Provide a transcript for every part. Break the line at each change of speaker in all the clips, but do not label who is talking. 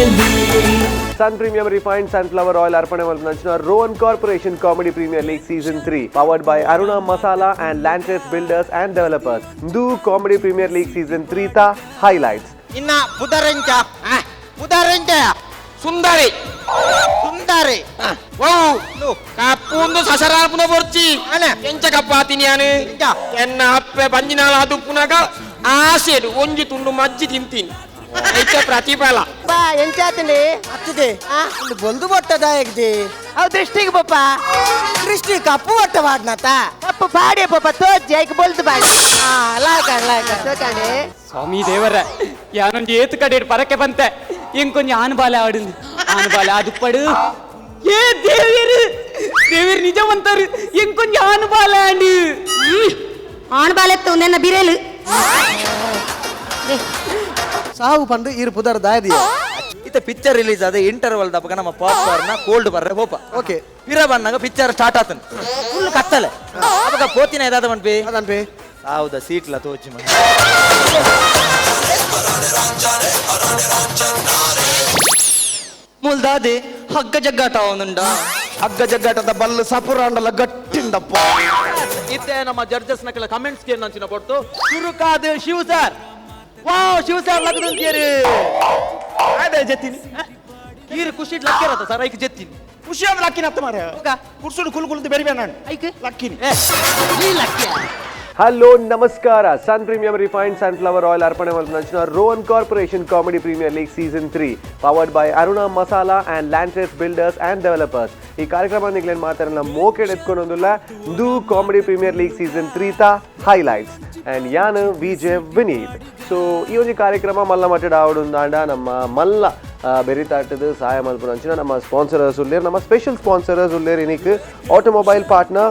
Sun Premium Refined Sunflower Oil Arpane Valpinachina Rowan Corporation Comedy Premier League Season 3 powered by Aruna Masala and Lantis Builders and Developers. Ndu Comedy Premier League Season 3 ta highlights.
Inna Pudarenja Sundari wow kapundu sasarapuna borchi ana encha kapatini ane enna appe banjinala adupunaga asedu onji tundu majji tintin ಐತೆ ಪ್ರತಿಫಲ
ಬಾ ಎಂಚಾತನೆ
ಅತ್ತಿಗೆ ಒಂದು ಬೊಂದು ಬೊಟ್ಟದ ಹೇಗಿದೆ
ಅವ್ ದೃಷ್ಟಿಗೆ ಪಪ್ಪ
ದೃಷ್ಟಿ ಕಪ್ಪು ಬಟ್ಟ ವಾಡ್ನತ
ಕಪ್ಪು ಬಾಡಿ ಪಪ್ಪ ತೋಜಿ ಐಕ್ ಬೊಲ್ದು ಬಾಡಿ ಲಾಯ್ಕ ತೋಕಾನೆ
ಸ್ವಾಮಿ ದೇವರ ಯಾನೊಂದು ಏತು ಕಡೆ ಪರಕ್ಕೆ ಬಂತೆ ಇಂಕೊಂಜಿ ಆನಬಾಲೆ ಆಡಿಂದು ಆನಬಾಲೆ ಅದು ಪಡು ಏ ದೇವಿರು ನಿಜವಂತರು ಇಂಕೊಂಜಿ ಆನಬಾಲೆ ಆಂಡಿ
ಆನಬಾಲೆತ್ತು ನನ್ನ ಬಿರೇಲು
ಸಾವು ಪಂಡು ಇರು ಪುದರ್ ದಾಯದಿ
ಇತ್ತ ಪಿಕ್ಚರ್ ರಿಲೀಸ್ ಆದ ಇಂಟರ್ವಲ್ ದಪ್ಪಗ ನಮ್ಮ ಪಾಪ್ಕಾರ್ನ್ ಕೋಲ್ಡ್ ಬರ್ರೆ ಹೋಪ
ಓಕೆ
ಪಿರ ಬನ್ನಾಗ ಪಿಕ್ಚರ್ ಸ್ಟಾರ್ಟ್ ಆತನ ಫುಲ್ ಕತ್ತಲೆ ಅವಾಗ ಪೋತಿನ ಇದಾದ ಮನ್ಪಿ
ಅದನ್ಪಿ
ಹೌದಾ ಸೀಟ್ಲ ತೋಚಿ ಮನ್ ಮುಲ್ದಾದೆ ಹಗ್ಗ ಜಗ್ಗಾಟ ಅವನುಂಡ
ಹಗ್ಗ ಜಗ್ಗಾಟದ ಬಲ್ಲು ಸಪುರಾಂಡಲ ಗಟ್ಟಿಂದಪ್ಪ
ಇತ್ತೆ ನಮ್ಮ ಜಡ್ಜಸ್ ನಕಲ ಕಮೆಂಟ್ಸ್ ಗೆ ನಂಚಿನ ಕೊಟ್ಟು ಶುರುಕಾದ Shiva sir wow Shiva sir ಲಗದಂತಿಯರು
ಅದೇ ಜತ್ತಿನಿ
ಈರು ಖುಷಿ ಲಕ್ಕಿರತ್ತ ಸರ್ ಐಕ್ ಜತ್ತಿನಿ
ಖುಷಿ ಅಂದ್ರೆ ಲಕ್ಕಿನ ಹತ್ತ ಮಾರ ಕುರ್ಸುಡು ಕುಲ್ಕುಲ್ದು ಬೆರಿಬೇ ನಾನು
ಐಕ್
ಲಕ್ಕಿನಿ
ಈ ಲಕ್ಕಿಯ
Hello, Namaskara. Sun Premium Refined Sunflower Oil Arpane Valpinachina Rowan Corporation Comedy Premier League Season 3 powered by Aruna Masala and Lantis Builders and Developers. ಈ ಕಾರ್ಯಕ್ರಮ ನಿಗ್ಲೇನ್ ಮಾತಾಡಲ್ಲ ಮೋಕೆಡ್ ಎತ್ಕೊಂಡೊಂದಿಲ್ಲ ಇದು ಕಾಮಿಡಿ ಪ್ರೀಮಿಯರ್ ಲೀಗ್ ಸೀಸನ್ 3 ತ ಹೈಲೈಟ್ಸ್ ಅಂಡ್ ಯಾನ್ Vijay Vineet so ಈ ಒಂದು ಕಾರ್ಯಕ್ರಮ ಮಲ್ಲ ಮಟ್ಟದ ಆವಡುಂದಾಂಡ ನಮ್ಮ ಮಲ್ಲ ಬೆರಿತಾಟದ ಸಹಾಯ ಮಲ್ಪುನಂಚಿನ ನಮ್ಮ ಸ್ಪಾನ್ಸರರ್ಸ್ ಉಲ್ಲೇರ್ ನಮ್ಮ ಸ್ಪೆಷಲ್ ಸ್ಪಾನ್ಸರರ್ಸ್ ಉಲ್ಲೇರ್ ಇನಿಕ್ ಆಟೋಮೊಬೈಲ್ ಪಾರ್ಟ್ನರ್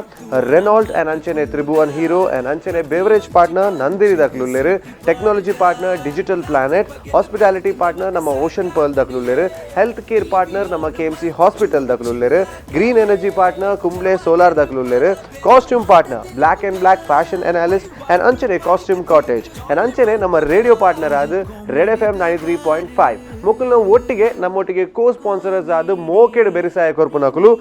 ರೆನಾಲ್ಟ್ ಅಂಡ್ ಅಂಚೆನೆ ತ್ರಿಭುವನ್ ಹೀರೋ ಅಂಡ್ ಅಂಚೆನೆ ಬೆವರೇಜ್ ಪಾರ್ಟ್ನರ್ ನಂದಿರಿ ದಕ್ಲುಲ್ಲೇರ್ technology partner Digital Planet hospitality partner ನಮ್ಮ ಓಷನ್ ಪರ್ಲ್ ದಕ್ಲುಲ್ಲೇರ್ ಹೆಲ್ತ್ ಕೇರ್ ಪಾರ್ಟ್ನರ್ ನಮ್ಮ ಕೆಎಂಸಿ ಹಾಸ್ಪಿಟಲ್ ದಕ್ಲುಲ್ಲೇರ್ green energy partner Kumble Solar ದಕ್ಲುಲ್ಲೇರ್ costume partner Black and Black Fashion Analyst and ಅಂಚೆನೆ ಕಾಸ್ಟ್ಯೂಮ್ ಕಾಟೇಜ್ ಅಂಡ್ ಅಂಚೆನೆ ನಮ್ಮ ರೇಡಿಯೋ ಪಾರ್ಟ್ನರ್ ಆದ ರೆಡ್ FM 93.5 ಮುಕ್ಕಲ್ನ ಒಟ್ಟಿಗೆ ನಮ್ಮೊಟ್ಟಿಗೆ ಕೋ ಸ್ಪಾನ್ಸರರ್ಸ್ ಆದ ಮೋಕೆಡ್ ಬೆರಿಸಾಯ ಕೊರ್ಪುನಕಲು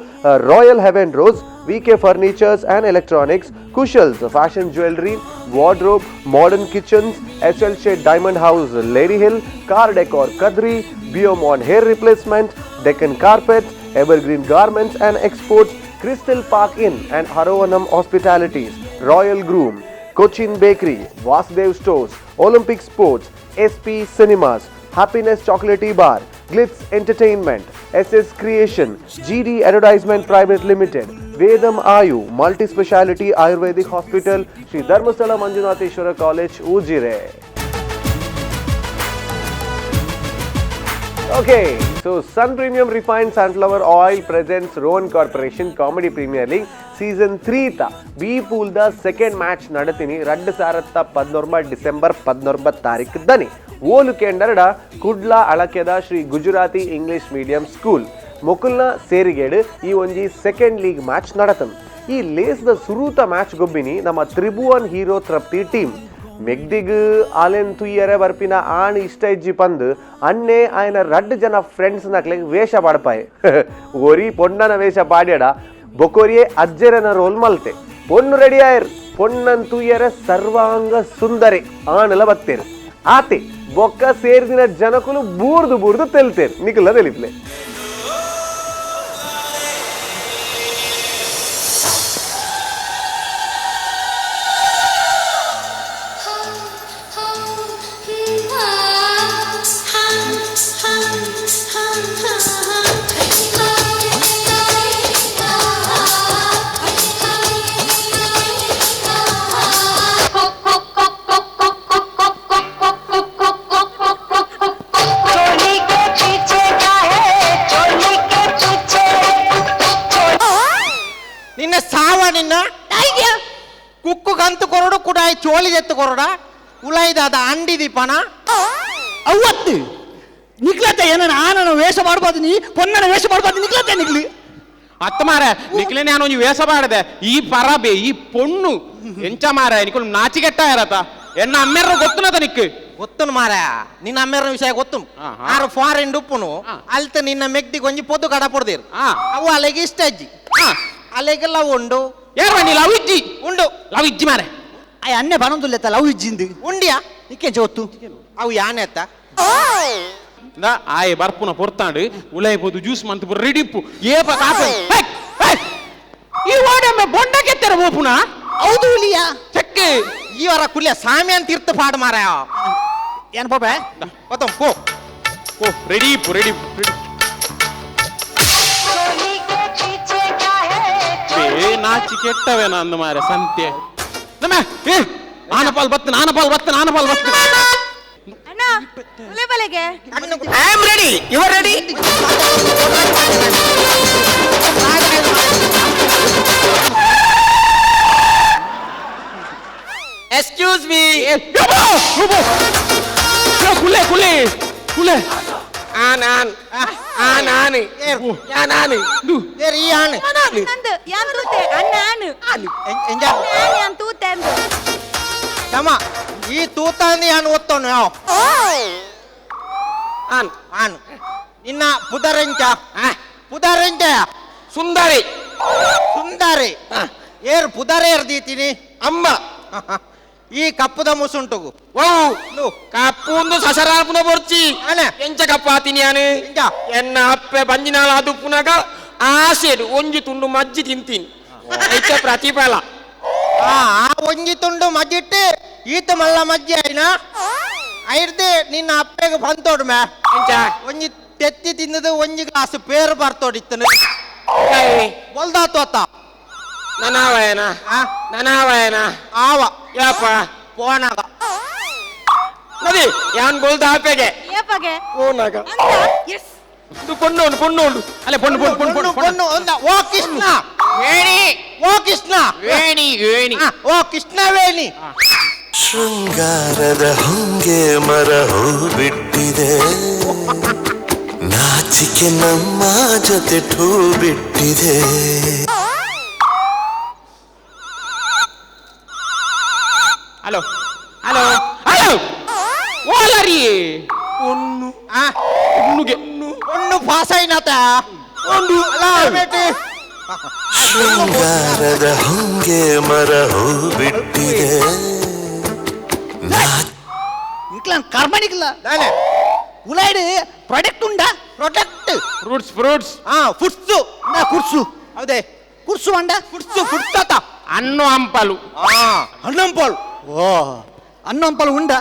Royal Heaven Rose VK Furnitures and Electronics Kushal's Fashion Jewellery Wardrobe Modern Kitchens SL Shade Diamond House Lady Hill Car Decor Kadri ಬಿಯೋಮಾನ್ hair replacement Deccan Carpets Evergreen Garments and Exports Crystal Park Inn and ಹರೋವನಂ Hospitalities Royal Groom Cochin Bakery, Vasudev Stores, Olympic Sports, SP Cinemas, Happiness Chocolatey Bar, Glitz Entertainment, SS Creation, GD Advertisement Private Limited, Vedam Ayu, Multi-Speciality Ayurvedic Hospital, Sri Dharmasthala Manjunatheshwara College, Ujire. Okay, so Sun Premium Refined Sunflower Oil presents Rowan Corporation Comedy Premier League Season 3 ತ B pool ದ second match ನಡತೀನಿ 2019 December 19 ತಾರೀಕು ದನಿ ಓಲು ಕೆಂಡರಡ ಕುಡ್ಲ ಅಳಕೆದ Shri Gujarati English medium school ಮೊಕುಲ್ನ ಸೇರಿಗೇಡು ಈ ಒಂಜಿ ಸೆಕೆಂಡ್ ಲೀಗ್ ಮ್ಯಾಚ್ ನಡತನ್ ಈ ಲೇಸ್ದ ಸುರೂತ ಮ್ಯಾಚ್ ಗೊಬ್ಬಿನಿ ನಮ್ಮ ತ್ರಿಭುವನ್ ಹೀರೋ ತ್ರಪ್ತಿ ಟೀಮ್ ಮೆಗ್ದಿಗ್ ಆಲೆನ್ ತುಯ್ಯರೆ ಬರ್ಪಿನ ಆಣ್ ಇಷ್ಟ ಇಜ್ಜಿ ಪಂದು ಅನ್ನೆ ಆಯ್ನ 2 ಜನ ಫ್ರೆಂಡ್ಸ್ ನಕ್ಲೆ ವೇಷ ಪಾಡ್ಪಾಯ್ ಒರಿ ಪೊಣ್ಣನ ವೇಷ ಪಾಡ್ಯಡ ಬೊಕೋರಿಯೇ ಅಜ್ಜರನ ರೋಲ್ ಮಲ್ತೆ ಪೊಣ್ಣು ರೆಡಿ ಆಯರ್ ಪೊಣ್ಣನ್ ತುಯ್ಯರೆ ಸರ್ವಾಂಗ ಸುಂದರಿ ಆಣಲ ಬತ್ತೇರು ಆತೆ ಬೊಕ್ಕ ಸೇರಿದಿನ ಜನಕುಲು ಬೂರ್ದು ತೆಲ್ತೇರು ನಿಖಿಲ ತೆಲಿಪ್ಲೆ
ಕುಕ್ಕು ಕಂತು ಕೊರಡು ಕುಡಾಯಿ ಚೋಳಿ ಎತ್ತು ಕೊರಡ ಉಳೈದಾದ ಅಂಡಿ ದೀಪನ
ಅವತ್ತು ನಿಕ್ಲತ್ತೆ ಏನನ ಆನನ ವೇಷ ಮಾಡ್ಬೋದು ನೀ ಪೊನ್ನನ ವೇಷ ಮಾಡ್ಬೋದು ನಿಕ್ಲತ್ತೆ ನಿಕ್ಲಿ
ಅತ್ತ ಮಾರ ನಿಕ್ಲೆ ನಾನು ಒಂಜಿ ವೇಷ ಮಾಡಿದೆ ಈ ಪರಬೆ ಈ ಪೊಣ್ಣು ಎಂಚ ಮಾರ ನಿಕ್ಕಲು ನಾಚಿಗೆಟ್ಟ ಇರತ್ತ ಎನ್ನ ಅಮ್ಮೆರ ಗೊತ್ತುನದ ನಿಕ್ಕು
ಗೊತ್ತುನು ಮಾರ ನಿನ್ನ ಅಮ್ಮೇರ ವಿಷಯ ಗೊತ್ತು ಆರು ಫಾರಿನ್ ಉಪ್ಪುನು ಅಲ್ತ ನಿನ್ನ ಮೆಗ್ದಿ ಕೊಂಚ ಪೊದ್ದು ಕಡ ಪೊಡ್ದಿರು ಅವು ಅಲೆಗೆ ಇಷ್ಟ ಅಜ್ಜಿ ಅಲೆಗೆಲ್ಲ ಉಂಡು
ಏರ್ವಾಣಿ ಲವ್ ಇಜ್ಜಿ
ಉಂಡು
ಲವ್ ಇಜ್ಜಿ ಮಾರೆ
ಅಯ್ಯ ಅನ್ನೆ ಬನೊಂದುಲ್ಲೆತ್ತ ಲವ್ ಇಜ್ಜಿಂದು
ಉಂಡಿಯಾ
ನಿಕ್ಕೆ ಜೋತ್ತು
ಅವು ಯಾನೆ ಅತ್ತ
ಆಯ್ ಬರ್ಪುನ ಪೊರ್ತಾಂಡು ಉಳೈಬೋದು ಜ್ಯೂಸ್ ಮಂತ್ ರೆಡಿಪ್ಪು ಏಪ ಕಾಪ ಈ ಓಡಮ್ಮೆ ಬೊಂಡ ಕೆತ್ತರ ಓಪುನ
ಹೌದು ಇಲಿಯಾ
ಚೆಕ್ಕೆ
ಈವರ ಕುಲ್ಯ ಸಾಮಿ ಅಂತ ಇರ್ತ ಪಾಡು ಮಾರ
ಏನ್ ಪಾಪೆ
ಗೊತ್ತಂ ಪೋ
ಓ ರೆಡಿಪ್ಪು ರೆಡಿಪ್ಪು ನಾಚಿ ಕೆಟ್ಟವೇನ ಅಂದ ಮಾರೆ ಸಂತೆ ನಮ್ಮ ಆನಪಾಲ್ ಬತ್ತನ ಆನಪಾಲ್ ಬತ್ತನ ಆನಪಾಲ್ ಬತ್ತನ
ಅಣ್ಣ ಉಲೆ ಬಲೆಗೆ
I am ready you are ready excuse me
ಕುಲೆ ಕುಲೆ ಕುಲೆ
ನಾನು
ಈ ಆನೆ
ನಂದು ಯಾನ್ ತೂತೆ ಅಣ್ಣ ಅಣ್ಣ
ಎಂಜ
ಯಾನ್ ತೂತೆ ಅಂದು
ತಮ್ಮ ಈ ತೂತಾಂದಿ ಯಾನು ಒತ್ತೋನು ಆನ್ ಆನ್ ನಿನ್ನ ಪುದರೆಂಚ ಪುದರೆಂಚ
ಸುಂದರಿ
ಸುಂದರಿ ಏರ್ ಪುದರೇ ಎರ್ದೀತೀನಿ
ಅಮ್ಮ
ಈ ಕಪ್ಪುದ ಮುಸುಂಟುಗು
ಓ ಕಪ್ಪುಂದು ಸಸರಾಪುನ ಬೊರ್ಚಿ
ಅನೆ
ಎಂಚ ಕಪ್ಪಾತೀನಿ ಯಾನು
ಎಂಚ
ಎನ್ನ ಅಪ್ಪೆ ಬಂಜಿನಾಳ ಅದುಪ್ಪುನಾಗ ಆಸೆಡು ಒಂಜಿ ತುಂಡು ಮಜ್ಜಿ ತಿಂತೀನಿ ಐತೆ ಪ್ರತಿಫಲ
ಆ ಒಂಜಿ ತುಂಡು ಮಜ್ಜಿಟ್ಟು ಈತ ಮಲ್ಲ ಮಜ್ಜಿ ಐನ ಐರ್ದೆ ನಿನ್ನ ಅಪ್ಪೆಗೆ ಬಂತೋಡು ಮೇ
ಎಂಚ
ಒಂಜಿ ತೆತ್ತಿ ತಿನ್ನದು ಒಂಜಿ ಗ್ಲಾಸ್ ಪೇರು ಬರ್ತೋಡಿತ್ತನು ಬೊಲ್ದಾ ತೋತ
ನನಾವಯನ ನನಾವಯನ
ಆವ
ಯಾಪ
ಪೋನಾಗ
ನದಿ ಯಾನ್ ಬೋಲ್ದ ಆಪೆಗೆ
ಏಪಗೆ
ಓನಾಗ
ಎಸ್
ಇದು ಪೊಣ್ಣೋಂಡು ಪೊಣ್ಣೋಂಡು
ಅಲ್ಲೇ ಪೊಣ್ಣು ಪೊಣ್ಣು ಪೊಣ್ಣು
ಪೊಣ್ಣು
ಪೊಣ್ಣು
ಪೊಣ್ಣು ಒಂದ ಓ ಕೃಷ್ಣ
ವೇಣಿ
ಓ ಕೃಷ್ಣ
ವೇಣಿ ವೇಣಿ
ಓ ಕೃಷ್ಣ ವೇಣಿ
ಶೃಂಗಾರದ ಹೊಂಗೆ ಮರ ಹೂ ಬಿಟ್ಟಿದೆ ನಾಚಿಕೆ ನಮ್ಮ ಜೊತೆ ಠೂ ಬಿಟ್ಟಿದೆ
ಹಲೋ ಹಲೋ ಹಲೋ ಓಲರಿ
ಪೊಣ್ಣು
ಪೊಣ್ಣುಗೆ
ಪೊಣ್ಣು ಪಾಸ್ ಐನತ ಒಂದು ಅಲ್ಲ ಬೇಟಿ
ಶೃಂಗಾರದ ಹೊಂಗೆ ಮರ ಹೂ ಬಿಟ್ಟಿದೆ
ಇಕ್ಲಾನ್ ಕರ್ಮಣಿಗಿಲ್ಲ
ನಾನೆ
ಉಲಾಯ್ಡು ಪ್ರಾಡಕ್ಟ್ ಉಂಡಾ
ಪ್ರೊಟೆಕ್ಟ್
ಫ್ರೂಟ್ಸ್ ಫ್ರೂಟ್ಸ್
ಫುಡ್ಸು
ನಾ ಕುರ್ಸು
ಹೌದೇ
ಕುರ್ಸು ಅಂಡ
ಫುಡ್ಸು ಫುಡ್ಸತ
ಹಣ್ಣು ಹಂಪಲು
ಹಣ್ಣಂಪೋಳು
ಓ ಅನ್ನೊಂಪಲ್ ಉಂಡ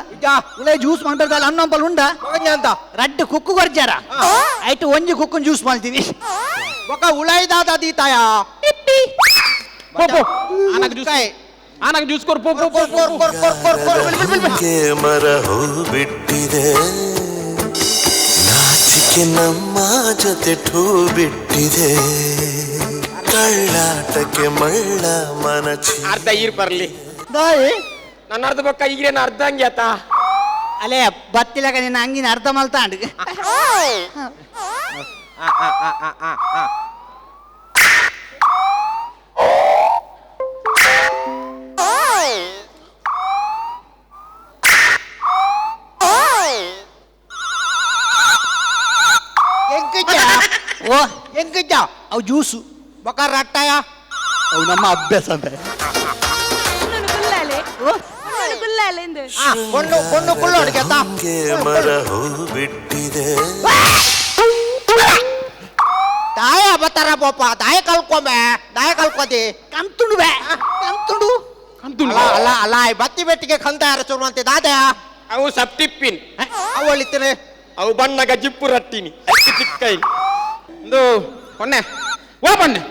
ಉಲಾಯ್ ಜ್ಯೂಸ್ ಮಾಡ್ಬೇಕಲ್ಲ ಅನ್ನೊಂಪಲ್ ಉಂಡ
ಅಂತ
ರಡ್ಡು ಕುಕ್ಕು ಕೊರ್ಜಾರ ಆಯ್ತು ಒಂಜಿ ಕುಕ್ಕನ್ ಜ್ಯೂಸ್ ಮಾಡ್ತೀನಿ
ఒక ఉలైదాదా దీతాయా
ಪೋ ಪೋ ಆನಗ ಜ್ಯೂಸ್ ಆನಗ ಜ್ಯೂಸ್ ಕೊರ್ ಪೋ ಪೋ ಪೋ
ಹೊಂಗೆ ಮರ ಹೂ ಬಿಟ್ಟಿದೆ ನಾಚಿಕೆ ನಮ್ಮ ಜೊತೆ ಠೂ ಬಿಟ್ಟಿದೆ ಕಳ್ಳಾಟಕ್ಕೆ ಮಳ್ಳ ಮನಚಿ
ಅರ್ಧ ಈರ್ ಬರ್ಲಿ
ದಾಯಿ
ನನ್ನ ಅರ್ಧ ಬೊಕ್ಕ ಈಗಿರೇನು ಅರ್ಧ ಹಂಗ್ಯಾತ
ಅಲ್ಲೇ ಬತ್ತಿಲಕ ನಿನ್ನ ಅಂಗಿನ ಅರ್ಧ ಮಲ್ತಾಂಡ್ ಓ
ಎಂಕಿಜ್ಜ
ಅವು ಜ್ಯೂಸು
ಬೊಕ ರಟ್ಟಾಯ
ಅವು ನಮ್ಮ ಅಭ್ಯಾಸ
ಉನ್ನನು ಕುಲ್ಲಾಲೆ ಉನ್ನನು ಕುಲ್ಲಾಲೆ ಎಂದು
பொண்ணு பொண்ணு குள்ளோடு கேத்தா
ಹೊಂಗೆ ಮರ ಹೂ ಬಿಟ್ಟಿದೆ
ದಾಯ ಬತ್ತಾರ ಪೋಪ ದಾಯ ಕಲ್ಕೊಮೆ ದಾಯ ಕಲ್ಕೋದಿ
ಕಂತುಂಡು ಬೇ ಕಂತುಂಡು
ಅಲ್ಲ ಅಲ್ಲ ಅಲ್ಲ ಈ ಬತ್ತಿ ಬೆಟ್ಟಿಗೆ ಕಂತ ಯಾರು ಚುರುವಂತೆ ದಾದ
ಅವು ಸಪ್ಟಿಪ್ಪಿನ್
ಅವಳಿತ್ತನೆ
ಅವು ಬಣ್ಣಗ ಜಿಪ್ಪು ರಟ್ಟಿನಿ ಅಕ್ಕಿ ಚಿಕ್ಕೈ
ಒಂದು ಕೊನ್ನೆ ಓ ಬನ್ನೆ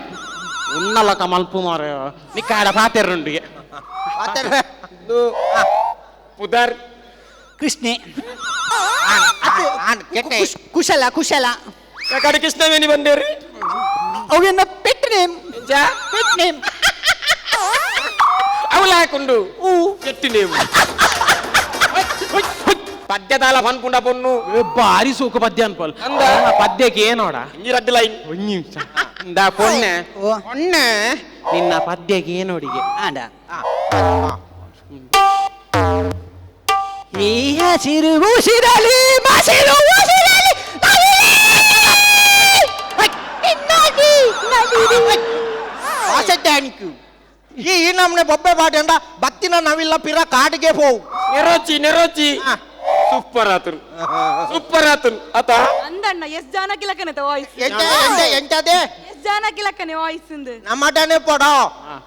ಉನ್ನಲಕ ಮಲ್ಪು ಮಾರ ನಿಕ್ಕಾಡ ಪಾತೆರ್ರುಂಡಿಗೆ
ಪುದರ್
ಕೃಷ್ಣೆ
ಕೆಟ್ಟೆ
ಕುಶಲ ಕುಶಲ
ಕಡೆ ಕೃಷ್ಣವೇಣಿ ಬಂದೇರಿ
ಅವೆನ್ನ ಪೆಟ್ ನೇಮ್
ಜಾ
ಪೆಟ್ ನೇಮ್
ಅವಳ ಹಾಕೊಂಡು ಕೆಟ್ಟಿ ನೀವು ಪದ್ಯದಾಲ ಪನ್ಪುಂಡ ಪೊನ್ನು
ಭಾರಿ ಸೂಕ ಪದ್ಯ ಅನ್ಪಲ್
ಅಂದ?
ಪದ್ಯಕ್ಕೆ ಏನೋಡ
ಇಂಜಿ ರಡ್ಡು ಲೈನ್
ಒಂದ್ ನಿಮಿಷ ಇಂದ ಪೊನ್ನೆ
ಓ
ಪೊನ್ನೆ ನಿನ್ನ ಪದ್ಯಕ್ಕೆ ಏನೋಡಿಗೆ
ಆಂಡ ಈ ಹಸಿರು ಉಸಿರಲಿ ಮಸಿರು ಉಸಿರಲಿ
ಆಸೆಟ್ಟಾನಿಕು ಈ ನಮ್ನೆ ಬೊಬ್ಬೆ ಬಾಟಂಡ ಬತ್ತಿನ ನವಿಲ್ಲ ಪಿರ ಕಾಡಿಗೆ ಹೋವು
ನೆರೋಚಿ ಸೂಪರ್ ಆತನು ಅತ
అందన్న ఎస్ జానకి లెక్కనే వాయిస్
ಎಂಟದೆ
ఎస్ జానకి లెక్కనే వాయిస్ ఉంది
ನಮ್ಮಟನೆ ಪಡ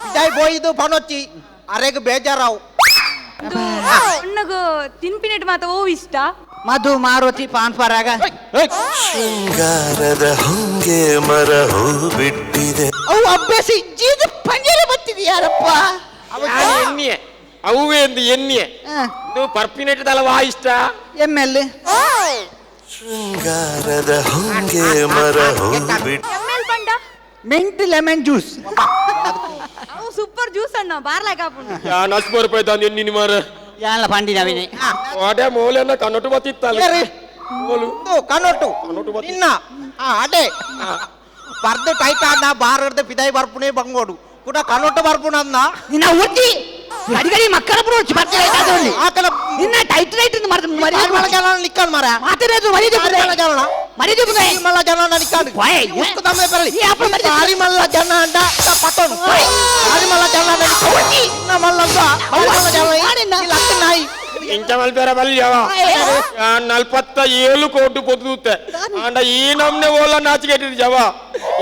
ಇದಾй ಬೋಯ್ದು ಪನೊಚ್ಚಿ ಅರೆಗೆ ಬೇಜಾರಾವು
ಅಣ್ಣಗು ತಿನ್ಪಿನೆಟ್ ಮಾತ ಓ ಇಷ್ಟ
ಮಧು ಮಾರುತಿ ಪಾನ್ ಪರಾಗ
ಶೃಂಗಾರದ ಹೊಂಗೆ ಮರ ಹೂ ಬಿಟ್ಟಿದೆ.
ಅವು ಅಭ್ಯಾಸ ಇಜ್ಜಿದ ಪಂಜರ ಬತ್ತಿದ್ಯಾರಪ್ಪ
ಎಣ್ಣೆ ಅವೇ ಎಂದು ಎಣ್ಣೆ ಇದು ಪರ್ಪಿನೆಟ್ ತಲವಾ ಇಷ್ಟ
ಎಮ್ಮೆಲ್
ಶೃಂಗಾರದ ಹೊಂಗೆ ಮರ ಹೂ ಬಿಟ್ಟು
ಎಮ್ಮೆಲ್ ಪಂಡ
ಮಿಂಟ್ ಲೆಮನ್ ಜ್ಯೂಸ್
ಅವು ಸೂಪರ್ ಜ್ಯೂಸ್ ಅಣ್ಣ ಬಾರ್ಲಾ ಕಾಪುಂಡು
ಯಾ ನಸ್ಬರ್ ಪೈತಾನ್ ಎನ್ನಿನಿ ಮಾರ
ಯಾಲ ಪಾಂಡಿ ನವಿನಿ
ಓಡೆ ಮೋಲೆನ್ನ ಕನ್ನಟ್ಟು ಬತ್ತಿತ್ತಲ್ಲ ಮೋಲು
ಕನ್ನೊಟ್ಟು ನಿನ್ನ ಅದೇ ಬರ್ದು ಟೈಟ್ ಅನ್ನ ಬಾರಡ್ದು ಪಿದಾಯಿ ಬರ್ಪುನೆ ಬಂಗೋಡು ಕೂಡ ಕನ್ನೊಟ್ಟು ಬರ್ಪುನನ್ನ
ನಿನ್ನ ಉರ್ತಿ ಗಡಿಗಡಿ ಮಕ್ಕಳ ಬ್ರೋಚ್ ಬರ್ತಾರೆ ಅದರಲ್ಲಿ
ಆಕಲ
ನಿನ್ನ ಟೈಟ್ ಟೈಟ್
ಮಳ ಜನ ನಿಕ್ಕನ್ ಮರ
ಮಾತಾಡೋದು ಮರಿದು
ಜನ
ಮರಿದು
ಮಲ್ಲ ಜನ ನಿಕ್ಕನ್ ಉಸ್ಕು ತಮ್ಮೆ ಬರಲಿ ಆರಿ ಮಲ್ಲ ಜನ ಅಂಡ ಪಟ್ಟೋನು ಆರಿ ಮಲ್ಲ ಜನ ನಿಕ್ಕ ಮಲ್ಲ ಜನ ಲಕ್ಕ ನಾಯಿ
ಇಂಚ ಮಲ್ಪೇರ ಬಲ್ಯವ 47 ಕೋಟಿ పొద్దుతే అండ ఈ నమ్నే ఓల నాచికెట్టిది జవ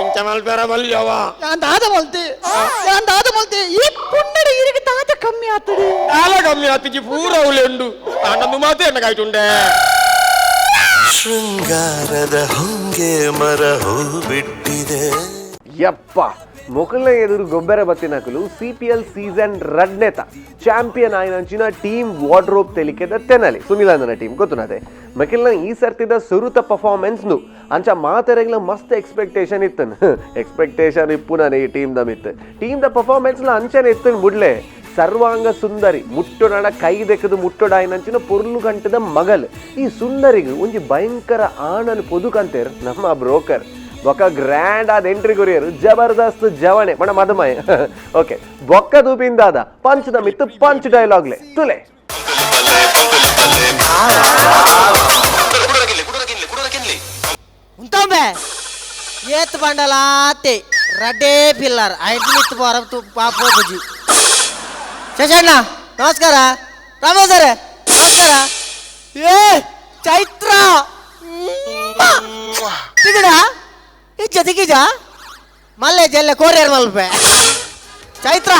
ఇంచ మల్పేర బల్యవ
ನಾನು ದಾದ ಮೊಲ್ತೆ ಈ ಪುಣ್ಣಡಿ ಇರಿಗೆ ದಾದ ಕಮ್ಮಿ ಆತಡಿ
చాలా కమ్మి అతికి పూరవులేండు అండందు మాతే ఎన్న కైటుండే
ಶೃಂಗಾರದ ಹೊಂಗೆ ಮರ ಹೂ ಬಿಟ್ಟಿದೆ.
ಯಪ್ಪ ಮೊಕಲ್ನ ಎದುರು ಗೊಬ್ಬರ ಬತ್ತಿನಕಲು ಸಿಪಿಎಲ್ ಸೀಸನ್ ರಡ್ನೆತ ಚಾಂಪಿಯನ್ ಆಯ್ನಂಚಿನ ಟೀಮ್ ವಾರ್ಡ್ರೋಬ್ ತೆಲಿಕೆದ ತೆನಲಿ ಸುನಿಲಂದನ ಟೀಮ್ ಗೊತ್ತುನದೆ ಮಕಿಲ್ನ ಈ ಸರ್ತಿದ ಸುರುತ ಪರ್ಫಾರ್ಮೆನ್ಸ್ನು ಅಂಚ ಮಾತೆರೆಗ್ಲ ಮಸ್ತ್ ಎಕ್ಸ್ಪೆಕ್ಟೇಷನ್ ಇತ್ತನ್ ಎಕ್ಸ್ಪೆಕ್ಟೇಷನ್ ಇಪ್ಪುನನೆ ಈ ಟೀಮ್ ದ ಮಿತ್ ಟೀಮ್ ದ ಪರ್ಫಾರ್ಮೆನ್ಸ್ಲ ಅಂಚನೆ ಇತ್ತನ್ ಬುಡ್ಲೆ ಸರ್ವಾಂಗ ಸುಂದರಿ ಮುಟ್ಟೊಡಣ ಕೈ ದೆಕ್ಕದು ಮುಟ್ಟೊಡಾಯ್ನಂಚಿನ ಪೊರ್ಲು ಗಂಟದ ಮಗಲ್ ಈ ಸುಂದರಿಗೆ ಒಂಜಿ ಭಯಂಕರ ಆಣನ್ ಪೊದುಕಂತೇರ್ ನಮ್ಮ ಬ್ರೋಕರ್ ಬೊಕ್ಕ ಗ್ರ್ಯಾಂಡ್ ಆದ ಎಂಟ್ರಿ ಕೊರಿಯರು ಜಬರ್ದಸ್ತ್ ಜವಣೆ ಮಣ ಮದಮಯ ಓಕೆ ಬೊಕ್ಕ ದೂಪಿಂದಾದ ಪಂಚದ ಮಿತ್ತು ಪಂಚ್ ಡೈಲಾಗ್ಲೆ ತುಲೆ
ಉಂಟೊಂಬೆ ಏತ್ ಬಂಡಲಾತೆ ರಡ್ಡೇ ಪಿಲ್ಲರ್ ಐದು ಮಿತ್ತು ಬರತ್ತು ಪಾಪೋಜಿ ಶಶಣ್ಣ ನಮಸ್ಕಾರ ರಾಮೋದರ ನಮಸ್ಕಾರ ಏ ಚೈತ್ರ ತಿಗಡ ಇಜ್ಜ ತಿಗಿಜ ಮಲ್ಲೆ ಜಲ್ಲೆ ಕೋರಿಯರ್ ಮಲ್ಪೆ ಚೈತ್ರ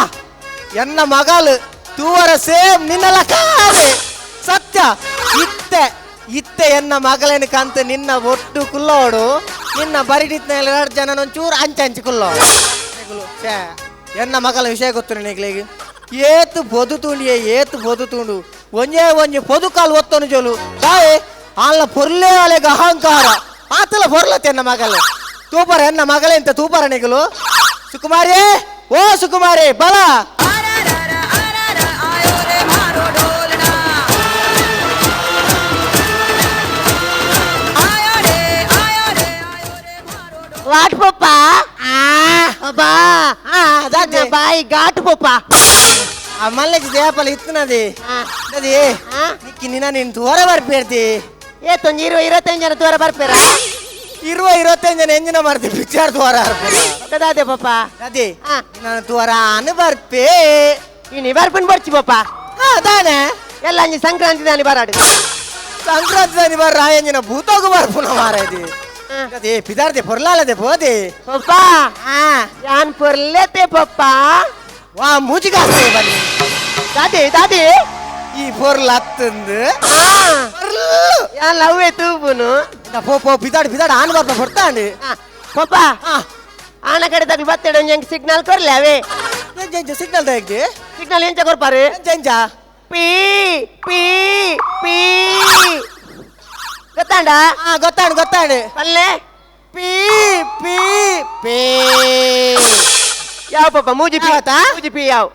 ಎನ್ನ ಮಗಲು ತೂವರ ಸೇಮ್ ನಿನ್ನಲ್ಲ ಕಾದೆ ಸತ್ಯ ಇತ್ತೆ ಎನ್ನ ಮಗಳೇನು ಕಂತು ನಿನ್ನ ಒಟ್ಟು ಕುಲ್ಲೋಡು ನಿನ್ನ ಬರಿಡಿತ್ನಲ್ಲಿ 2 ಜನ ಒಂಚೂರು ಅಂಚಿ ಕುಲ್ಲೋಡು ಎನ್ನ ಮಗಳ ವಿಷಯ ಗೊತ್ತು ನಿನಗೆ ಏತು ಬೊದುತುಂಡು ಒಂಜೆ పొదుకాలు ಒತ್ತನು ಜೋಲು ಕಾಯೆ ಆಲ್ಲ ಪೊರ್ಲೇ ಅಲೆಗ ಅಹಂಕಾರ ಆತಲ ಪೊರ್ಲತ್ತೆ ಎನ್ನ ಮಗಲು ತೂಪರ ಎನ್ನ ಮಗಳೇ ಅಂತ ತೂಪರ ನಿಗಲು ಸುಕುಮಾರಿ ಓ ಸುಕುಮಾರಿ ಬಲ
వాట్ పప్ప అబ్బా బాయ్ ఘాటు పప్ప
మళ్ళీ దేపలు ఇస్తున్నది అది నీకు నేను దూర ಬರ್ಪೇರ್ತಿ
ಏ ತೊಂಜಿ 20-25 ಜನ ದೂರ ಬರ್ಪೇರ
20-25 ಜನ ಎಂಜಿನ ಮಾಡ್ತಿ ಪಿಕ್ಚರ್ ದೂರ
ಅದೇ ಪಪ್ಪ
ಅದೇ ನಾನು ದೂರ ಅನು ಬರ್ಪೇ
ನೀ ಬರ್ಪನ್ ಬರ್ಚಿ ಪಪ್ಪ
ಅದಾನೆ
ಎಲ್ಲ ಅಂಜಿ ಸಂಕ್ರಾಂತಿ ದಾನಿ ಬರಾಡು
ಸಂಕ್ರಾಂತಿ ದಾನಿ ಬರ್ರ ಎಂಜಿನ ಭೂತೋಗು ಬರ್ಪುನ ಮಾರೈತಿ ಅದೇ ಪಿದಾರ್ದೆ ಪೊರ್ಲಾಲದೆ ಪೋದೆ
ಪಪ್ಪ ಯಾನ್ ಪೊರ್ಲೇತೆ ಪಪ್ಪ
ವಾ ಮೂಜಿಗಾಸ್ತೆ ಬನ್ನಿ
ದಾದಿ
ಈ ಪೊರ್ಲ ಹತ್ತಂದು
ಯಾನ್ ಲವ್ವೇ ತೂಪುನು
ಪೋ ಪಿದಾಡ್ ಆನ್ ಬರ್ಪ ಬರ್ತಾಂಡಿ
ಪಪ್ಪ ಆನ ಕಡೆ ತಗ್ಲಿ ಬತ್ತೇಡ ಒಂಜಿ ಸಿಗ್ನಲ್ ಕೊರ್ಲೆ ಅವೇ
ಸಿಗ್ನಲ್ ತೆಗ್ದಿ
ಸಿಗ್ನಲ್ ಎಂಚ ಕೊರ್ಪಾರು
ಜಂಜ
ಪೀ ಪೀ ಪೀ ಗೊತ್ತಾಂಡ
ಗೊತ್ತಾಂಡು
ಪಲ್ಲೆ
ಪೀ ಪೀ ಪೇ
ಯಾವ ಪಪ್ಪ ಮೂಜಿ ಪಿ ಯಾವ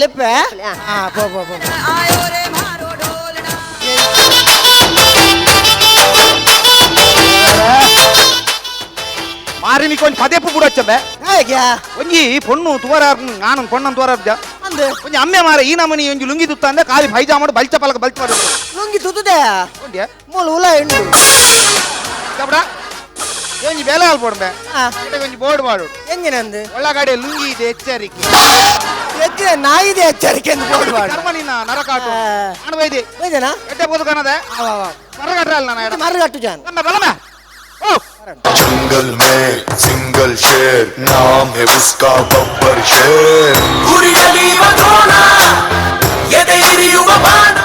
ಲಿಪ್ಪೆ ಪೋ
ಮಾರಿ ನೀಕೊಂದು ಪದೇಪು ಬಿಡಚ್ಚಬೆ
ಹೇಗೆ
ಒಂಜಿ ಪೊಣ್ಣು ತೋರ ನಾನು ಪೊಣ್ಣನ್ ತೋರ
ಅಂದೆ
ಒಂಜಿ ಅಮ್ಮೆ ಮಾರ ಈ ನಮನಿ ಒಂಜಿ ಲುಂಗಿ ತುತ್ತ ಅಂದೆ ಕಾಲಿ ಪೈಜಾಮ ಮಾಡಿ ಬಲ್ಚ ಪಲಕ ಬಲ್ಚ ಮಾಡಿ
ಲುಂಗಿ ತುತ್ತುದೆ
ನೋಡ್ಯಾ
ಮೂಲ ಉಲ ಎಂಡು
ಕಬಡ ಒಂಜಿ ಬೇಲೆ ಅಲ್ಪೊಡ್ಬೆ ಒಂಜಿ ಬೋರ್ಡ್ ಮಾಡು
ಎಂಜಿನಂದು
ಒಳಗಡೆ ಲುಂಗಿ ಇದೆ ಎಚ್ಚರಿಕೆ
ಎಜ್ಜಿನ ನಾಯಿದೆ ಎಚ್ಚರಿಕೆ ಎಂದು ಬೋರ್ಡ್ ಮಾಡು
ಕರ್ಮ ನಿನ್ನ ನರಕಾಟು ನಾನು ಬೈದಿ
ಬೈದನಾ
ಎಡ್ಡೆ ಬೋದು ಕಾಣದೆ ಮರಗಟ್ರ ಅಲ್ಲ ನಾನು
ಮರಗಟ್ಟು ಜಾನ್
ನನ್ನ ಬಲಮೆ ಓ
जंगल में सिंगल शेर नाम है उसका बब्बर शेर पूरी गली बधोना ये तेरी युगबाना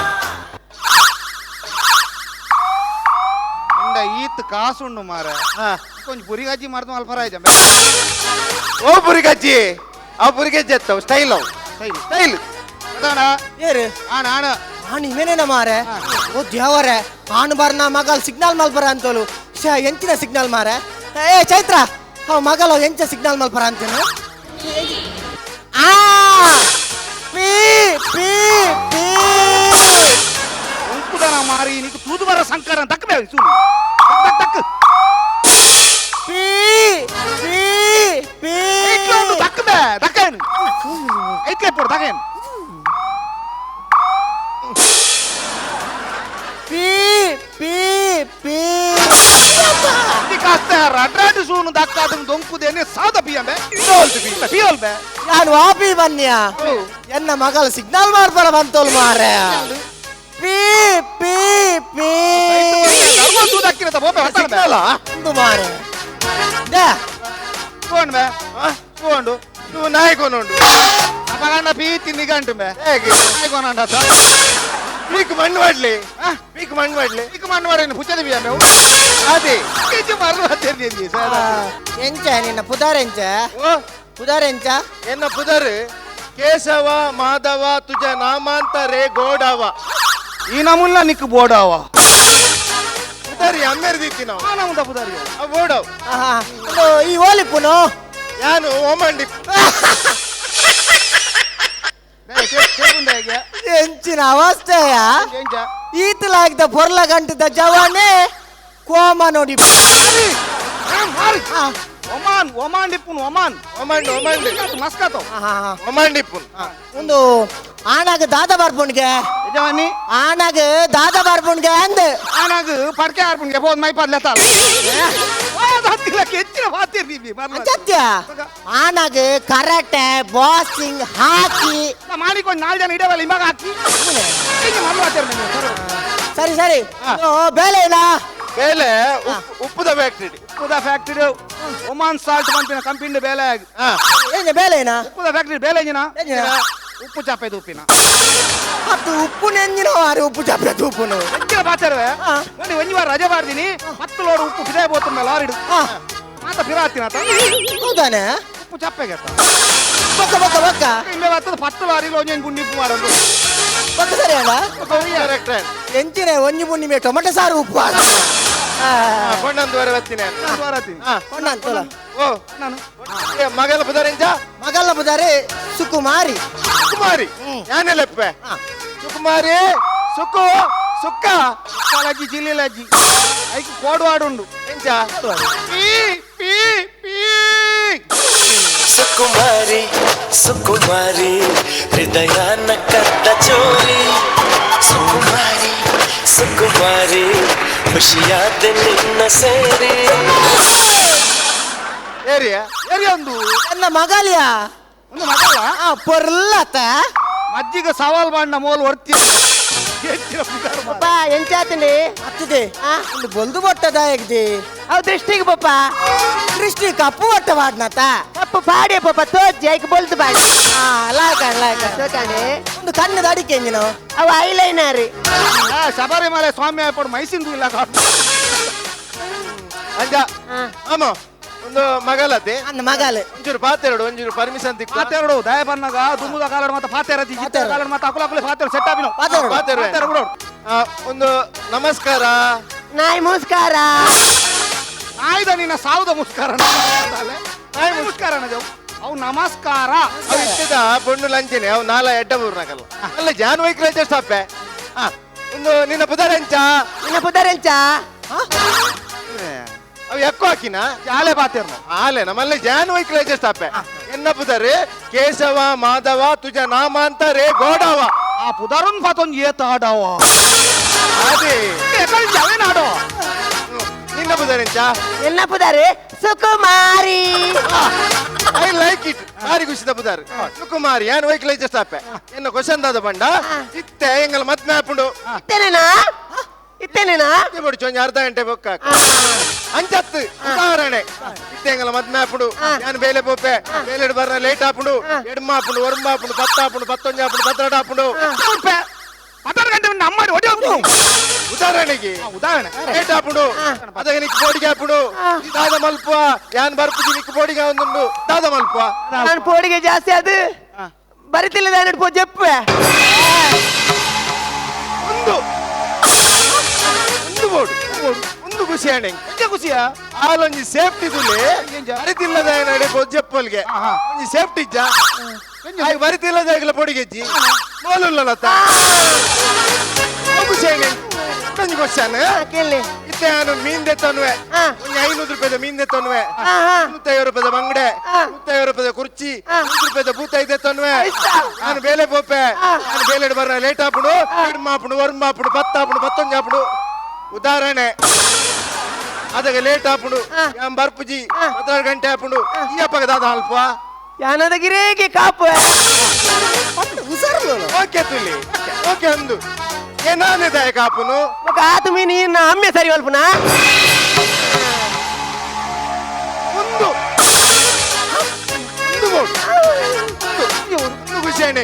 ಇಂದ ಈತ್ ಕಾಸುಂಡು ಮಾರ ಕೊಂಚ ಪುರಿಗಜ್ಜಿ ಮಾಡ್ತು ಅಲ್ಪರಾಯ್ತ ಓ ಪುರಿಗಜ್ಜಿ ಆ ಪುರಿಗಜ್ಜಿ ಎತ್ತವು ಸ್ಟೈಲ್ ಅವು ಸ್ಟೈಲ್ ಅದಾಣ
ಏರು
ಆಣ ಆಣ
ಆಣಿ ಮೇನೇನ ಮಾರೆ ಓ ದೇವರೇ ಆಣ್ ಬರ್ನ ಮಗಲ್ ಸಿಗ್ನಲ್ ಮಲ್ಪರ ಅಂತೋಲು ಎಂಚಿನ ಸಿಗ್ನಲ್ ಮಾರೆ ಏ ಚೈತ್ರ ಅವ್ ಮಗಲ್ ಎಂಚ ಸಿಗ್ನಲ್ ಮಲ್ಪರ ಅಂತೇನು ಆ ಪೀ ಪೀ ಪೀ
ಉಂಕುದನ ಮಾರಿ ನೀಕು ತೂದು ಬರ ಸಂಕಾರ ದಕ್ಕಬೇ ಸೂನು ದಕ್ ದಕ್
ಪೀ ಪೀ ಪೀ
ಇಟ್ಲೊಂದು ದಕ್ಕಬೇ ದಕ್ಕೇನು ಐತ್ಲೆ ಪೋಡು ದಕ್ಕೇನು
ಪೀ ಪೀ ಪೀ
ಕಾಸ್ತೆ ರಡ್ರಾಡು ಸೂನು ದಕ್ಕಾದ ದೊಂಕುದೇನೆ ಸಾದ ಬಿಯಂಬೆ ಬಿಯೋಲ್ಬೆ
ನಾನು ವಾಪಿ ಬನ್ನಿಯ ಎನ್ನ ಮಗಲ್ ಸಿಗ್ನಲ್ ಮಾಡ್ಬಾರ ಬಂತೋಲ್ ಮಾರೆ ಪೀ ಪೀ ಪೀ
ದಕ್ಕಿರತ ಬೋಪೆ ಹೊತ್ತಲ್ಲ
ಒಂದು ಮಾರೆ ದೇ
ಕೋಣ್ಬೆ ಕೋಂಡು ನೀವು ನಾಯಿ ಕೊನೊಂಡು ಅಪಗಂಡ ಪೀತಿ ನಿಗಂಟುಂಬೆ ಹೇಗೆ ನಾಯಿ ಕೊನಂಡ ಪೀಕ್ ಮಣ್ಣು ಮಾಡ್ಲಿ ಪೀಕ್ ಮಣ್ಣು ಮಾಡ್ಲಿ ಪೀಕ್ ಮಣ್ಣು ಮಾಡಿ ಪುಚ್ಚದ ಬಿಯಂಬೆ ಅದೇ ಕೆಜಿ ಮರಳು ಹತ್ತಿರ್ಲಿ
ಎಂಚ ನಿನ್ನ ಪುದಾರೆಂಚ ಪುದಾರೆಂಚ
ಎನ್ನ ಪುದರ್ ಕೇಶವ ಮಾಧವ ತುಜ ನಾಮಾಂತರೇ ಗೋಡವ
ಈ ನಮೂಲ ನಿಕ್ ಬೋಡವ
ಪುದರ್ ಅಮ್ಮೆರ್ದಿತ್ತಿ ನಾವು
ನಮ್ದ ಪುದಾರಿ
ಬೋಡವ್
ಈ ಓಲಿಪ್ಪುನು
ಯಾನು ಓಮಂಡಿ
ಎಂಚಿನ ಅವಸ್ಥೆಯ ಈತಲಾಗಿದ್ದ ಪೊರ್ಲ ಗಂಟದ ಜವಾನೆ ಕೋಮ ನೋಡಿ
ಒಮಾನ್ ಒಮಾನ್ ಡಿಪ್ಪುನ್ ಒಮಾನ್
ಒಮಂಡ್ ಒಮಂಡ್
ಮಸ್ಕತ್ತು
ಒಮಂಡ್ ಇಪ್ಪುನ್
ಒಂದು ಆನಾಗ ದಾದ ಬರ್ಪುಣ್ಗೆ
ಯಜಮಾನಿ
ಆನಾಗ ದಾದ ಬರ್ಪುಣ್ಗೆ ಅಂದ
ಆನಾಗ ಪಡ್ಕೆ ಆರ್ಪುನ್ಗೆ ಬೋದ್ ಮೈ ಪದ್ಲೆತಾಳ ಹೆಚ್ಚಿನ ಮಾತಿರ್ತೀವಿ
ಸತ್ಯ ಆನಾಗ ಕರಾಟೆ ಬಾಕ್ಸಿಂಗ್ ಹಾಕಿ
ಮಾಡಿಕೊಂಡು 4 ಜನ ಇಡವಲ್ಲ ಇವಾಗ ಹಾಕಿ
ಸರಿ ಸರಿ ಬೇಲೆ ಇಲ್ಲ
ಬೇಲೆ ಉಪ್ಪುದ ಫ್ಯಾಕ್ಟರಿ
ಉಪ್ಪುದ ಫ್ಯಾಕ್ಟರಿ ಒಮಾನ್ ಸಾಲ್ಟ್ ಬಂತಿನ ಕಂಪನಿ ಬೇಲೆ
ಏನ ಬೇಲೆ ಏನ
ಉಪ್ಪುದ ಫ್ಯಾಕ್ಟರಿ ಬೇಲೆ ಉಪ್ಪು ಚಾಪೆದು ಉಪ್ಪಿನ
ಅದು ಉಪ್ಪು ನೆಂಜಿನ ಮಾರಿ ಉಪ್ಪು ಚಾಪೆ ಉಪ್ಪುನು
ಹೆಚ್ಚಿನ ಪಾತ್ರವೇ ನೋಡಿ ಒಂಜಿ ವಾರ ರಜೆ ಮಾಡ್ತೀನಿ 10 ಲೋಡ್ ಉಪ್ಪು ಫಿದೆ ಬೋತುಂಬೆ ಲಾರಿಡು ಮಾತ ಫಿರಾತಿನ
ಹೌದಾನೆ
ಉಪ್ಪು ಚಪ್ಪೆಗೆ
ಬಕ್ಕ ಬಕ್ಕ ಬಕ್ಕ
ಇಲ್ಲೇ ಬರ್ತದ 10 ಲಾರಿಲು ಒಂಜಿ ಗುಂಡಿ ಉಪ್ಪು ಮಾಡೋದು
ಬಕ್ಕ ಸರಿ ಅಲ್ಲ ಎಂಚಿನ ಒಂಜಿ ಬುಣ್ಣಿ ಮೇ ಟೊಮೆಟೊ ಸಾರು ಉಪ್ಪು
ಕೊಂಡಂದುವರೆ ಬತ್ತಿನ
ಕೊಂಡಂತೋಲ
ಓ ನಾನು ಮಗಲ ಪುದರ್ ಎಂಚ
ಮಗಲ್ಲ ಬುದಾರೆ ಸುಕುಮಾರಿ
ಸುಕುಮಾರಿ ಯಾನೆಲೆಪ್ಪೆ ಸುಕುಮಾರಿ ಸುಕ್ಕು ಸುಕ್ಕ
ಕಾಲಜ್ಜಿ ಜಿಲ್ಲೆಲಜ್ಜಿ ಐಕ್ ಕೋಡುವಾಡುಂಡು
ಎಂಚ
ಪೀ ಪೀ ಪೀ
ಸುಕುಮಾರಿ ಸುಕುಮಾರಿ ಹೃದಯನ ಕದ್ದ ಚೋರಿ ಸುಕುಮಾರಿ ಸುಕುಮಾರಿ ಖುಷಿಯಾದ ನಿನ್ನ ಸೇರಿ
ಏರಿಯಾ
ಏರಿ ಒಂದು
ನನ್ನ ಮಗಲಿಯ
ಒಂದು ಮಗಲ್ಲ
ಪೊರ್ಲತ್ತ
ಮಜ್ಜಿಗೆ ಸವಾಲ್ ಮಾಡಿ ಮೋಲ್ ಹೊರ್ತಿ
ಪಪ್ಪ ಎಂಚಾತಂడి ಅತ್ತಿದೆ ಒಂದು ಬೊಲ್ದು ಬೊಟ್ಟದ ಹೇಗಿದೆ ಅವು ದೃಷ್ಟಿಗೆ ಪಪ್ಪ ದೃಷ್ಟಿ ಕಪ್ಪು ಬಟ್ಟ ವಾಡ್ನತ ಕಪ್ಪು ಪಾಡಿ ಪಪ್ಪ ತೋಜ್ ಬೊಲ್ದು ಬಾಡಿ ಒಂದು ಕಣ್ಣದ ಅಡಿಕೆ ಎಂಜಿನ ಅವು ಐಲೈನರ್
ಶಬರಿಮಲೆ ಸ್ವಾಮಿ ಆಯ್ಪಡು ಮೈಸಿಂದು ಇಲ್ಲ
ಅಂಜ ಆಮ ಒಂದು ಮಗಲತೆ
ನನ್ನ ಮಗಲು
ಒಂಚೂರು ಪಾತೆರಡು ಒಂಚೂರು ಪರ್ಮಿಷನ್ ತಿಕ್ಕು
ಪಾತೆರಡು ದಯ ಬನ್ನಗ ದುಮ್ಮುದ ಕಾಲಡ್ ಮತ್ತೆ ಪಾತೆರತಿ ಜಿತ್ತ ಕಾಲಡ್ ಮತ್ತೆ ಅಕುಲ ಪಾತೆರಡು ಸೆಟ್ ಆಬಿನು
ಪಾತೆರಡು ಒಂದು ನಮಸ್ಕಾರ
ನಾಯಿ ನಮಸ್ಕಾರ
ಆಯ್ದ ನಿನ್ನ ಸಾವುದ ಮುಸ್ಕಾರ ನಾಯಿ ಮುಸ್ಕಾರ ಅವು ನಮಸ್ಕಾರ
ಅವು ಇಟ್ಟಿದ ಬೊಣ್ಣು ಲಂಚನೆ ಅವು ನಾಲ ಎಡ್ಡ ಬೂರ್ನಾಕಲ್ಲ ಅಲ್ಲ ಜಾನ್ ವೈಕ್ರ ಸ್ಟಾಪೆ ಒಂದು ನಿನ್ನ ಪುದರೆಂಚ ಅವು ಎಕ್ಕು ಹಾಕಿನ
ಆಲೆ ಪಾತೆರ್ನು
ಆಲೆ ನಮ್ಮಲ್ಲಿ ಜಾನ್ ವೈಕ್ರ ಸ್ಟಾಪೆ ಎನ್ನ पुदारे केशव माधव तुझ्या नामांत रे गोडावा
आ पुदारून फातोन येत आडावा
अरे
एकाल जावे नाडो
निन्न पुदारेंचा
ಎನ್ನ ಪುದಾರಿ ಸುಕುಮಾರಿ
ಐ ಲೈಕ್ ಇಟ್ ಭಾರಿ ಖುಷಿದ ಪುದಾರ್ ಸುಕುಮಾರಿ ಏನು ವೈಕ್ ಲೈಕ್ ಸ್ಟಾಪ್ ಎನ್ನ ಕ್ವಶನ್ ದಾದ ಬಂಡ ಇತ್ತೆ ಎಂಗಲ ಮದ್ಮೆ ಆಪುಂಡು
ಇತ್ತೇನೇನಾ
ಬಿಡು ಚೊಂಜ ಅರ್ಧ ಗಂಟೆ ಬೊಕ್ಕ ಅಂಚತ್ತು ಉದಾಹರಣೆ ಇತ್ತೆ ಎಂಗಲ ಮದ್ಮೆ ಆಪುಂಡು ನಾನು ಬೇಲೆ ಪೋಪೆ ಬೇಲೆ ಬರ್ನ ಲೇಟ್ ಆಪುಂಡು ಎಡ್ಮ ಆಪುಂಡು ಒರ್ಮ ಆಪುಂಡು ಪತ್ತ ಆಪುಂಡು ಪತ್ತೊಂಜ ಆಪುಂಡು ಪತ್ತರಡ ಆಪುಂಡು
ಪತ್ತಾರು ಗಂಟೆ ಅಮ್ಮ ಹೊಡಿ
ಉದಾಹರಣೆಗೆ
ಉದಾಹರಣೆ
ಲೇಟ್ ಆಪುಂಡು ಅದಕ್ಕೆ ನಿಕ್ ಬೋಡಿಗೆ ಆಪುಂಡು ದಾದ ಮಲ್ಪ ಯಾನ್ ಬರ್ಪುಜಿ ನಿಕ್ ಬೋಡಿಗೆ ಒಂದುಂಡು ದಾದ ಮಲ್ಪ
ನಾನು ಪೋಡಿಗೆ ಜಾಸ್ತಿ ಅದು ಬರಿತಿಲ್ಲದ ನಡ್ಪೋ ಜಪ್ಪೆ
ಒಂದು ಒಂದು ಬೋರ್ಡ್ ಒಂದು ಖುಷಿ ಅಣ್ಣ
ಖುಷಿಯಾ
ಆಲೊಂಜಿ ಸೇಫ್ಟಿ ತುಲೆ ಬರಿತಿಲ್ಲದ ನಡೆ ಜಪ್ಪಲ್ಗೆ ಒಂಜಿ ಸೇಫ್ಟಿ ಇಜ್ಜ ಬರಿತಿಲ್ಲದ ಪೊಡಿಗೆಜ್ಜಿ ಮೋಲುಲ್ಲತ ಖುಷಿ ಅಣ್ಣ ಒಂಜಿ ಕ್ವಶನ್
ಕೇಳಿ
ಇತ್ತೆ ನಾನು ಮೀನ್ ತೆತ್ತನ್ವೆ ಒಂದು 500 ರೂಪಾಯಿದ ಮೀನ್ ತೆತ್ತನ್ವೆ 150 ರೂಪಾಯಿದ ಬಂಗಡೆ 150 ರೂಪಾಯಿದ ಕುರ್ಚಿ 100 ರೂಪಾಯಿದ ಬೂತ ತೆತ್ತನ್ವೆ ನಾನು ಬೇಲೆ ಪೋಪೆ ನಾನು ಬೇಲೆ ಬರ್ರ ಲೇಟ್ ಆಪುಡು ಇಡ್ಮ ಆಪುಡು ವರ್ಮ ಆಪುಡು ಪತ್ತ ಆಪುಡು ಪತ್ತೊಂಜ ಆಪುಡು ಉದಾಹರಣೆ ಅದಕ್ಕೆ ಲೇಟ್ ಆಪುಡು ಯಾನ್ ಬರ್ಪುಜಿ 16 ಗಂಟೆ ಆಪುಡು ಈ ಅಪ್ಪಗೆ ದಾದ ಅಲ್ಪ
ಯಾನದ ಗಿರೇಗೆ ಕಾಪು
ಓಕೆ ತುಲಿ ಓಕೆ ಒಂದು ಏನಾನೆ ದಾಯ ಕಾಪುನು
ఒక ఆతుమి నిన్న అమ్మే సరి వల్పునా
ಒಂದು ಒಂದು ಬೋರ್ಡ್ ಒಂದು ಖುಷಿ ಅಣ್ಣ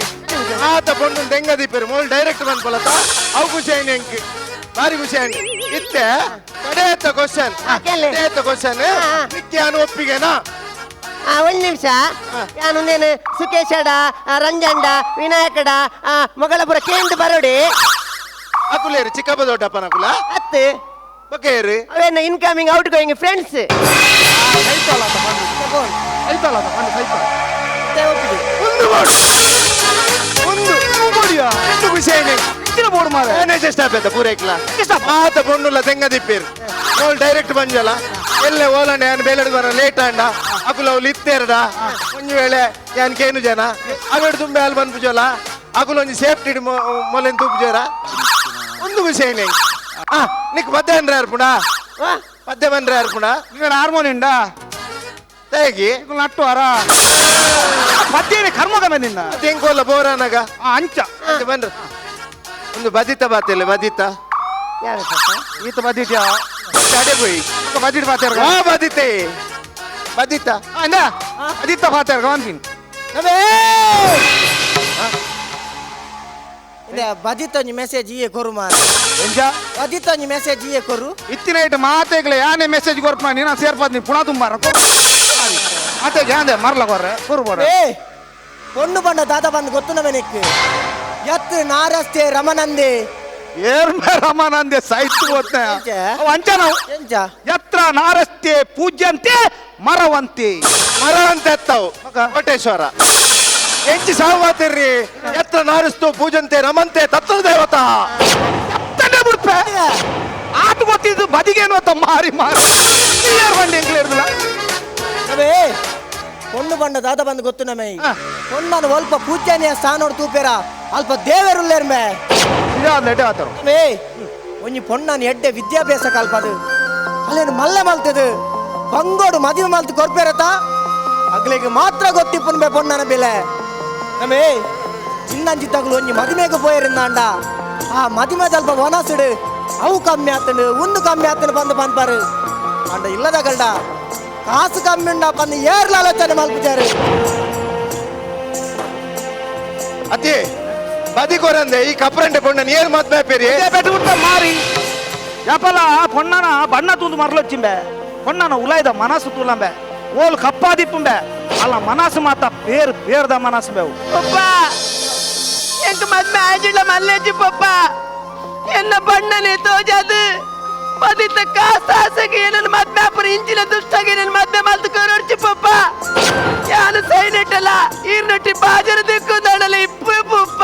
ಆತ ಪೊಂಡು ತೆಂಗ ದೀಪರು ಮೋಲ್ ಡೈರೆಕ್ಟ್ ಬಂದ್ಪಲತ ಅವು ಖುಷಿ ಅಣ್ಣ ಎಂಕ್ ಭಾರಿ ಖುಷಿ ಅಣ್ಣ ಇತ್ತೆ ಕಡೆಯತ್ತ ಕ್ವಶನ್ ಕಡೆಯತ್ತ ಕ್ವಶನ್ ನಿತ್ಯಾನು ಒಪ್ಪಿಗೆನಾ
ಒಂದು ನಿಮಿಷ ನಾನು నేను ಸುಕೇಶಡ ರಂಜಂಡ ವಿನಾಯಕಡ ಮೊಗಳಪುರ ಕೇಂದ್ರ ಬರೋಡಿ
ಅಕುಲೇರು ಚಿಕ್ಕಪ್ಪ ದೊಡ್ಡಪ್ಪ ನಕುಲ
ಹತ್ತು
ಬಕೇರು
ಅವೇನ ಇನ್ಕಮಿಂಗ್ ಔಟ್ ಗೋಯಿಂಗ್ ಫ್ರೆಂಡ್ಸ್
ಒಂದು ಬೋರ್ಡ್ ಒಂದು ಒಂದು ಖುಷಿ ಅಣ್ಣ
ಬೋರ್ಡ್ ಮಾರ
ಸ್ಟಾಪ್ ಆಯ್ತಾ ಪೂರೈಕ್ಲ ಆತ ಪೊಂಡುಲ್ಲ ತೆಂಗ ದಿಪ್ಪೇರು ಮೋಲ್ ಡೈರೆಕ್ಟ್ ಬಂಜಲ್ಲ ಎಲ್ಲೇ ಓಲಂಡೆ ಯಾನ್ ಬೇಲೆಡ್ ಬರ ಲೇಟ್ ಅಂಡ ಅಕುಲ ಅವ್ಲು ಇತ್ತೇರಡ ಒಂಜಿ ವೇಳೆ ಯಾನ್ ಕೇನು ಜನ ಅಗಡ್ ತುಂಬೆ ಅಲ್ಲಿ ಬಂದ್ಪುಜೋಲ ಅಕುಲ ಒಂಜಿ ಸೇಫ್ಟಿ ಮೊಲೆನ್ ತೂಪುಜೋರ ಒಂದು ಖುಷಿ ಅಣ್ಣ ನಿಕ್ ಪದ್ಯ ಅಂದ್ರೆ ಅರ್ಪುಣ ಪದ್ಯ ಬಂದ್ರೆ ಅರ್ಪುಣ
ಈಗ ಹಾರ್ಮೋನಿಯಂಡ
ಹೇಗಿ
ನಟ್ಟು ಅರ ಪದ್ಯನೇ ಕರ್ಮಗ ಬಂದಿನ
ತೆಂಕೋಲ್ಲ ಬೋರನಾಗ
ಅಂಚ
ಬಂದ್ರ ಒಂದು ಬದಿತ ಬಾತಿಲ್ಲ ಬದಿತ
ಈತ ಬದಿತ್ಯಾ
ಅಡೆ போய்
ಬದಿಟ್ ಬಾತ್ಯಾರ
ಬದಿತೆ ಬದಿತ
ಅಂದ ಅದಿತ್ತ ಬಾತ್ಯಾರ ಗವನ್ಪಿನ್
ಬದಿತೊಂಜಿ ಮೆಸೇಜ್ ಇಯೆ ಕೊರು ಮಾರ
ಎಂಜ
ಬದಿತೊಂಜಿ ಮೆಸೇಜ್ ಇಯೆ ಕೊರು
ಇತ್ತಿನ ಇಟ್ಟು ಮಾತೆಗ್ಲೆ ಯಾನೆ ಮೆಸೇಜ್ ಕೊರ್ಪ ನೀನ ಸೇರ್ಪದ್ ನೀ ಪುಣ ತುಂಬಾರ ಮಾತೆ ಜಾಂದೆ ಮರ್ಲ ಕೊರ್ರೆ ಕೊರು ಬೋಡ
ಏ பொண்ணு பண்ண தாத்தா பண்ணு கொத்துனவனுக்கு எத்து நாரஸ்தே ரமணந்தே
ಏರ್ಮೆ ರಮಾನಂದೆ ಸಾಹಿತ್ಯ ಓದ್ತೆ ಅವ ಅಂಚನ
ಎಂಚ
ಯತ್ರ ನಾರಸ್ತೆ ಪೂಜ್ಯಂತೆ ಮರವಂತೆ
ಮರವಂತೆ ಎತ್ತವು ಕೋಟೇಶ್ವರ ಎಂಚಿ ಸಾವಾತಿರ್ರಿ ಎತ್ರ ನಾರಿಸ್ತು ಪೂಜಂತೆ ರಮಂತೆ ತತ್ವ ದೇವತಾ
ತನ್ನೆ ಬಿಡ್ಪೆ ಆಟ ಗೊತ್ತಿದ್ದು ಬದಿಗೇನು ಅಂತ ಮಾರಿ ಮಾರಿ ಯಾರು ಬಂಡಿ ಎಂಗ್ಲೇ ಇರ್ದಿಲ್ಲ
ಅವೇ பொண்ணு பண்ண தாத்தா பண்ணு கொத்துனமே பொಣ್ಣನ ಒಲ್ಪ ಪೂಜ್ಯನೆಯ ಸ್ಥಾನೋಡ್ ತೂಪೇರ ಅಲ್ಪ ದೇವರುಲ್ಲೇರ್ಮೆ
ಲೆಟೆ ಆತರು
ಏ ಒಂಜಿ ಪೊಣ್ಣನ ಎಡ್ಡೆ ವಿದ್ಯಾಭ್ಯಾಸ ಕಲ್ಪದು ಅಲ್ಲೇನು ಮಲ್ಲೆ ಮಲ್ತದು ಬಂಗೋಡು ಮದುವೆ ಮಲ್ತು ಕೊರ್ಪೇರತ ಅಗ್ಲಿಗೆ ಮಾತ್ರ ಗೊತ್ತಿಪ್ಪನ್ಬೆ ಪೊಣ್ಣನ ಬೆಲೆ ನಮೇ ಚಿನ್ನಂಜಿತ್ತಗಳು ಒಂಜಿ ಮದುವೆಗೆ ಪೋಯರಿಂದಾಂಡ ಆ ಮದುವೆ ಸ್ವಲ್ಪ ಒನಸುಡು ಅವು ಕಮ್ಮಿ ಆತಂಡು ಒಂದು ಕಮ್ಮಿ ಆತನು ಬಂದು ಪನ್ಪಾರು ಅಂಡ ಇಲ್ಲದ ಗಲ್ಡ ಕಾಸು ಕಮ್ಮಿ ಉಂಡ ಬಂದು ಏರ್ಲ ಆಲೋಚನೆ ಮಲ್ಪಿದ್ದಾರೆ
ಅತಿ ಬದಿ ಕೊರಂದೆ ಈ ಕಪ್ರಂಡೆ ಪೊಣ್ಣ ಏನ್ ಮದ್ವೆ ಪೇರಿ
ಬೆಟ್ಟುಬಿಟ್ಟ ಮಾರಿ ಯಾಪಲ ಪೊಣ್ಣನ ಬಣ್ಣ ತೂಂದು ಮರಲೊಚ್ಚಿಂಬೆ ಪೊಣ್ಣನ ಉಲಾಯ್ದ ಮನಸ್ಸು ತೂಲಂಬೆ ಓಲ್ ಕಪ್ಪಾದಿಪ್ಪುಂಬೆ ಅಲ್ಲ ಮನಸ್ಸು ಮಾತ ಬೇರ್ ಬೇರ್ದ ಮನಸ್ಸು ಬೇವು
ಪಪ್ಪ ಎಂಕ ಮದ್ಮೆ ಆಜಿಲ್ಲ ಮಲ್ಲೇಜಿ ಪಪ್ಪ ಎನ್ನ ಬಣ್ಣನೆ ತೋಜದು ಪದಿತ ಕಾಸಾಸಗೆ ನನ್ನ ಮದ್ಮೆ ಪುರ ಇಂಚಿನ ದುಷ್ಟಾಗಿ ನನ್ನ ಮದ್ಮೆ ಮಲ್ತು ಕರೋಡ್ಚಿ ಪಪ್ಪ ಯಾನು ಸೈನೆಟ್ಟಲ್ಲ ಈರ್ನೊಟ್ಟಿ ಬಾಜರ ದಿಕ್ಕು ದಡಲ ಇಪ್ಪು ಪಪ್ಪ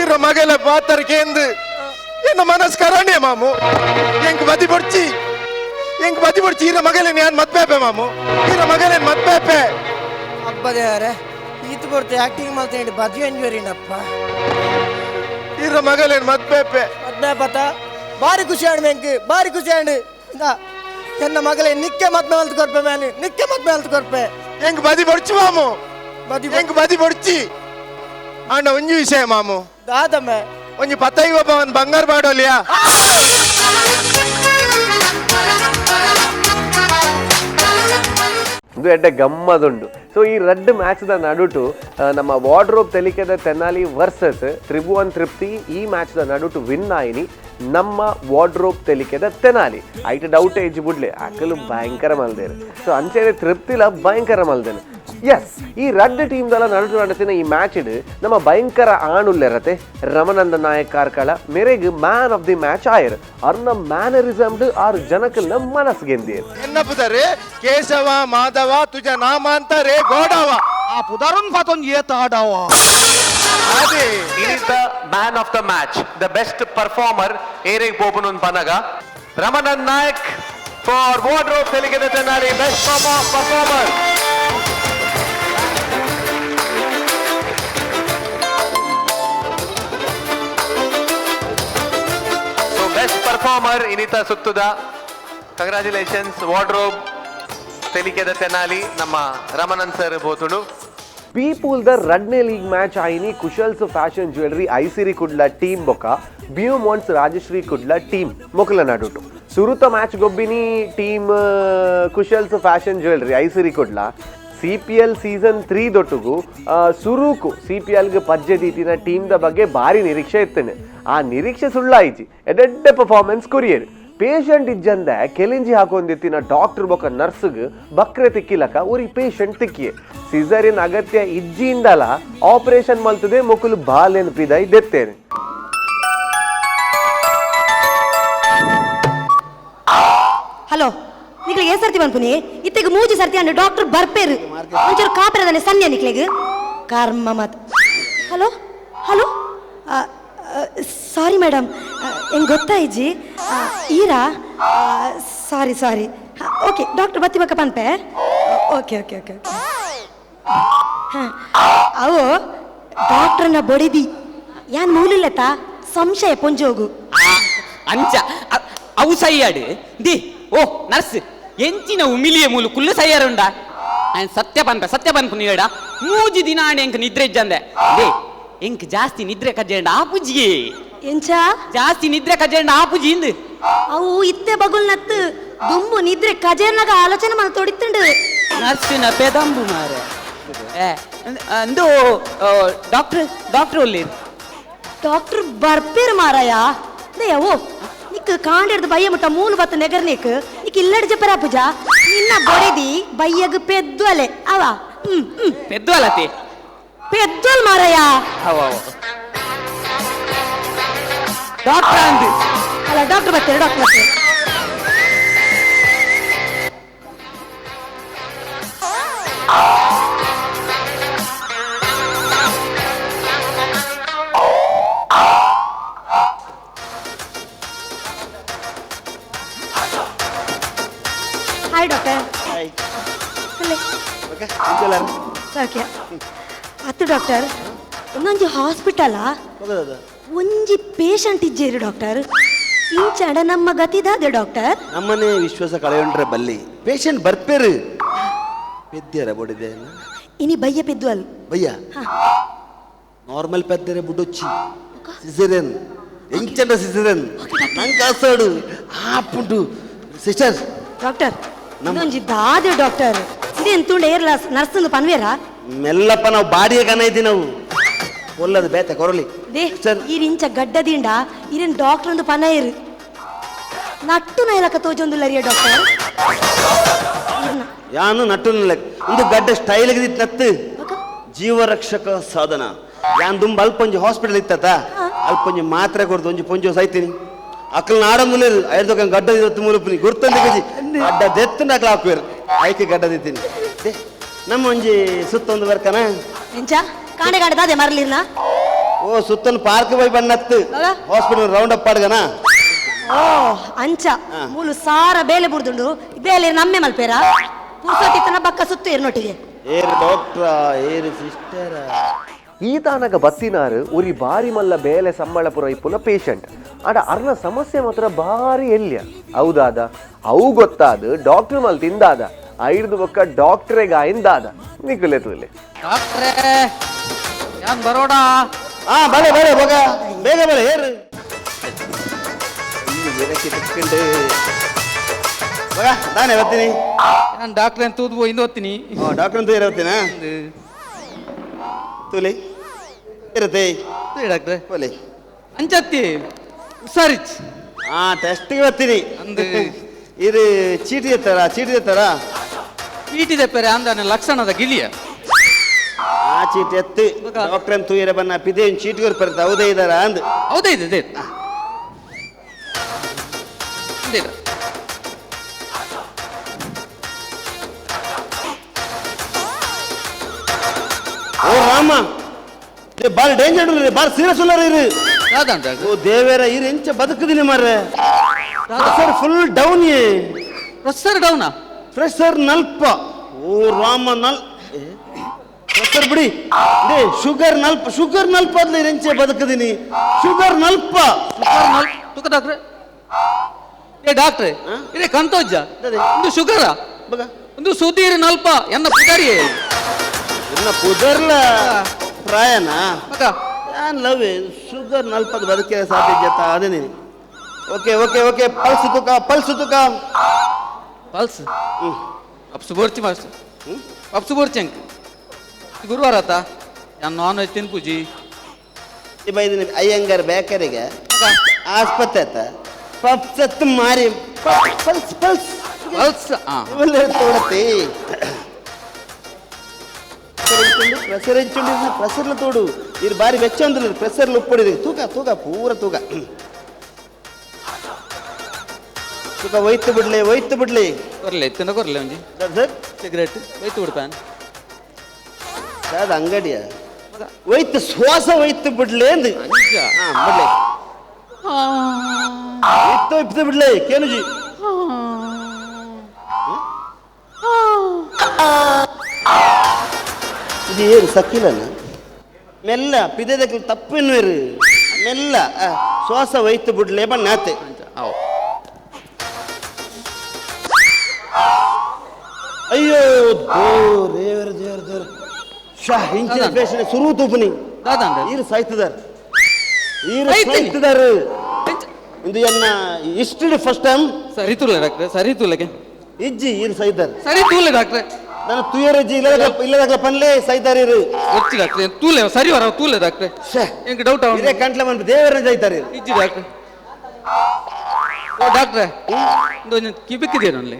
ಇರ ಮಗಲ ಪಾತರ್ಕೇಂದು ಎನ್ನ ಮನಸ್ ಕರಣೆ ಮಾಮು ಎಂಕ್ ಬದಿ ಬೊಡ್ಚಿ ಇರ ಮಗಲೇನ್ ಯಾನ್ ಮದ್ಬೇಪೆ ಮಾಮು ಇರ ಮಗಲೇನ್ ಮದ್ಬೇಪೆ
ಹಬ್ಬದೇ ಅವರೇ ಈತ ಕೊಡ್ತೆ ಆಕ್ಟಿಂಗ್ ಮಾಡ್ತೇನೆ ಬದಿ ಎಂಜುವರಿನಪ್ಪ
ಇರ ಮಗಲೇನ್ ಮದ್ಬೇಪೆ
ಪತ್ತ ಬಾರಿ ಖುಷಿ ಆಂಡ್ ಮೆಂಕ್ ಬಾರಿ ಖುಷಿ ಆಂಡ್ ಎನ್ನ ಮಗಳೇ ನಿಕ್ಕೆ ಮದ್ಮೆ ಮಲ್ತು ಕೊರ್ಪೆ ಮ್ಯಾನ್ ನಿಕ್ಕೆ ಮದ್ಮೆ ಮಲ್ತು ಕೊರ್ಪೆ
ಎಂಕ್ ಬದಿ ಬೊಡ್ಚಿ ಮಾಮು ಎಂಕ್ ಬದಿ ಬೊಡ್ಚಿ ಅಣ್ಣ ಒಂಜಿ ವಿಷಯ ಮಾಮು
ದಾದಮ್ಮೆ
ಒಂಜಿ ಪತ್ತೈವ ಪವನ್ ಬಂಗಾರ ಬಾಡೋಲಿಯಾ
ಇದು ಎಡ್ಡೆ ಗಮ್ಮದುಂಡು. ಸೊ ಈ 2 ಮ್ಯಾಚ್ದ ನಡುಟು ನಮ್ಮ ವಾರ್ಡ್ರೋಬ್ ತೆಲಿಕೆದ ತೆನಾಲಿ ವರ್ಸಸ್ ತ್ರಿಭುವನ್ ತೃಪ್ತಿ ಈ ಮ್ಯಾಚ್ದ ನಡುಟು ವಿನ್ ಆಯಿನಿ ನಮ್ಮ ವಾರ್ಡ್ರೋಬ್ ತೆಲಿಕೆದ ತೆನಾಲಿ ಐಟ್ ಡೌಟ್ ಏಜ್ ಬಿಡ್ಲೆ ಅಕ್ಕಲು ಭಯಂಕರ ಮಲ್ದೇರು. ಸೊ ಅಂಚೆಡೆ ತೃಪ್ತಿಲ ಭಯಂಕರ ಮಲ್ದೇನು. ಎಸ್ ಈ 2 ಟೀಮ್ದೆಲ್ಲ ನಡುಟು ನಡೆಸಿನ ಈ ಮ್ಯಾಚ್ ಇಡು ನಮ್ಮ ಭಯಂಕರ ಆಣುಲ್ಲೆರತೆ ರಮನಂದ ನಾಯಕ್ ಕಾರ್ಕಳ ಮೇರೆಗೆ ಮ್ಯಾನ್ ಆಫ್ ದಿ ಮ್ಯಾಚ್ ಆಯರ್ ಅವ್ರನ್ನ ಮ್ಯಾನರಿಸಮ್ಡ್ 6 ಜನಕಲ್ನ ಮನಸ್ಗೆಂದಿಯರು.
ಎನ್ನಪುದರೆ ಕೇಶವ ಮಾಧವ ತುಜ ನಾಮ ಅಂತ ರೇ ಗೋಡವ
ಆ ಪುದರನ್ ಫಾತೊಂದು ಏತ ಆಡವ
ಅದೇ
He is the man of the match, the best performer. Eric Bobunun Panaga, Ramanan Nayak for Wardrobe Teligada Tenali, best performer. So best performer Inita Suttuda. Congratulations, Wardrobe Teligada Tenali, Nama Ramanan sir Botunu.
ಪೀಪುಲ್ದ 2ನೇ league match ಆಯಿನಿ ಕುಶಲ್ಸ್ Fashion jewellery ಐಸಿರಿ Kudla team ಬೊಕ ಬಿಯೋಮೋನ್ಸ್ Rajashree Kudla team ಮೊಕಲ ನಡುಟು ಸುರುತ match ಗೊಬ್ಬಿನಿ team ಕುಶಲ್ಸ್ Fashion jewellery ಐಸಿರಿ Kudla CPL season 3 ದೊಟ್ಟುಗು ಸುರೂಕು CPLಗೆ ಪಜ್ಜೆ ದೀತಿನ ಟೀಮ್ದ ಬಗ್ಗೆ ಭಾರಿ ನಿರೀಕ್ಷೆ ಇತ್ತೇನೆ. ಆ ನಿರೀಕ್ಷೆ ಸುಳ್ಳಾಯಿಜಿ ಎಡೆಡ್ಡೆ performance courier patient ಇಜ್ಜಂದ ಕೆಲಿಂಜಿ ಹಾಕೊಂದಿತ್ತಿನ doctor ಬೊಕ ನರ್ಸ್ಗ್ ಬಕ್ರೆ ತಿಕ್ಕಿಲಕ ಉರಿ ಪೇಷಂಟ್ ತಿಕ್ಕಿಯೆ ಸಿಸರಿನ್ ಅಗತ್ಯ ಇಜ್ಜಿಂದಲ ಆಪರೇಷನ್ ಮಲ್ತದೆ ಮೊಕುಲು ಬಾಲೆನ್ ಪಿದೈ ದೆತ್ತೇನೆ.
ಹಲೋ ನಿಕ್ಲಿಗೆ ಏ ಸರ್ತಿ ಬಂದ್ಪುನಿ ಇತ್ತಿಗೆ 3 ಸರ್ತಿ ಅಂಡ್ ಡಾಕ್ಟರ್ ಬರ್ಪೇರು ಒಂಚೂರು ಕಾಪರದನೆ ಸನ್ನೆ ನಿಕ್ಲಿಗೆ ಕರ್ಮ ಮತ್ ಹಲೋ ಹಲೋ ಸಾರಿ ಮೇಡಮ್ ಹೆಂಗೆ ಗೊತ್ತಾಯಿಜಿ ಈರಾ ಸಾರಿ ಓಕೆ ಡಾಕ್ಟರ್ ಬತ್ತಿ ಬಕ್ಕ ಪನ್ಪೆ ಓಕೆ ಹಾಂ ಅವು ಡಾಕ್ಟ್ರನ್ನ ಬಡಿದಿ ಯಾನ್ ಮೂಲಿಲ್ಲತ ಸಂಶಯ ಪೊಂಜೋಗು
ಅಂಚ ಅವು ಸೈಯಾಡು ದಿ ಓ ನರ್ಸ್ ಎಂಚಿನ ಉಮಿಲಿಯ ಮೂಲು ಕುಲ್ಲು ಸೈಯಾರುಂಡ ಸತ್ಯ ಪನ್ಪು ನೀಡ 3 ದಿನ ಆಣೆ ಎಂಕ್ ನಿದ್ರೆ ಇಜ್ಜಂದೆ ದೇ ಎಂಕ್ ಜಾಸ್ತಿ ನಿದ್ರೆ ಕಜ್ಜೆಂಡ ಆಪುಜಿಗೆ
ಎಂಚ
ಜಾಸ್ತಿ ನಿದ್ರೆ ಕಜ್ಜೆಂಡ ಆಪುಜಿ ಇಂದು
ಅವು ಇತ್ತೆ ಬಗುಲ್ ನತ್ತು ದುಂಬು ನಿದ್ರೆ ಕಜೇರ್ನಾಗ ಆಲೋಚನೆ ಮಾಡಿ ತೊಡಿತುಂಡು
ನರ್ಸಿನ ಪೆದಂಬು ಮಾರ ಅಂದು ಡಾಕ್ಟರ್ ಒಲ್ಲಿ
ಡಾಕ್ಟರ್ ಬರ್ಪೇರು ಮಾರಾಯ ಓ ನಿಕ್ ಕಾಂಡಿರ್ದು ಬಯ್ಯ ಮುಟ್ಟ 3 ಬತ್ತು ನೆಗರ್ ನಿಕ್ ಇಲ್ಲಡ್ ಜಪರ ಪೂಜ ನಿನ್ನ ಬೊಡೆದಿ ಬಯ್ಯಗ್ ಪೆದ್ವಲೆ ಅವ
ಪೆದ್ವಲತಿ
ಪೆದ್ವಲ್ ಮಾರಾಯ
ಡಾಕ್ಟರ್ ಅಂದು
ಅಲ್ಲ ಡಾಕ್ಟರ್ ಬರ್ತಾರೆ ಹಾಯ್ ಡಾಕ್ಟರ್ ಓಕೆ ಅತ್ತು ಡಾಕ್ಟರ್ ಒಂದೊಂಜಿ ಹಾಸ್ಪಿಟಲ ಒಂಜಿ ಪೇಷಂಟ್ ಇಜ್ಜೇರು ಡಾಕ್ಟರ್ ಇಂಚಡ ನಮ್ಮ ಗತಿದಾದೆ ಡಾಕ್ಟರ್
ನಮ್ಮನೆ ವಿಶ್ವಾಸ ಕಳೆಯೊಂಡ್ರೆ ಬಲ್ಲಿ ಪೇಷಂಟ್ ಬರ್ಪೇರು ಪೆದ್ಯರ ಬೊಡಿದೆ
ಇನಿ ಬಯ್ಯ ಪೆದ್ವಲ್
ಬಯ್ಯ ನಾರ್ಮಲ್ ಪೆದ್ದರೆ ಬುಡೊಚ್ಚಿ ಸಿಸೇರಿಯನ್ ಎಂಚಂಡ ಸಿಸೇರಿಯನ್ ನಂಗೆ ಕಾಸಾಡು ಆಪುಂಟು ಸಿಸ್ಟರ್
ಡಾಕ್ಟರ್ ಒಂಜಿ ದಾದೆ ಡಾಕ್ಟರ್ ಇದೇನ್ ತುಂಡ ಏರ್ಲ ನರ್ಸಂದು ಪನ್ವೇರ
ಮೆಲ್ಲಪ್ಪ ನಾವು ಬಾಡಿಗೆ ಕನ ಇದ್ದಿ ನಾವು ಒಲ್ಲದು ಬೇತೆ ಕೊರಲಿ
ದೇ ಈರಿಂಚ ಗಡ್ಡದಿಂಡ ಈರೇನ್ ಡಾಕ್ಟರ್ ಒಂದು ಪನ ಇರು ನಟ್ಟು ನೈಲಕ ತೋಜೊಂದುಲ್ಲರಿಯ ಡಾಕ್ಟರ್
ಯಾನು ನಟ್ಟು ಒಂದು ಗಡ್ಡ ಸ್ಟೈಲ್ ನತ್ತು ಜೀವರಕ್ಷಕ ಸಾಧನ ಯಾನ್ ದುಂಬ ಅಲ್ಪೊಂಜಿ ಹಾಸ್ಪಿಟಲ್ ಇತ್ತ ಅಲ್ಪೊಂಜಿ ಮಾತ್ರೆ ಕೊಡ್ದು ಒಂಜಿ ಪೊಂಜು ಸೈತೀನಿ ಅಕ್ಕಲ್ ನಾಡ ಮುಲೆ ಐದೊಕ್ಕ ಗಡ್ಡ ಇರತ್ತು ಮುಲುಪುನಿ ಗುರ್ತಂದೆ ಗಜಿ ಗಡ್ಡ ದೆತ್ತಂಡ ಅಕ್ಲ ಹಾಕುವೇರು ಆಯ್ಕೆ ಗಡ್ಡ ದಿತ್ತೀನಿ ನಮ್ಮ ಒಂಜಿ ಸುತ್ತ ಒಂದು ಬರ್ಕನ
ಎಂಚ ಕಾಣೆ ದಾದೆ ಮರಲಿರ್ನ
ಓ ಸುತ್ತಲು ಪಾರ್ಕ್ ಹೋಗಿ ಬಣ್ಣತ್ತು ಹಾಸ್ಪಿಟಲ್ ರೌಂಡ್ ಅಪ್ ಆಡ್ಗನಾ
ಓ ಅಂಚ ಮೂಲು ಸಾರ ಬೇಲೆ ಬುಡ್ದುಂಡು ಬೇಲೆ ನಮ್ಮೆ ಮಲ್ಪೇರ ಪುರ್ಸೊತ್ತಿತ್ತನ ಬಕ್ಕ ಸುತ್ತು ಇರ್ನೊಟ್ಟಿಗೆ
ಏರು ಡಾಕ್ಟ್ರ ಏರು ಸಿಸ್ಟರ
ಈ ತಾನಗ ಬತ್ತಿನಾರು ಉರಿ ಬಾರಿ ಮಲ್ಲ ಬೇಲೆ ಸಂಬಳ ಪುರ ಇಪ್ಪುನ ಪೇಷಂಟ್ ಆಡ ಅರ್ನ ಸಮಸ್ಯೆ ಮಾತ್ರ ಬಾರಿ ಎಲ್ಯ ಹೌದಾದ ಅವು ಗೊತ್ತಾದ ಡಾಕ್ಟರ್ ಮಲ್ ತಿಂದಾದ ಐದು ಬೊಕ್ಕ ಡಾಕ್ಟ್ರೆಗ ಇಂದಾದ ನಿಕ್ಕಲೆ ತುಲೆ
ಡಾಕ್ಟ್ರೇ ಯಾನ್ ಬರೋಡ
ಹಾ ಬಲೆ ಬಲೆ ಹೋಗ ಬೇಗ ಬಲೆ ಏರು ಮಗ ನಾನೇ ಬರ್ತೀನಿ
ನಾನು ಡಾಕ್ಟ್ರೆ ಅಂತ ತೂದ್ಬೋ ಇಂದು ಓದ್ತೀನಿ
ಡಾಕ್ಟರ್ ಅಂತ ಇರತ್ತೀನಾ ತೂಲಿ ಇರತ್ತೆ
ಡಾಕ್ಟ್ರೆ
ಒಲೆ
ಅಂಚತ್ತಿ ಹುಷಾರಿಚ್
ಹಾ ಟೆಸ್ಟಿಗೆ ಬರ್ತೀನಿ
ಅಂದು
ಇದು ಚೀಟಿ ಎತ್ತಾರ
ಚೀಟಿ ತೆಪ್ಪರೆ ಅಂದಾನೆ ಲಕ್ಷಣದ ಗಿಳಿಯ
ಆ ಚೀಟಿ ಎತ್ತಿ ಡಾಕ್ಟರ್ ಅಂತ ತೂಯರ ಬನ್ನ ಪಿದೆ ಚೀಟಿ ಬರ್ತಾ ಹೌದೇ ಇದಾರ ಅಂದ್
ಹೌದೇ ಇದೆ
ಓ ರಾಮ ಬಾರಿ ಡೇಂಜರ್ ಬಾರಿ ಸೀರಿಯಸ್ ಉಳ್ಳಾರ ಇರು
ಯಾವ್ದಂತ
ಓ ದೇವೇರ ಇರು ಎಂಚ ಬದುಕುದಿನಿ ಮಾರ್ರೆ ಪ್ರೆಷರ್ ಫುಲ್ ಡೌನ್
ಪ್ರೆಷರ್ ಡೌನಾ
ಪ್ರೆಷರ್ ನಲ್ಪ ಓ ರಾಮ ನಲ್ ಪ್ರೆಷರ್ ಬಿಡಿ ಶುಗರ್ ನಲ್ಪ ಅದ್ಲ ಎಂಚೆ ಬದುಕುದಿನಿ ಶುಗರ್ ನಲ್ಪ
ತುಕ ಡಾಕ್ಟ್ರೆ ಏ ಡಾಕ್ಟ್ರೆ ಇದೇ ಕಂತೋಜ್ಜ ಒಂದು ಶುಗರ
ಬಗ
ಒಂದು ಸುದೀರ್ ನಲ್ಪ ಎನ್ನ ಪುದಾರಿ
ಇನ್ನ ಪುದರ್ಲ ಪ್ರಾಯನಾ
ಮಗ
ನಾನು ಲವ್ ಶುಗರ್ ನಲ್ಪದ ಬದುಕೆ ಸಾಧ್ಯ ಅದೇ ನೀನು ಓಕೆ ಓಕೆ ಓಕೆ ಪಲ್ಸ್ ತುಕ
ಪಲ್ಸ್ ಅಪ್ಸು ಬೋರ್ಚಿ ಮಾಸ್ಟರ್ ಅಪ್ಸು ಬೋರ್ಚಿ ಅಂಕ ಗುರುವಾರ ಆತ ನಾನು ನಾನ್ ವೆಜ್ ತಿನ್ಪುಜಿ
ಬೈದಿನ ಅಯ್ಯಂಗಾರ್ ಬೇಕರಿಗೆ ಆಸ್ಪತ್ರೆ ಆತ ಪಪ್ಸತ್ತು ಮಾರಿ ಪಲ್ಸ್ ಪಲ್ಸ್
ಪಲ್ಸ್
ತೋಡತಿ ಪ್ರೆಸರ್ ಹೆಂಚುಂಡಿ ಪ್ರೆಸರ್ಲ ತೋಡು ಇದು ಬಾರಿ ವೆಚ್ಚ ಅಂದ್ರೆ ಪ್ರೆಸರ್ಲು ಉಪ್ಪೊಡಿದೆ ತೂಕ ಪೂರ ತೂಕ ಒಯ್ತು ಬಿಡ್ಲಿ
ಕೊರ್ಲೆ ಎತ್ತಿನ ಕೊರ್ಲೆ ಒಂಜಿ ಸಿಗರೇಟ್ ಒಯ್ತು ಬಿಡ್ಪಾನ್
ಅದು ಅಂಗಡಿಯ ಒಯ್ತು ಶ್ವಾಸ ಒಯ್ತು ಬಿಡ್ಲಿ ಅಂದ್ ಬಿಡ್ಲಿ ಇತ್ತು ಬಿಡ್ಲಿ ಕೇನುಜಿ ಇದು ಏನು ಸಕ್ಕಿಲನ ಮೆಲ್ಲ ಪಿದೆದಕ್ಕೆ ತಪ್ಪೇನು ಇರು ಮೆಲ್ಲ ಶ್ವಾಸ ಒಯ್ತು ಬಿಡ್ಲಿ ಬಣ್ಣಾತೆ ಅಯ್ಯೋ ದೇವ್ರ ಇಂಚಿನ ಪೇಷಂಟ್ ಸುರು ತೂಪನಿ ಈರು ಸಾಯ್ತಿದಾರ ಇದು ಎನ್ನ ಇಷ್ಟು ಫಸ್ಟ್ ಟೈಮ್
ಸರಿ ತೂಲೆ ಡಾಕ್ಟ್ರೆ ಸರಿ ತೂಲೆಗೆ
ಇಜ್ಜಿ ಈರು ಸಾಯ್ತಾರ
ಸರಿ ತೂಲೆ ಡಾಕ್ಟ್ರೆ
ನಾನು ತುಯರಜ್ಜಿ ಇಲ್ಲದಾಗ ಪನ್ಲೆ ಸಾಯ್ತಾರ ಇರು
ಹೆಚ್ಚು ಡಾಕ್ಟ್ರೆ ತೂಲೆ ಸರಿ ವರ ತೂಲೆ ಡಾಕ್ಟ್ರೆ ಎಂಗೆ ಡೌಟ್
ಇದೇ ಕಂಟ್ಲೆ ಬಂದು ದೇವರ ಸಾಯ್ತಾರೆ
ಇಜ್ಜಿ ಡಾಕ್ಟ್ರೆ ಓ ಡಾಕ್ಟ್ರೆ ಒಂದು ಕಿಬಿಕ್ಕಿದೆ ಅಲ್ಲಿ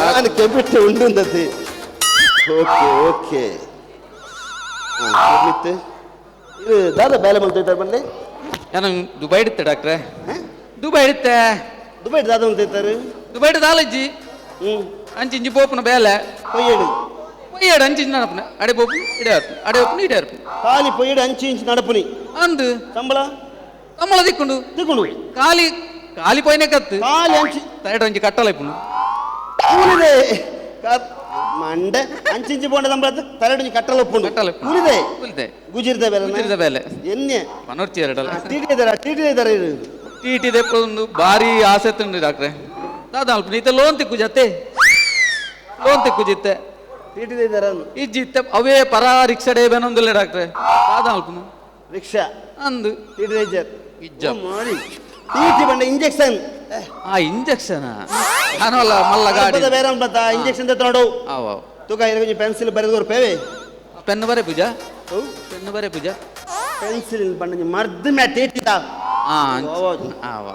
ನಾನು ಕೆಂಪಿಟ್ಟೆ ಉಂಡುಂದತಿ ಓಕೆ ಇದು ದಾದ ಬೇಲೆ ಮಲ್ತೈತಾರೆ ಬಂದೆ
ನಾನು ದುಬೈ ಇಡುತ್ತೆ ಡಾಕ್ಟ್ರೆ ದುಬೈ
ದಾದ ಮಲ್ತೈತಾರೆ
ದುಬೈ ದಾಲಜ್ಜಿ ಅಂಚಿಂಜಿ ಪೋಪುನ ಬೇಲೆ பொய்யேடு அஞ்சு இன்ச்சு நடப்புன அடை போப்பு இடா இருப்பு அடை ஒப்புன இடா இருப்பு
காலி பொய்யேடு 5 ಇಂಚ್ ನಡಪುನಿ
ಅಂದು
ಸಂಬಳ
ದಿಕ್ಕೊಂಡು ಕಾಲಿ ಪೋಯ್ನೆ ಕತ್ತು
ಕಾಲಿ ಅಂಚಿ
ತೈಡ ಒಂಜಿ ಕಟ್ಟಲ ಇಪ್ಪುನು
ಕೂಲಿದೆ ಮಂಡೆ 5 ಇಂಚ್ ಬೋಂಡ ಸಂಬಳ ತೈಡ ಒಂಜಿ ಕಟ್ಟಲ ಇಪ್ಪುನು ಕೂಲಿದೆ ಗುಜಿರ್ದ ಬೇಲೆ ಎನ್ನೆ
ಮನೋರ್ಚಿ ಎರಡಲ್ಲ
ಟಿಟಿ ಇದಾರ ಇದು
ಟಿಟಿ ದೆಪ್ಪೊಂದು ಬಾರಿ ಆಸೆ ತುಂಡು ಡಾಕ್ಟ್ರೆ ದಾದ ಅಲ್ಪ ನೀತ ಲೋನ್ ತಿಕ್ಕು ಜಿತ್ತೆ ಇಜ್ಜಿತ್ತೆ ಅವೇ ಪರ ರಿಕ್ಷಾ ಡೇ ಬೇನೊಂದಿಲ್ಲ ಡಾಕ್ಟ್ರೆ ದಾದ ಅಲ್ಪನು
ರಿಕ್ಷಾ
ಅಂದು
ಇಜ್ಜ ಮಾಡಿ ಟಿಟಿ ಬಂಡ ಇಂಜೆಕ್ಷನ್
ಇಂಜೆಕ್ಷನ್ ನಾನು ಅಲ್ಲ ಮಲ್ಲ ಗಾಡಿ
ಬೇರೆ ಬತ್ತಾ ಇಂಜೆಕ್ಷನ್ ತಗೊಂಡು
ಅವ
ತೂಕ ಇರಗೆ ಪೆನ್ಸಿಲ್ ಬರೆದು ರೂಪಾಯಿ
ಪೆನ್ ಬರೆ ಪೂಜಾ
ಪೆನ್ಸಿಲ್ ಬಂಡ ಮರ್ದ ಮ್ಯಾ ಟಿಟಿದ
ಅವ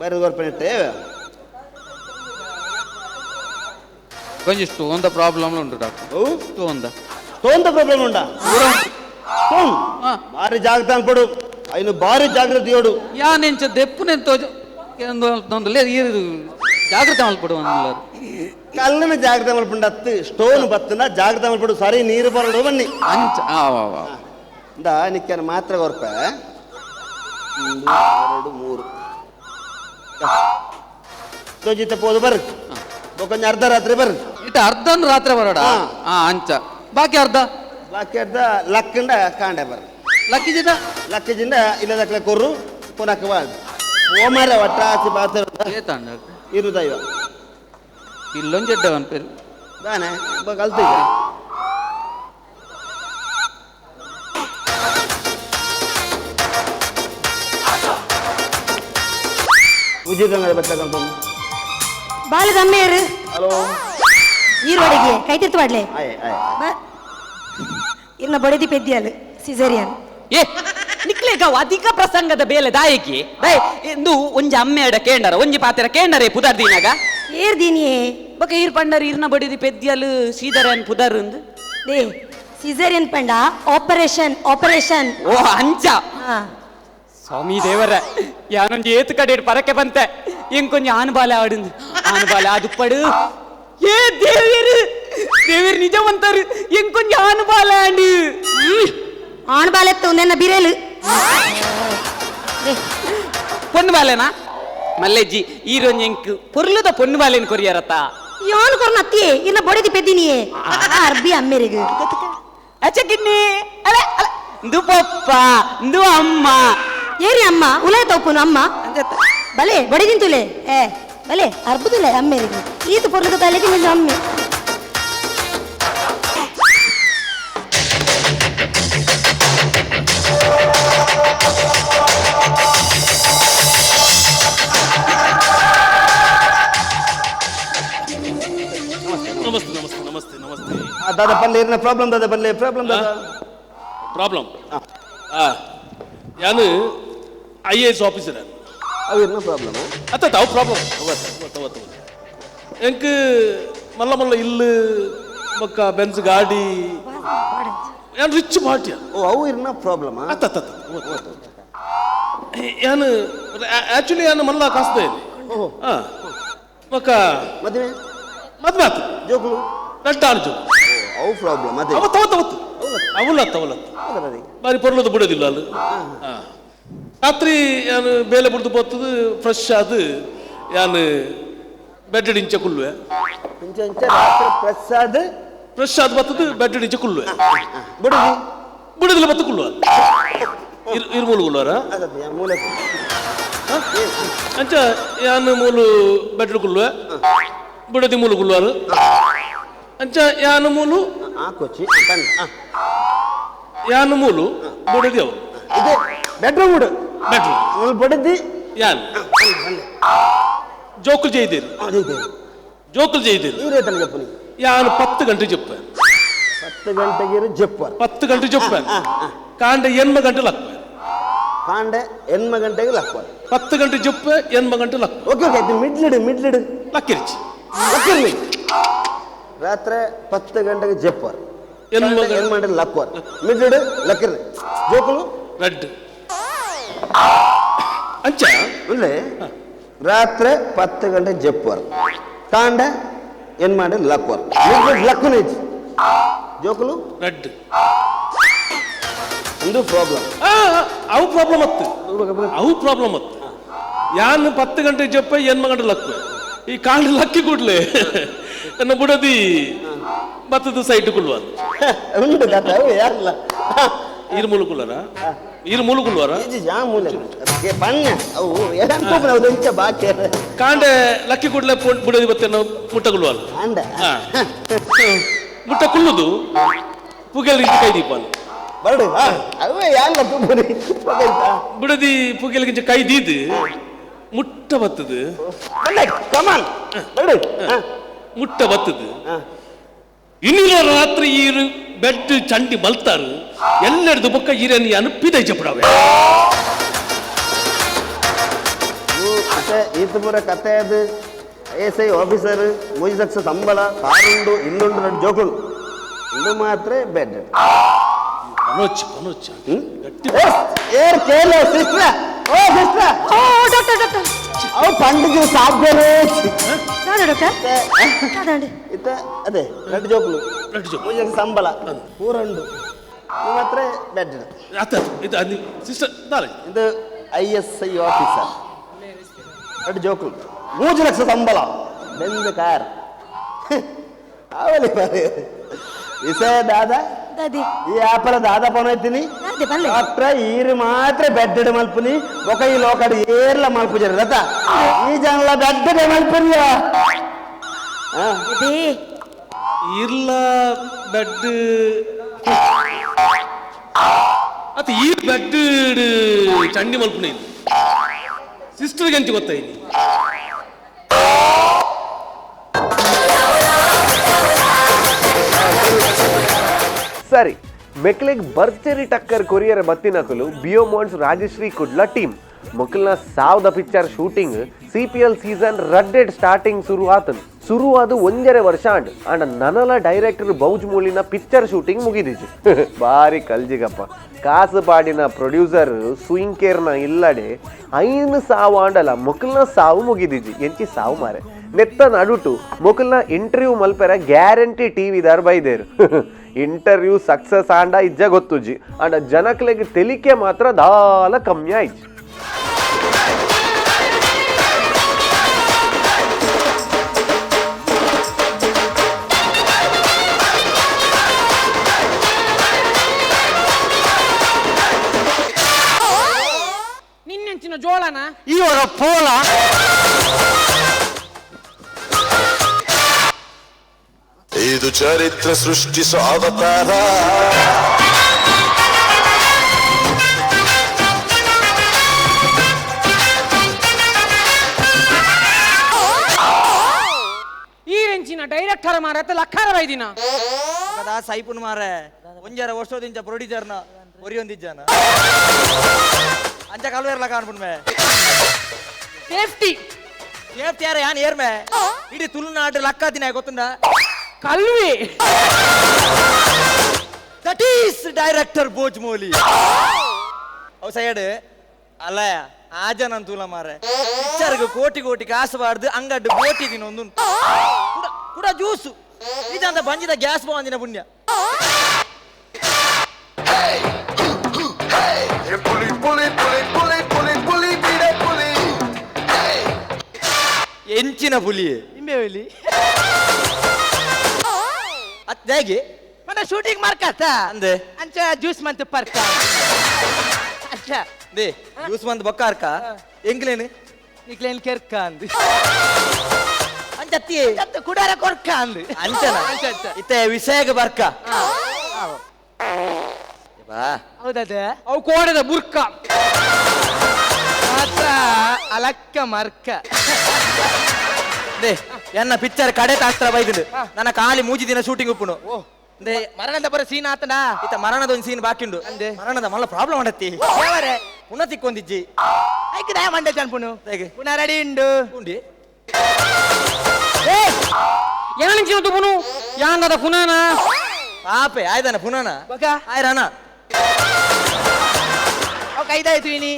ಬರೆದು ರೂಪಾಯಿ
కొంచెం స్టోన్ ద ప్రాబ్లం ఉండు డాక్టర్
స్టోన్ ద ప్రాబ్లం ఉండా స్టోన్ భారీ జాగ్రత్త అన్పడు ఆయన భారీ జాగ్రత్త ಯೋಡು
ಯಾ ನೆಂಚ ದೆಪ್ಪು ನೆಂತೋ లేదు ಜಾಗ್ರತೆ ಮಲ್ಪಡು
ಕಲ್ಲನ ಜಾಗ್ರತೆ ಮಲ್ಪಂಡು ಹತ್ತು ಸ್ಟೋನ್ ಬತ್ತನ ಜಾಗ್ರತೆ ಮಲ್ಪಡು ಸರಿ ನೀರು ಬರಡು ಬನ್ನಿ
ಅಂಚ
ಇಂದ ನಿಕ್ಕನ ಮಾತ್ರ ಕೊರ್ಪ 1 2 3 ಜೊತೆ ಪೋದು ಬರ್ರಿ ಕೊಂಚ ಅರ್ಧ ರಾತ್ರಿ ಬರ್ರಿ
ಇಟ್ಟು ಅರ್ಧನ್ ರಾತ್ರಿ ಬರೋಡ ಅಂಚ ಬಾಕಿ ಅರ್ಧ
ಲಕ್ಕಂಡ ಕಾಂಡೆ ಬರ್ರಿ ಲಕ್ಕಿಜಿಂದ ಇಲ್ಲದಕ್ಲೆ ಕೊರ್ರು ಪುನಃ ಬಾದ್ ಓಮರ ಒಟ್ಟಾಚಿ ಬಾತ ಇರುದೈವ
ಇಲ್ಲೊಂದು ಜಡ್ಡವನ್ ಪೇರು
ದಾನೆ ಕಲ್ತೀಗ ಉಜಿದಂಗ ಬರ್ತಕ್ಕಂಥ
ಬಾಲದ ಅಮ್ಮೇರು
ಹಲೋ
ಈರೋಡಿಗೆ ಕೈ ತಿರ್ತು ಮಾಡ್ಲೆ
ಆಯ್
ಇನ್ನ ಬಡದಿ ಪೆದ್ದಿಯಲ್ ಸಿಸೇರಿಯನ್
ಏ ನಿಕ್ಲೇಗ ಅಧಿಕ ಪ್ರಸಂಗದ ಬೇಲೆ ದಾಯಕಿ ದೈ ಇಂದು ಒಂಜಿ ಅಮ್ಮೆಡ ಕೇಂಡರ ಒಂಜಿ ಪಾತ್ರ ಕೇಂಡರೆ ಪುದರ್ ದಿನಾಗ
ಏರ್ದೀನಿಯೇ
ಬಕ ಈರ್ ಪಂಡರ್ ಈರ್ನ ಬಡಿದಿ ಪೆದ್ದಿಯಲ್ ಸೀದರನ್ ಪುದರ್ ಇಂದು
ದೇ ಸಿಸೇರಿಯನ್ ಪಂಡ ಆಪರೇಷನ್
ಓ ಅಂಚ ಸ್ವಾಮಿ ದೇವರ ಯಾನೊಂಜಿ ಏತು ಕಡೆ ಪರಕೆ ಬಂತೆ ಇಂಕೊಂಜಿ ಆನುಬಾಲೆ ಆನುಬಾಲೆ ಅದು ಪಡು ಏ ದೇವಿರು ನಿಜವಂತರು ಇಂಕೊಂಜಿ ಆನುಬಾಲೆ
ಆಣಬಾಲೆತ್ತು ನನ್ನ ಬಿರೇಲು
பொண்ணு பாலேனா மல்லேஜி ஈரோன் எங்கு பொருளுத பொண்ணு பாலேன் கொரியாரத்த
ಯಾನು ಕೊರ್ನ ಅತ್ತಿ ಇನ್ನ ಬಡದಿ ಪೆದ್ದಿನಿಯೇ ಅರ್ಬಿ ಅಮ್ಮೆರಿಗು
ಅಚ್ಚಕಿನ್ನಿ ಅಲೆ ಅಲೆ ಇಂದು ಪಪ್ಪ ಇಂದು ಅಮ್ಮ
ಏರಿ ಅಮ್ಮ ಉಲೇ ತಪ್ಪುನು ಅಮ್ಮ ಬಲೆ ಬಡಿದಿಂತುಲೆ ಬಲೆ ಅರ್ಬುದುಲೆ ಅಮ್ಮೆರಿಗು ಈತು ಪೊರ್ಲದ ತಲೆಗೆ ನಿನ್ನ ಅಮ್ಮೆ
ನಮಸ್ತೆ ದಾದಾ ಪಲ್ಲೆ ಏನ ಪ್ರಾಬ್ಲಮ್ ದಾದಾ ಪಲ್ಲೆ ಪ್ರಾಬ್ಲಮ್
ಯಾನು IAS ಆಫೀಸರ್
ಅವು ಏನ ಪ್ರಾಬ್ಲಮ್
ಅವ ಪ್ರಾಬ್ಲಮ್ ಅವತ್ತು ಎಂಕ್ ಮಲ್ಲ ಇಲ್ಲು ಮಕ್ಕ ಬೆನ್ಸ್ ಗಾಡಿ ಯಾನು ರಿಚ್ ಪಾರ್ಟಿ
ಓ ಅವು ಏನ ಪ್ರಾಬ್ಲಮ್
ಯಾನು ಆಕ್ಚುಲಿ ಯಾನು ಮಲ್ಲ ಕಾಸ್ದೆ ಮಕ್ಕ
ಮದುವೆ
ಆತು
ಜೋಕುಲು
ನಟ್ಟಾರು ಜೋಕು
ಅವು ಪ್ರಾಬ್ಲಮ್ ಅದೇ
ಅವತ್ತು ಅವಲತ್ತು ಬಾರಿ ಪೊರ್ಲದ ಬಿಡೋದಿಲ್ಲ ಅಲ್ಲಿ ರಾತ್ರಿ ಯಾನು ಬೇಲೆ ಬಿಡ್ದು ಬರ್ತದು ಫ್ರೆಶ್ ಆದು ಯಾನು ಬೆಡ್ ಇಂಚ ಕುಲ್ವೆ ಫ್ರೆಶ್ ಆದ ಬರ್ತದು ಬೆಡ್ ಇಂಚ ಕುಲ್ವೆ ಬಿಡುದಿಲ್ಲ ಬತ್ತು ಕುಲ್ವ ಇರ್ಮೂಲು ಕುಲ್ವಾರ ಅಂಚ ಯಾನು ಮೂಲು ಬೆಡ್ ಕುಲ್ವೆ ಬಿಡದಿ ಮೂಲು ಕುಲ್ವಾರು ಅಂಚ ಯಾನು ಮೂಲು ಯಾನು ಮೂಲು ಬಿಡದಿ ಅವು
ಇದೆ ಬೆಡ್ರೂಮ್ ಬಡದಿ
ಯಾನು ಜೋಕುಲ್ ಜೈದೇರಿ ಯಾನು 10 ಗಂಟೆ ಜಪ್ಪ
10 ಗಂಟೆಗೆ ಜಪ್ಪ
10 ಗಂಟೆ ಜಪ್ಪ ಕಾಂಡೆ 8 ಗಂಟೆ ಲಕ್ಕ
ಕಾಂಡೆ 8 ಗಂಟೆಗೆ ಲಕ್ಕ
10 ಗಂಟೆ ಜಪ್ಪ 8 ಗಂಟೆ ಲಕ್ಕ
ಓಕೆ ಮಿಡ್ಲಿಡ್
ಲಕ್ಕಿರಿಚಿ
ರಾತ್ರಿ 10 ಗಂಟೆಗೆ ಜಪ್ಪರ್ 8 ಗಂಟೆ ಲಕ್ವರ್ ಮಿಡ್ಲಿಡ್ ಲಕ್ಕಿರ್ ಜೋಕುಲು
ರೆಡ್ ಅಂಚ
ಒಳ್ಳೆ ರಾತ್ರಿ 10 ಗಂಟೆ ಜಪ್ಪರ್ ಕಾಂಡೆ ಏನ್ ಮಾಡಿ ಲಕ್ವರ್ ಲಕ್ಕುನ ಜೋಕುಲು
ರೆಡ್
ಒಂದು ಪ್ರಾಬ್ಲಮ್
ಅವು ಪ್ರಾಬ್ಲಮ್ ಅತ್ತು ಯಾನು 10 ಗಂಟೆ ಜಪ್ಪ 8 ಗಂಟೆ ಲಕ್ಕು ಈ ಕಾಂಡೆ ಲಕ್ಕಿ ಕೂಡ್ಲೆ ನನ್ನ ಬುಡದಿ ಬತ್ತದ ಸೈಟ್ ಕುಲ್ವ
ಉಂಟು ಕಥೆ ಯಾರಲ್ಲ
ಈರು ಮೂಲು ಕುಲ್ವಾರ ಕಾಂಡೆ ಲಕ್ಕಿ ಕೂಡ್ಲೆ ಬುಡದಿ ಬತ್ತೆ ನಾವು ಮುಟ್ಟ ಕುಲ್ವಾರ ಮುಟ್ಟ ಕುಲ್ಲುದು ಪುಗೆಲ್ ಕೈ ದೀಪ ಬುಡದಿ ಪುಗೆಲ್ಗಿಂಚ ಕೈ ದೀದು ಮುಟ್ಟ ಬತ್ತದು ಮುಟ್ಟ ಬತ್ತದು ಇನ್ನಿನ ರಾತ್ರಿ ಈರು ಬೆಡ್ ಚಂಡಿ ಮಲ್ತಾರು ಎಲ್ಲೆಡ್ದು ಬೊಕ್ಕ ಈರನಿ ಅನುಪಿದೆ ಚಪಡವೆ
ಈತ ಪೂರ ಕತೆ ಅದು ASI ಆಫೀಸರ್ 3 ಲಕ್ಷ ಸಂಬಳ ಕಾರುಂಡು ಇಲ್ಲುಂಡು ಎರಡು ಜೋಕುಳು ಇದು ಮಾತ್ರ ಬೆಡ್
ಗಟ್ಟಿ
ಏರ್ ಕೇಳ ಸಿಸ್ಟರ್ ಓ ಸಿಸ್ಟರ್
ಡಾಕ್ಟರ್
ಅವು ಪಂಡಿಗೆ ಸಾಧ್ಯನೇ ಇತ್ತ ಅದೇ ರೆಡ್ ಜೋಕ್ಲು ಪೂಜೆಗೆ ಸಂಬಳ ಊರಂಡು ನಿಮ್ಮ ಹತ್ರ ಬೆಡ್
ಇದು ಸಿಸ್ಟರ್
ಇದು ISI ಆಫೀಸರ್ ರೆಡ್ ಜೋಕ್ಲು 3 ಲಕ್ಷ ಸಂಬಳ ಬೆಂದ ಕಾರ್ ಅವಲಿ ಬಾರಿ ವಿಷಯ ದಾದ ಈ ವ್ಯಾಪಾರ ದಾದ ಪೋನೈತಿನಿ ಮಾತ್ರ ಈರು ಮಾತ್ರ ಬೆಡ್ಡ ಮಲ್ಪುನಿ ఒక ఈ లోకడ ఏర్ల మల్పు జరగత ఈ జనల ಬೆಡ್ಡ మల్పుని
ಇರ್ಲ ಬೆಡ್ ಅತ ಈ ಬೆಡ್ ಚಂಡಿ ಮಲ್ಪುನಿ ಸಿಸ್ಟರ್ಗೆ ಅಂತ ಗೊತ್ತಾಯ್ತು
ಸರಿ ಮೆಕ್ಲೆಗ್ ಭರ್ಜರಿ ಟಕ್ಕರ್ ಕೊರಿಯರ್ ಬತ್ತಿನಕಲು ಬಿಯೋಮಾನ್ಸ್ ರಾಜಶ್ರೀ ಕುಡ್ಲ ಟೀಮ್ ಮೊಕಲ್ನ ಸಾವ್ದ ಪಿಕ್ಚರ್ ಶೂಟಿಂಗ್ CPL ಸೀಸನ್ ರಡ್ಡೆಡ್ ಸ್ಟಾರ್ಟಿಂಗ್ ಶುರುವಾದ 1.5 ವರ್ಷ ಅಂಡ್ ನನಲ ಡೈರೆಕ್ಟರ್ ಬೌಜ್ ಮೂಲಿನ ಪಿಕ್ಚರ್ ಶೂಟಿಂಗ್ ಮುಗಿದಿಜಿ ಬಾರಿ ಕಲ್ಜಿಗಪ್ಪ ಕಾಸು ಪಾಡಿನ ಪ್ರೊಡ್ಯೂಸರ್ ಸ್ವಿಂಕೇರ್ನ ಇಲ್ಲಡೆ 5 ಸಾವು ಆಂಡಲ ಮೊಕಲ್ನ ಸಾವು ಮುಗಿದಿಜಿ ಎಂಚಿ ಸಾವು ಮಾರೆ ನೆತ್ತ ನಡುಟು ಮೊಕಲ್ನ ಇಂಟರ್ವ್ಯೂ ಮಲ್ಪೆರ ಗ್ಯಾರಂಟಿ ಟಿವಿದಾರ್ ಬೈದೇರು ಇಂಟರ್ವ್ಯೂ ಸಕ್ಸಸ್ ಆಂಡ ಇಜ್ಜ ಗೊತ್ತುಜಿ ಅಂಡ ಜನಕ್ಲೆಗ್ ತೆಲಿಕೆ ಮಾತ್ರ ದಾಲ ಕಮ್ಮಿ ಆಯ್ತು.
ನಿನ್ನೆಂಚಿನ ಜೋಳನ
ಇವರ ಪೋಲ
ಇದು ಚರಿತ್ರೆ ಸೃಷ್ಟಿಸೋ ಅವತಾರ
ಈ ರೆಂಚಿನ ಡೈರೆಕ್ಟರ್ ಮಾರತ್ತ ಲಕ್ಕಾರ ಬೈದಿನ
ಕದಾ ಸೈಪುನ್ ಮಾರೆ ಒಂಜರ ವರ್ಷದಿಂದ ಪ್ರೊಡ್ಯೂಸರ್ನ ಒರಿಯೊಂದಿಜ್ಜಾನ ಅಂಚ ಕಲ್ವೇರ್ಲ ಕಾಣ್ಬಿಡ್ಮೆ
ಸೇಫ್ಟಿ
ಸೇಫ್ಟಿ ಯಾರ ಯಾನ್ ಏರ್ಮೆ ಇಡೀ ತುಳುನಾಡು ಲಕ್ಕಾದಿನ ಗೊತ್ತುಂಡ
ಕಲ್ವಿ
ದಟ್ ಈಸ್ ಡೈರೆಕ್ಟರ್ ಬೋಜ್ಮೋಲಿ ಅವ್ ಸೈಡ್ ಅಲ್ಲ ಆಜನನ್ ತೂಲ ಮಾರೆ ಪಿಕ್ಚರ್ಗೆ ಕೋಟಿ ಕಾಸು ಬಾರ್ದು ಅಂಗಡ್ಡು ಬೋಟಿದಿನ ಒಂದು ಕೂಡ ಜ್ಯೂಸು ಇದಂತ ಬಂಜಿದ ಗ್ಯಾಸ್ ಬಂದಿನ ಪುಣ್ಯ ಎಂಚಿನ ಪುಲಿ ನಿಂಬೆ ಹುಲಿ ಅದೇಗೆ
ಮತ್ತೆ ಶೂಟಿಂಗ್ ಮಾರ್ಕತ್ತ
ಅಂದೆ
ಅಂಚ ಜ್ಯೂಸ್ ಮಂತ್ ಪರ್ಕ ಅಂಚ
ದೇ ಜ್ಯೂಸ್ ಮಂತ್ ಬೊಕ್ಕಾರ್ಕ ಎಂಗ್ಲೇನು
ನಿಕ್ಲೇನ್ ಕೆರ್ಕ ಅಂದು
ಅಂಚತ್ತಿ
ಅಂಚ ಕುಡಾರ ಕೊರ್ಕ ಅಂದು
ಅಂಚನ ಇತ್ತೆ ವಿಷಯಕ್ಕೆ ಬರ್ಕ ಬಾ
ಹೌದದ
ಅವು ಕೋಡದ ಬುರ್ಕ
ಮಾತ್ರ ಅಲಕ್ಕ ಮರ್ಕ
ದೇ ಎನ್ನ ಪಿಕ್ಚರ್ ಕಡೆ ತಾಸ್ತ್ರ ಬೈದು ನನ್ನ ಖಾಲಿ ಮೂಜಿ ದಿನ ಶೂಟಿಂಗ್ ಉಪ್ಪುನು ದೇ
ಮರಣದ ಬರ ಸೀನ್ ಆತನ
ಇತ್ತ ಮರಣದ ಒಂದು ಸೀನ್ ಬಾಕಿ ಉಂಡು ಅಂದೆ ಮರಣದ ಮಲ್ಲ ಪ್ರಾಬ್ಲಮ್ ಮಾಡತ್ತಿ
ದೇವರೇ
ಪುನಃ ತಿಕ್ಕೊಂದಿಜ್ಜಿ
ಐಕ್ ದಯ ಮಂಡೆ ಚನ್ಪುನು
ಹೇಗೆ
ಪುನಃ ರೆಡಿ ಉಂಡು
ಉಂಡಿ
ಏನಂಚಿನ ತುಪುನು ಯಾಂಗದ ಪುನಃ
ಪಾಪೆ ಆಯ್ದಾನ ಪುನಃ
ಬಕ
ಆಯ್ರಾನ
ಅವ್ ಕೈದಾಯ್ತು ಇನಿ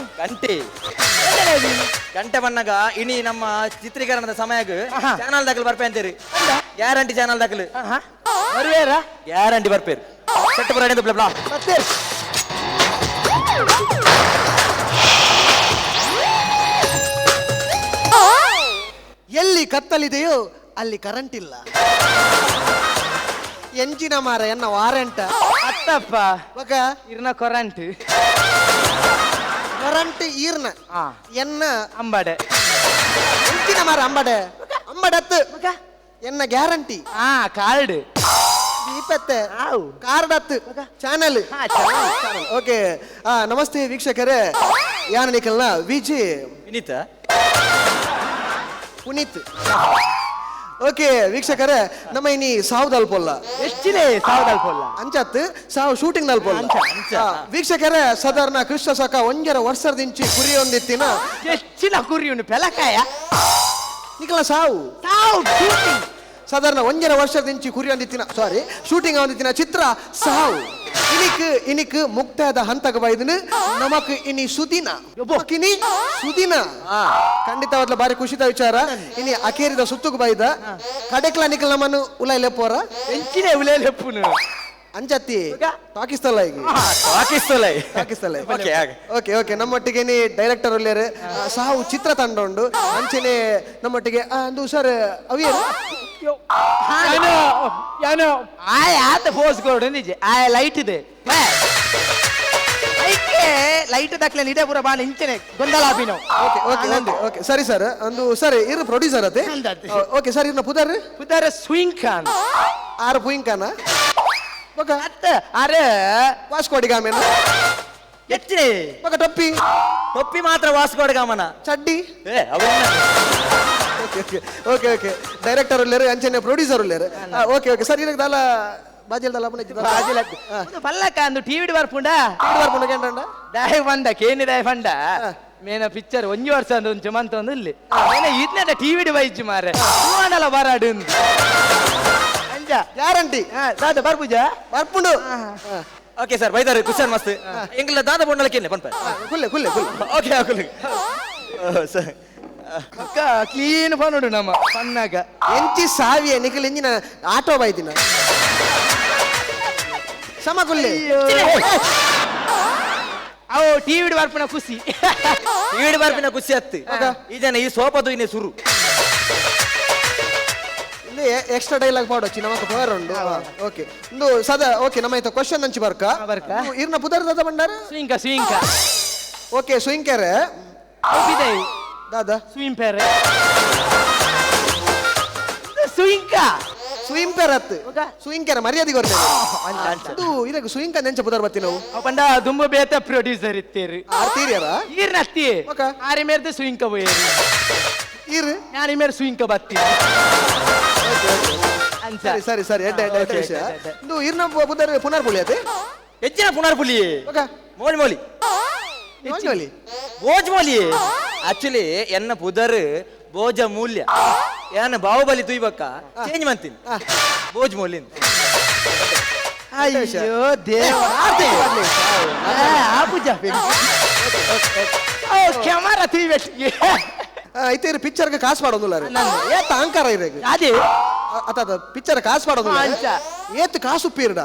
ಗಂಟೆ ಬಣ್ಣಗ ಇನಿ ನಮ್ಮ ಚಿತ್ರೀಕರಣದ ಸಮಯಕ್ಕೆ ಚಾನಲ್ ದಾಖಲು ಬರ್ಪೆ ಅಂತೀರಿ ಗ್ಯಾರಂಟಿ ಚಾನಲ್ ದಾಖಲು
ಬರುವೇರ
ಗ್ಯಾರಂಟಿ ಬರ್ಪೇರು ಸೆಟ್ ಬರ ಬ್ಲಾ
ಮತ್ತೆ ಎಲ್ಲಿ ಕತ್ತಲಿದೆಯೋ ಅಲ್ಲಿ ಕರೆಂಟ್ ಇಲ್ಲ ಎಂಜಿನ ಮಾರ ಎನ್ನ ವಾರಂಟ
ಅತ್ತಪ್ಪ
ಬಕ
ಇರ್ನ ಕೊರಂಟ್
ಕರೆಂಟ್ ಈರ್ನ ಎನ್ನ
ಅಂಬಡೆ
ಎಂಜಿನ ಮಾರ ಅಂಬಡೆ ಅಂಬಡತ್ತು ಎನ್ನ ಗ್ಯಾರಂಟಿ
ಕಾರ್ಡ್
ದೀಪತ್ತೆ ಕಾರ್ಡ್ ಅತ್ತು ಚಾನಲ್ ಓಕೆ ನಮಸ್ತೆ ವೀಕ್ಷಕರೇ ಯಾನಿಕಲ್ನ ವಿಜಿ
ವಿನೀತ
ಪುನೀತ್ ಓಕೆ ವೀಕ್ಷಕರೇ ನಮ್ಮ ಇನಿ ಸಾವುದಲ್ಪೊಲ್ಲ
ಎಷ್ಟಿದೆ ಸಾವುದಲ್ಪೊಲ್ಲ
ಅಂಚತ್ ಸಾವು ಶೂಟಿಂಗ್ ನಲ್ಪೊಲ್ಲ ವೀಕ್ಷಕರೇ ಸಾಧಾರಣ ಕೃಷ್ಣ ಸಕ 1.5 ವರ್ಷದಿಂಚಿ ಕುರಿ ಒಂದಿತ್ತಿನ
ಎಷ್ಟಿನ ಕುರಿ ಉಂಡು ಪೆಲಕಾಯ
ನಿಕಲ ಸಾವು
ಸಾವು ಶೂಟಿಂಗ್
ಸಾಧಾರಣ 1.5 ವರ್ಷದ ಇಂಚಿ ಕುರಿ ಅಂದಿತ್ತಿನ ಶೂಟಿಂಗ್ ಅಂದಿತ್ತಿನ ಚಿತ್ರ ಸಾವು ಇನಿಕ್ ಮುಕ್ತಾಯದ ಹಂತಕ್ಕೆ ಬೈದನು ನಮಕ್ ಇನಿ ಸುದಿನ ಇನಿ ಸುದಿನ ಖಂಡಿತವಾದ್ಲ ಬಾರಿ ಖುಷಿದ ವಿಚಾರ ಇನಿ ಅಕೇರಿದ ಸುತ್ತುకు ಬೈದ ಕಡೆಕ್ಲ ನಿಕಲ್ ನಮ್ಮನ್ನು ಉಲೈಲೆ ಪೋರ
ಎಂಚಿನೇ ಉಲೇಲೆ ಎಪ್ಪುನು
ಅಂಜತ್ತಿ ಪಾಕಿಸ್ತಾನ ಓಕೆ ನಮ್ಮೊಟ್ಟಿಗೆ ಡೈರೆಕ್ಟರ್ ಒಳ್ಳೆಯರು ಸಾವು ಚಿತ್ರ ತಂಡ ಉಂಡು ಅಂಚೆನೆ ನಮ್ಮೊಟ್ಟಿಗೆ ಒಂದು ಸರ್ ಅವಿಯರು
ಆಯ್ ಆತ ಫೋರ್ಸ್ ಕೊಡು ನಿಜ ಆಯ್ ಲೈಟ್ ಇದೆ ಲೈಟ್ ದಾಖಲೆ ನಿಡೆ ಪೂರ ಬಾಣ ಇಂಚನೆ ಗೊಂದಲ ಆಪಿನೋ
ಓಕೆ ಸರಿ ಸರ್ ಒಂದು ಸರಿ ಇರು ಪ್ರೊಡ್ಯೂಸರ್ ಅತೆ ಓಕೆ ಸರ್ ಇರ್ನ ಪುದರ್
ಸ್ವಿಂಗ್ ಖಾನ್
ಆರು ಪುಯಿಂಗ್ ಖಾನ
ಅರೆ
ವಾಸ್ಕೋಡಿಗಾಮನ
ಎಚ್ಚನೆ
ಮಗ ಟೊಪ್ಪಿ
ಮಾತ್ರ ವಾಸ್ಕೋಡಿಗಾಮನ
ಚಡ್ಡಿ ಓಕೆ ಡೈರೆಕ್ಟರ್ ಉಳ್ಳೇರು ಅಂಚನೆ ಪ್ರೊಡ್ಯೂಸರ್ ಉಳ್ಳೇರು ಓಕೆ ಸರ್ ಇರಕ್ಕೆ ದಾಲ ಬಾಜಿಲ್ ದಾಲ
ಪಲ್ಲಕ್ಕ ಅಂದು ಟಿವಿ ಬರ್ಪುಂಡ
ಕೇಂದ್ರ
ದಯ ಬಂದ ಕೇನಿ ದಯ ಬಂಡ ಮೇನ ಪಿಕ್ಚರ್ 1 ವರ್ಷ ಅಂದ ಒಂಚು ಮಂತ ಒಂದು ಇಲ್ಲಿ ಇದನ್ನ ಟಿವಿ ಬೈಚು ಮಾರೆ ಹೂವನಲ್ಲ ಬರಾಡು
ಗ್ಯಾರಂಟಿ
ದಾದ ಬರ್ಪುಜ
ಬರ್ಪುಂಡು
ಓಕೆ ಸರ್ ಬೈದಾರೆ ಕುಶನ್ ಮಸ್ತ್ ಎಂಗ್ಲ ದಾದ ಬೊಂಡಲಕ್ಕೆ ಪನ್ಪ
ಕುಲ್ಲೆ
ಓಕೆ ಸರ್ ಕ್ಲೀನ್ ಪನ್ನೋಡು ನಮ್ಮ ಪನ್ನಾಗ
ಎಂಚಿ ಸಾವಿಯ ನಿಖಿಲ್ ಎಂಜಿನ ಆಟೋ ಬೈದಿನ ಸಮಕುಲ್ಲೆ
ಅವು ಟಿವಿ ಬರ್ಪಿನ ಖುಷಿ ಹತ್ತು ಈಜನ ಈ ಸೋಪದು ಇನ್ನೇ ಸುರು
ಎಕ್ಸ್ಟ್ರಾ ಡೈಲಾಗ್ ಪಾಡೋಚಿ ನಮಕ್ ಪವರ್ ಉಂಡು ಓಕೆ ಒಂದು ಸದಾ ಓಕೆ ನಮ್ಮ ಐತ ಕ್ವಶನ್ ಅಂಚಿ ಬರ್ಕ ಇರ್ನ ಪುದರ್ ದಾದ ಬಂಡಾರ
ಸ್ವಿಂಕ
ಓಕೆ ಸ್ವಿಂಕರ್ ದಾದ ಸ್ವಿಂಪರ್ ಅತ್ತು ಸ್ವಿಂಕರ್ ಮರ್ಯಾದೆ ಕೊರ್ನೆ ಅದು ಇದಕ್ಕೆ ಸ್ವಿಂಕ ನೆಂಚ ಪುದರ್ ಬತ್ತಿ ನಾವು
ಪಂಡ ದುಂಬ ಬೇತ ಪ್ರೊಡ್ಯೂಸರ್ ಇತ್ತೀರಿ
ಆರ್ತೀರಿಯರ
ಈರ್ನತ್ತಿ ಆರಿ ಮೇರ್ದೆ ಸ್ವಿಂಕ ಬೋಯೇರಿ
ಈರು
ಯಾರಿ ಮೇರ್ ಸ್ವಿಂಕ ಬತ್ತಿ
ಸರಿ ಎಡ್ಡ ವಿಷಯ ಇದು ಇರ್ನ ಪುದರ್ ಪುನರ್ಪುಲಿ ಅತೆ
ಹೆಚ್ಚಿನ ಪುನರ್ಪುಲಿ ಮೋಳಿ ಆಕ್ಚುಲಿ ಎನ್ನ ಪುದರ್ ಭೋಜ ಮೂಲ್ಯ ಏನ ಬಾಹುಬಲಿ ತುಯ್ಬಕ್ಕ ಚೇಂಜ್ ಮಾಡ್ತೀನಿ ಭೋಜ್ ಮೂಲ್ಯ ಅಯ್ಯೋ ಕ್ಯಾಮರಾ ತುಯ್ಬೇಕು
ಐತೆ ಪಿಕ್ಚರ್ಗೆ ಕಾಸು ಮಾಡೋದಿಲ್ಲ ಏತ ಅಹಂಕಾರ ಇರಬೇಕು
ಅದೇ
ಅತ್ತ ಪಿಕ್ಚರ್ ಕಾಸು ಮಾಡೋದಿಲ್ಲ ಏತ್ ಕಾಸು ಪೀರ್ಡ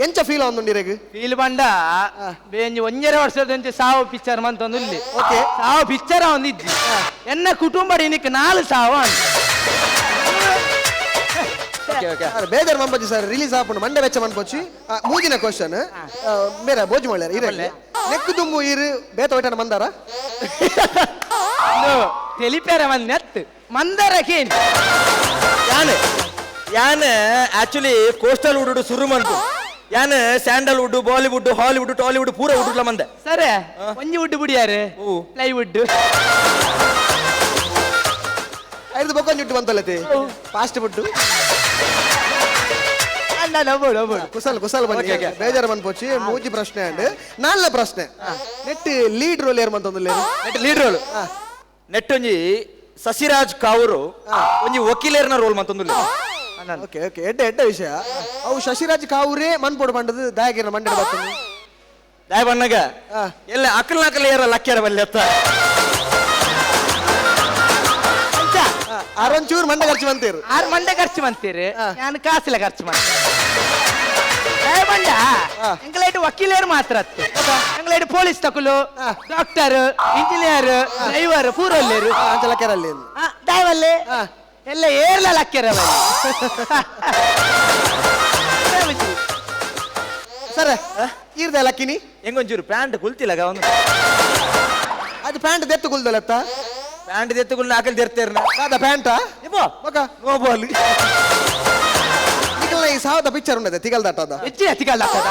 ಎಂಚ ಫೀಲ್ ಆವೊಂದುಂಡಿರೆಗ್
ಫೀಲ್ ಬಂಡ ಬೇಂಜಿ 1.5 ವರ್ಷದ ಸಾವು ಪಿಕ್ಚರ್ ಮಂತೊಂದು ಇಲ್ಲಿ ಓಕೆ ಸಾವು ಪಿಕ್ಚರ್ ಒಂದಿಜ್ಜಿ ಎನ್ನ ಕುಟುಂಬ ಇನಿಕ್ 4 ಸಾವು
ಬೇಜಾರು ಮಂಪಜಿ ಸರ್ ರಿಲೀಸ್ ಆಪುಂಡು ಮಂಡೆ ವೆಚ್ಚ ಮನ್ಪೊಚ್ಚಿ ಮೂಜಿನ ಕ್ವಶನ್ ಬೇರೆ ಬೋಜ್ ಮಾಡ್ಯಾರ ಇರಲಿ ನೆಕ್ಕು ದುಂಬು ಇರು ಬೇತ ಒಯ್ಟಾನ ಮಂದಾರ
ತೆಲಿಪೇರ ಮಂದ್ ನೆತ್ ಮಂದಾರ ಕೇನ್ ಯಾನ್ ಆಕ್ಚುಲಿ ಕೋಸ್ಟಲ್ ವುಡ್ ಶುರು ಮಂತು ಯಾನ್ ಸ್ಯಾಂಡಲ್ವುಡ್ ಬಾಲಿವುಡ್ ಹಾಲಿವುಡ್ ಟಾಲಿವುಡ್ ಪೂರ ವುಡ್ ಮಂದೆ ಸರಿ ಒಂಜಿ ವುಡ್ ಬಿಡಿಯಾರೆ ಪ್ಲೈವುಡ್
ಐದು ಬೊಕ್ಕೊಂಜಿ ಇಟ್ಟು ಬಂತಲ್ಲತಿ ಫಾಸ್ಟ್ ಫುಡ್ ಕುಸಲ್ ಬನ್ನಿ ಬೇಜಾರು ಬಂದ್ಪೋಚಿ ಮೂಜಿ ಪ್ರಶ್ನೆ ಅಂಡ್ ನಾಲ್ನೇ ಪ್ರಶ್ನೆ ನೆಟ್ ಲೀಡ್ ರೋಲ್ ಏರ್ ಮಂತೊಂದು
ಲೀಡ್ ರೋಲ್ ನೆಟ್ ಒಂಜಿ ಸಸಿರಾಜ್ ಕಾವರು ಒಂಜಿ ವಕೀಲೇರ್ನ ರೋಲ್ ಮಂತೊಂದು
ಓಕೆ ಎಡ್ಡ ವಿಷಯ ಅವು ಶಶಿರಾಜ್ ಕಾವುರೇ ಮನ್ಪೊಡು ಬಂಡದು ದಾಯಗಿರ ಮಂಡ್ಯ ಬರ್ತೀನಿ
ದಾಯ ಬಣ್ಣಗ ಎಲ್ಲ ಅಕ್ಕಲ್ ಏರ ಲಕ್ಕ್ಯಾರ ಬಲ್ಲಿ ಅತ್ತ
ಆರೊಂಚೂರು ಮಂಡೆ ಖರ್ಚು ಬಂತೀರು
6 ಮಂಡೆ ಖರ್ಚು ಬಂತೀರಿ ನಾನು ಕಾಸಿಲ್ಲ ಖರ್ಚು ಮಾಡ್ತೀನಿ ಎಂಗ್ಲೈಟ್ ವಕೀಲರು ಮಾತ್ರ ಎಂಗ್ಲೈಟ್ ಪೊಲೀಸ್ ತಕುಲು ಡಾಕ್ಟರ್ ಇಂಜಿನಿಯರ್ ಡ್ರೈವರ್ ಪೂರಲ್ಲೇರು
ಲಕ್ಕೆರಲ್ಲಿ
ದಾಯವಲ್ಲೇ ಎಲ್ಲ ಏರ್ಲ ಲಕ್ಕೆರ
ಸರ ಈರ್ದ ಲಕ್ಕಿನಿ
ಹೆಂಗೊಂಚೂರು ಪ್ಯಾಂಟ್ ಕುಲ್ತಿಲ್ಲ ಅವನು
ಅದು ಪ್ಯಾಂಟ್ ದೆತ್ತು ಕುಲ್ದಲ್ಲತ್ತ
ಪ್ಯಾಂಟ್ ದೆತ್ತುಗುಳ್ನ ಆಕಲ್ ತೆರ್ತೇರ್ನ
ಅದ ಪ್ಯಾಂಟ
ನೋಬೋಲಿ
ಈ ಸಾವದ ಪಿಕ್ಚರ್ ಉಂಟದೆ ತಿಗಲ್ದಟ್ಟದ
ಹೆಚ್ಚಿನ ತಿಗಲ್ದಟ್ಟದ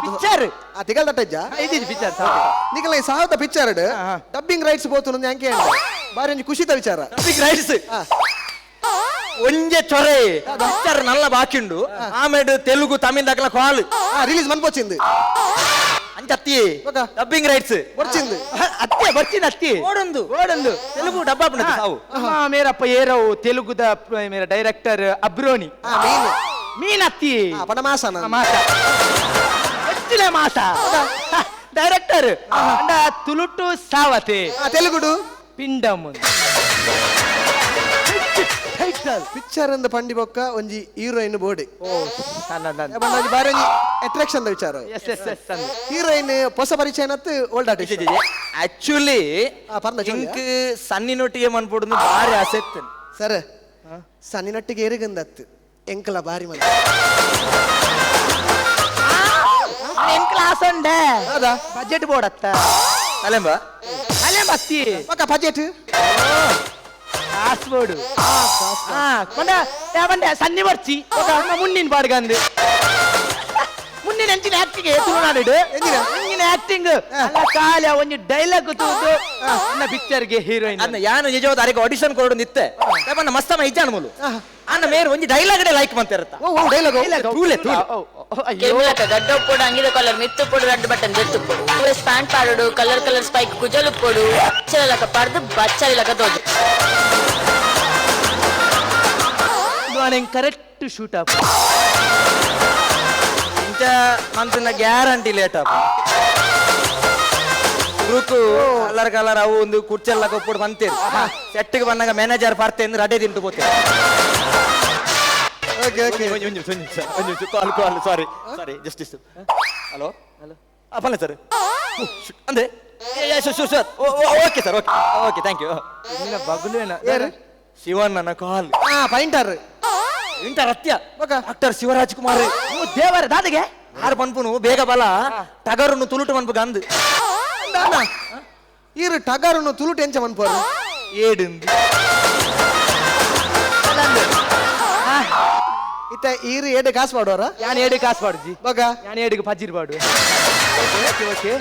ಪಿಕ್ಚರ್
ಆ ತಿಗಲ್ದಟ್ಟ ಇಜ್ಜ
ಇದಿದ್ದು ಪಿಕ್ಚರ್
ನಿಕಲ ಈ ಸಾವದ ಪಿಕ್ಚರ್ ಡಬ್ಬಿಂಗ್ ರೈಟ್ಸ್ ಬೋತು ಅಂಕೆ ಬಾರಿ ಒಂಜಿ ಖುಷಿತ ವಿಚಾರ
ಡಬ್ಬಿಂಗ್ ರೈಟ್ಸ್ ಒಂಜೆ ಚೊರೆ ಪಿಕ್ಚರ್ ನಲ್ಲ ಬಾಕಿಂಡು ಆಮೇಲೆ ತೆಲುಗು ತಮಿಳ್ ದಕ್ಕಲ ಕಾಲ್
ರಿಲೀಸ್ ಮನ್ಪೋಚಿಂದು అంచత్తి డబ్బింగ్ రైట్స్ వచ్చింది అత్తే వచ్చింది అత్తి ఓడందు తెలుగు డబ్బా సావు
మేరప్ప ఏరవు తెలుగు మేర డైరెక్టర్ అబ్రోని మీన్ అత్తి
పడమాస
వచ్చిలే మాస ಡೈರೆಕ್ಟರ್ ಅಂಡ ತುಳುಟು ಸಾವತೆ
ತೆಲುಗುಡು
ಪಿಂಡಮ್
ಪಿಕ್ಚರ್ ಅಂದ ಪಂಡಿ ಬೊಕ್ಕ ಒಂಜಿ ಹೀರೋಯಿನ್ ಬೋಡಿ ಬಾರಿ ಒಂಜಿ ಅಟ್ರಾಕ್ಷನ್ ವಿಚಾರ ಹೀರೋಯಿನ್ ಹೊಸ ಪರಿಚಯ ಓಲ್ಡ್ ಆರ್ಟಿಸ್ಟ್
ಆಕ್ಚುಲಿ ಇಂಕ್ ಸನ್ನಿನೊಟ್ಟಿಗೆ ಮನ್ಪೊಡು ಬಾರಿ ಆಸೆ ಇತ್ತು
ಸರ್ ಸನ್ನಿನೊಟ್ಟಿಗೆ ಎರಿಗಂದತ್ತು ಎಂಕಲ ಬಾರಿ ಮಂದಿ
ಕ್ಲಾಸ್ ಉಂಡೆ ಹೌದಾ ಬಜೆಟ್ ಬೋರ್ಡ್ ಅತ್ತ ಅಲೆಂಬ ಅತ್ತಿ
ಪಕ್ಕ ಬಜೆಟ್
ಕಾಸ್ ಬೋರ್ಡ್ ಮಂಡೆ ಸನ್ನಿ ಬರ್ಚಿ ಮುಂದಿನ ಬಾಡ್ಗಂದು ಮುಂದಿನ ಎಂಚಿನ ಆಕ್ಟಿಂಗ್ ತುಳುನಾಡು ಎಂಚಿನ ಆಕ್ಟಿಂಗ್ ಅಲ್ಲ ಕಾಲ ಒಂಜಿ ಡೈಲಾಗ್ ತೂದು ಅನ್ನ ಪಿಕ್ಚರ್ಗೆ ಹೀರೋಯಿನ್ ಅನ್ನ ಯಾನು ನಿಜವಾದ ಅರೆಗೆ ಆಡಿಷನ್ ಕೊಡು ನಿತ್ತೆ ಪನ್ನ ಮಸ್ತಮ ಇಜ್ಜಾನ ಮೂಲು ಅನ್ನ ಮೇರ್ ಒಂಜಿ ಡೈಲಾಗ್ ಲೈಕ್ ಮಂತಿರತ್ತ
ಓ ಡೈಲಾಗ್
ತೂಲೆ
గడ్డ పొడు అంగిద కలర్ మిత్తు పొడు రెడ్ బటన్ జెత్తు పొడు డ్రెస్ ప్యాంట్ పాడడు కలర్ కలర్ స్పైక్ కుజలు పొడు బచ్చలక పడదు బచ్చలక దోజు
నేను కరెక్ట్ షూట్ అప్ ఇంత మంతున్న గ్యారంటీ లేట్ అప్ ರುಕು ಕಲರ್ ಅವು ಒಂದು ಕುರ್ಚೆಲ್ಲ ಕೊಪ್ಪಡು ಬಂತೇರು ಸೆಟ್ಗೆ ಬಂದಾಗ ಮ್ಯಾನೇಜರ್ ಪಾರ್ತೆ ಅಂದ್ರೆ ಅಡ್ಡೆ ತಿಂಟು ಹೋಗ್ತೇವೆ ಕಾಲ್ ಸಾರಿ ಜಸ್ಟಿಸ್ ಹಲೋ ಪಲ್ಲ ಸರ್ ಅಂದೆ okay sir okay thank you ಬಗ್ಲೇನ ಶಿವನ್ ನನ್ನ ಕಾಲ್
ಪೈಂಟರ್
ಇಂಟರ್ ಹತ್ಯ ಡಾಕ್ಟರ್ ಶಿವರಾಜ್ ಕುಮಾರ್ ದೇವರ ದಾದಿಗೆ ಯಾರು ಪನ್ಪುನು ಬೇಗ ಬಲ ಟಗರುನು ತುಳುಟು ಮನ್ಪು ಗಂದು
ಈರು ಟಗರುನು ತುಳುಟು ಎಂಚ ಮನ್ಪೋರು
ಏಡುಂದು
ಇತ್ತ ಈರು ಏಡು ಕಾಸು ಮಾಡೋರ
ಯಾನ್ ಏಡು ಕಾಸು ಮಾಡುಜಿ
ಬಗ
ಯಾನ್ ಏಡಿಗೆ ಪಜಿರ್ ಪಾಡು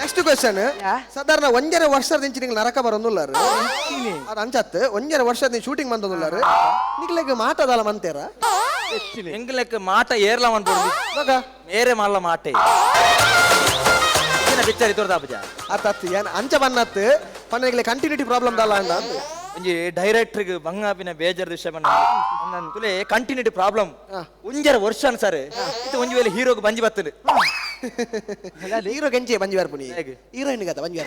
ನೆಕ್ಸ್ಟ್ ಕ್ವಶನ್ ಸಾಧಾರಣ ಒಂಜರ ವರ್ಷದ ಇಂಚಿ ನಿಂಗೆ ನರಕ ಬರೋದಿಲ್ಲಾರು ಅದು ಅಂಚತ್ ಒಂಜರ ವರ್ಷದ ಶೂಟಿಂಗ್ ಬಂದದಿಲ್ಲಾರು ನಿಗ್ಲೆಗ್ ಮಾಟದಲ್ಲ ಮಂತೇರ
ಎಂಗ್ಲೆಕ್ ಮಾಟ ಏರ್ಲ ಮನ್ಪೊಡು
ಬಗ
ಮೇರೆ ಮಲ್ಲ ಮಾಟೆ ಪಿಕ್ಚರ್ ತೋರ್ದಾಪಜ
ಅತ್ತ ಏನ್ ಅಂಚ ಬನ್ನತ್ ಪನ್ನಗ್ಲೆ ಕಂಟಿನ್ಯೂಟಿ ಪ್ರಾಬ್ಲಮ್ ದಲ್ಲ ಅಂದ
ಒಂಜಿ ಡೈರೆಕ್ಟರ್ಗೆ ಬಂಗಾಪಿನ ಬೇಜಾರ್ ವಿಷಯ ಬಂದ ತುಲೆ ಕಂಟಿನ್ಯೂಟಿ ಪ್ರಾಬ್ಲಮ್ ಒಂಜರ ವರ್ಷ ಸರ್ ಇದು ಒಂಜಿ ವೇಳೆ ಹೀರೋಗೆ ಬಂಜಿ ಬರ್ತದೆ
ಹೀರೋ ಗಂಜಿ ಬಂಜಿ ಬರ್ಪುನಿ ಹೀರೋಯಿನ್ ಗತ ಬಂಜಿ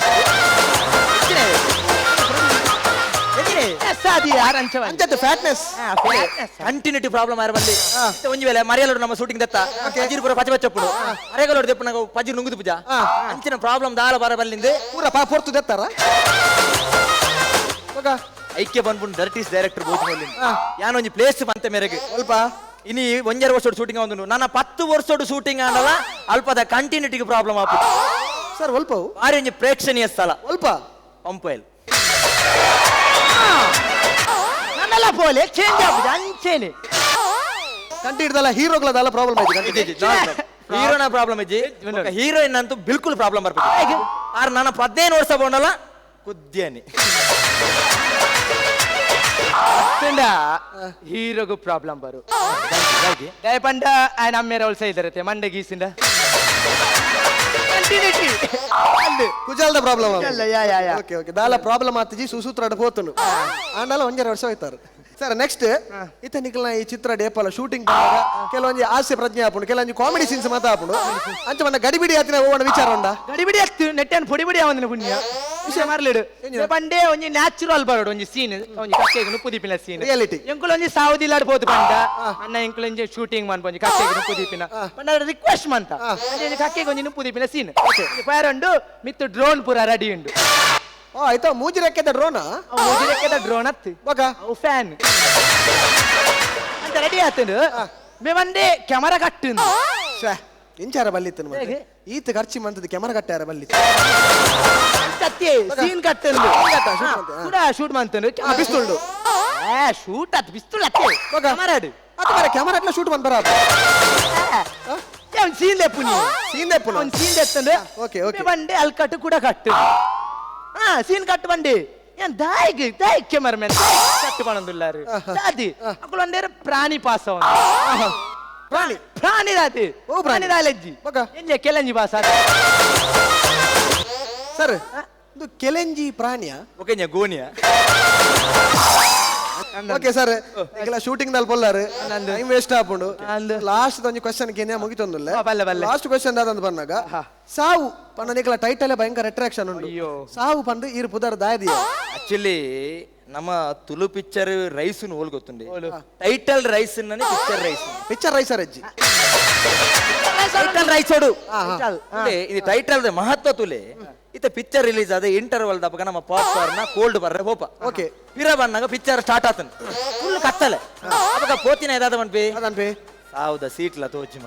ಕಂಟಿನ್ಯೂಟಿ ಪ್ರಾಬ್ಲಮ್ ಆರ ಬಂದಿ ಒಂಜಿ ವೇಳೆ ಮರಿಯಲೋಡು ನಮ್ಮ ಶೂಟಿಂಗ್ ದತ್ತ ಪಜಿರ್ ಪೂರ ಪಚ ಬಚ್ಚಪ್ಪಡು ಮರೆಯಲೋಡು ದೆಪ್ಪು ನಾವು ಪಜಿರ್ ನುಂಗುದು ಪೂಜಾ ಅಂಚಿನ ಪ್ರಾಬ್ಲಮ್ ದಾಲ ಬರ ಬಲ್ಲಿಂದ
ಪೂರ ಪೊರ್ತು ದೆತ್ತಾರ
ಐಕ್ಯ ಬಂದ್ಬಿಟ್ಟು ಡರ್ಟೀಸ್ ಡೈರೆಕ್ಟರ್ ಬೋಜ್ ಯಾನ್ ಒಂಜಿ ಪ್ಲೇಸ್ ಬಂತೆ ಮೇರೆಗೆ
ಸ್ವಲ್ಪ
ಇನಿ ಒಂಜರ ವರ್ಷದ ಶೂಟಿಂಗ್ ಒಂದು ನನ್ನ 10 ವರ್ಷದ ಶೂಟಿಂಗ್ ಅನ್ನಲ್ಲ ಅಲ್ಪದ ಕಂಟಿನ್ಯೂಟಿಗೆ ಪ್ರಾಬ್ಲಮ್ ಆಗ್ಬಿಟ್ಟು
ಸರ್ ಒಲ್ಪ
ಭಾರಿ ಒಂಜಿ ಪ್ರೇಕ್ಷಣೀಯ ಸ್ಥಳ
ಒಲ್ಪ
ಪಂಪೈಲ್ ನನ್ನೆಲ್ಲ ಪೋಲೆ ಚೇಂಜ್ ಆಗುದು ಅಂಚೇನೆ
ಕಂಟಿ ಹಿಡ್ದಲ್ಲ ಹೀರೋಗಳದಲ್ಲ ಪ್ರಾಬ್ಲಮ್ ಐತಿ
ಹೀರೋನ ಪ್ರಾಬ್ಲಮ್ ಐತಿ ಹೀರೋಯಿನ್ ಅಂತೂ ಬಿಲ್ಕುಲ್ ಪ್ರಾಬ್ಲಮ್ ಬರ್ಬೇಕು ಆರ್ ನಾನು 15 ವರ್ಷ ಬೋಂಡಲ್ಲ ಕುದ್ದೇನೆ ಹೀರೋಗೂ ಪ್ರಾಬ್ಲಮ್ ಬರು ದಯಪಂಡ ఆయన అమ్మే రోల్స్ ఇద్దరైతే మండే గీసిండ కంటిన్యూటీ
ಕುಜಲ್ದ ಪ್ರಾಬ್ಲಮ್ ಓಕೆ ಓಕೆ ದಾಲ ಪ್ರಾಬ್ಲಮ್ ಆತಿಜಿ ಸುಸೂತ್ರ ಹೋತನು ಆಂಡಲ ಒಂಜರ ವರ್ಷ ಹೋಯ್ತಾರು ಸರ್ ನೆಕ್ಸ್ಟ್ ಇತ್ತ ನಿಕಲ್ನ ಈ ಚಿತ್ರ ಡೇಪಲ ಶೂಟಿಂಗ್ ಬಂದಾಗ ಕೆಲವೊಂದು ಹಾಸ್ಯ ಪ್ರಜ್ಞೆ ಆಪುಂಡು ಕೆಲವೊಂದು ಕಾಮಿಡಿ ಸೀನ್ಸ್ ಮಾತಾ ಆಪುಂಡು ಅಂಚ ಮನ್ನ ಗಡಿಬಿಡಿ ಆತಿನ ಹೋಗೋಣ ವಿಚಾರ ಉಂಡ
ಗಡಿಬಿಡಿ ಆತ್ತು ನೆಟ್ಟನ್ ಪೊಡಿಬಿಡಿ ಆವಂದಿನ ಪುಣ್ಯ ವಿಷಯ ಮಾರ್ಲಿಡು ಪಂಡೆ ಒಂಜಿ ನ್ಯಾಚುರಲ್ ಬರೋಡು ಒಂಜಿ ಸೀನ್ ಒಂಜಿ ಕಕ್ಕೆಗೆ ನುಪ್ಪು ದೀಪಿನ ಸೀನ್
ರಿಯಾಲಿಟಿ
ಎಂಕುಲು ಒಂಜಿ ಸಾವುದಿಲ್ಲಾಡ್ ಪೋತು ಪಂಡ ಅನ್ನ ಎಂಕುಲು ಒಂಜಿ ಶೂಟಿಂಗ್ ಮನ್ಪು ಒಂಜಿ ಕಕ್ಕೆಗೆ ನುಪ್ಪು ದೀಪಿನ ಪಂಡ ರಿಕ್ವೆಸ್ಟ್ ಮಂತ ಒಂಜಿ ಕಕ್ಕೆಗೆ ಒಂಜಿ ನುಪ್ಪು ದೀಪಿನ ಸೀನ್ ಪೇರುಂಡು ಮಿತ್ತು ಡ್ರೋನ್ ಪೂರ ರೆಡಿ ಉಂಡು
ಓ ಆಯ್ತಾ ಮೂಜಿ ರೆಕ್ಕೆದ ಡ್ರೋನ್
ಮೂಜಿ ರೆಕ್ಕೆದ ಡ್ರೋನ್ ಅತ್ತು
ಬಗ
ಅವು ಫ್ಯಾನ್ ಅಂತ ರೆಡಿ ಆತಂಡು ಮೇವಂಡೆ ಕ್ಯಾಮರಾ ಕಟ್ಟುಂದು
ಇಂಚಾರ ಬಲ್ಲಿತ್ತು ಮತ್ತೆ ಈತ ಖರ್ಚಿ ಮಂತದ ಕ್ಯಾಮರಾ ಕಟ್ಟಾರ ಬಲ್ಲಿತ್ತು
ಸತ್ಯ ಸೀನ್ ಕಟ್ಟುಂದು ಕೂಡ ಶೂಟ್ ಮಂತಂಡು
ಬಿಸ್ತುಂಡು
ಶೂಟ್ ಅತ್ ಬಿಸ್ತುಳು ಅತ್ತೆ ಕ್ಯಾಮರಾಡು
ಅದು ಬೇರೆ ಕ್ಯಾಮರಾ ಅಟ್ಲ ಶೂಟ್ ಬಂದ್ ಬರ
ಸೀನ್ ದೆಪ್ಪುನಿ
ಸೀನ್ ದೆಪ್ಪುನ
ಒಂದು ಸೀನ್ ದೆತ್ತಂಡು
ಓಕೆ ಓಕೆ
ಬಂಡೆ ಅಲ್ಲಿ ಕಟ್ಟು ಕೂಡ ಕಟ್ಟು ಸೀನ್ ಕಟ್ಟು ಬಂಡಿ ಏನ್ ದಾಯಿಗೆ ದಾಯಿ ಕೆಮರ್ಮೆನ್ ಕಟ್ಟು ಬಂದಿಲ್ಲಾರು ದಾದಿ ಅಕ್ಕಳು ಒಂದೇರ ಪ್ರಾಣಿ ಪಾಸ
ಪ್ರಾಣಿ
ಪ್ರಾಣಿ ದಾತಿ
ಓ ಪ್ರಾಣಿ
ದಾಲಜ್ಜಿ ಎಂಜೆ ಕೆಲಂಜಿ ಪಾಸ
ಸರ್ ಇದು ಕೆಲೆಂಜಿ ಪ್ರಾಣಿಯ
ಓಕೆ ಗೋನಿಯ
ಓಕೆ ಸರ್ ಈಗ ಶೂಟಿಂಗ್ ನಲ್ಲಿ ಪೊಲ್ಲಾರು ಟೈಮ್ ವೇಸ್ಟ್ ಆಪುಂಡು ಲಾಸ್ಟ್ ಒಂಜಿ ಕ್ವೆಶ್ಚನ್ ಕೇನೆ ಮುಗಿತೊಂದುಲ್ಲ ಲಾಸ್ಟ್ ಕ್ವೆಶ್ಚನ್ ದಾದಂದು ಬಂದಾಗ ಸಾವು ಪಂಡ ನಿಕಲ ಟೈಟಲ್ ಭಯಂಕರ ಅಟ್ರಾಕ್ಷನ್ ಉಂಟು ಸಾವು ಪಂಡು ಈರು ಪುದರ್ ದಾಯದಿ
ಆಕ್ಚುಲಿ ನಮ್ಮ ತುಳು ಪಿಕ್ಚರ್ ರೈಸ್ ಓಲ್ ಗೊತ್ತುಂಡಿ ಟೈಟಲ್ ರೈಸ್ ಪಿಕ್ಚರ್ ರೈಸರ್ ಅಜ್ಜಿ ಟೈಟಲ್ ರೈಸ್ ಓಡು ಇದು ಟೈಟಲ್ ಮಹತ್ವ ತುಲೆ ಇತ್ತ ಪಿಕ್ಚರ್ ರಿಲೀಸ್ ಆದ ಇಂಟರ್ವಲ್ ದಪ್ಪಗ ನಮ್ಮ ಪಾಪ್ಕಾರ್ನ್ ಕೋಲ್ಡ್ ಬರ್ರೆ ಹೋಪ
ಓಕೆ
ಪಿರ ಬಣ್ಣಗ ಪಿಕ್ಚರ್ ಸ್ಟಾರ್ಟ್ ಆತನ್ ಫುಲ್ ಕತ್ತಲೆ ಅವಾಗ ಪೋತಿನ ಏದಾದ ಮನ್ಪಿ ಸಾವುದ ಸೀಟ್ಲ ತೋಚಿ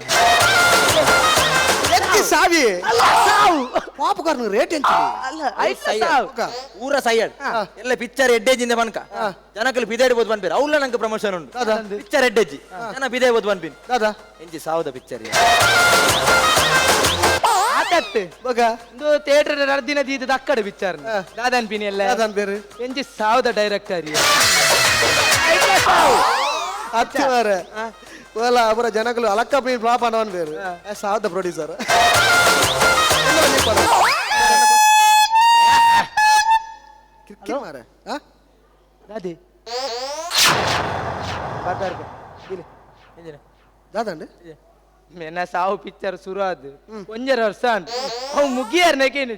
ಸಾವಿ ಪಾಪ್ಕಾರ್ನ್ ರೇಟ್ ಎಂತ
ಊರ ಸೈಯಡ್ ಎಲ್ಲ ಪಿಕ್ಚರ್ ಎಡ್ಡೇಜಿಂದ ಬನ್ಕ ಜನಕಲ್ ಬಿದೇಡ್ಬೋದು ಬನ್ಪೇರು ಅವ್ಲ ನಂಗೆ ಪ್ರಮೋಷನ್ ಉಂಟು ಪಿಕ್ಚರ್ ಎಡ್ಡೇಜಿ ಜನ ಬಿದೇಬೋದು ಬನ್ಪಿನ್
ದಾದಾ
ಎಂಜಿ ಸಾವುದ ಪಿಕ್ಚರ್
ಒಂದು ಥಿಯೇಟರ್ ಅರ್ದಿನ ದೀದ ದಕ್ಕಡ ಪಿಕ್ಚರ್ ದಾದನ್ ಪಿನಿ ಎಲ್ಲ
ದಾದನ್ ಬೇರೆ
ಎಂಜಿ ಸಾವುದ ಡೈರೆಕ್ಟರ್
ಅಚ್ಚವರ ಓಲ ಅವರ ಜನಗಳು ಅಲಕ್ಕ ಪೀನ್ ಫ್ಲಾಪ್ ಅನ್ನವನ್ ಬೇರೆ ಸಾವುದ ಪ್ರೊಡ್ಯೂಸರ್ ಕ್ರಿಕೆಟ್ ಮಾರ
ದಾದಿ
ದಾದಂಡು
ಮೇನ ಸಾವು ಪಿಕ್ಚರ್ ಶುರು ಆದ್ ಒಂಜರ ವರ್ಷ ಅವು ಮುಗಿಯರ್ನಕೇನು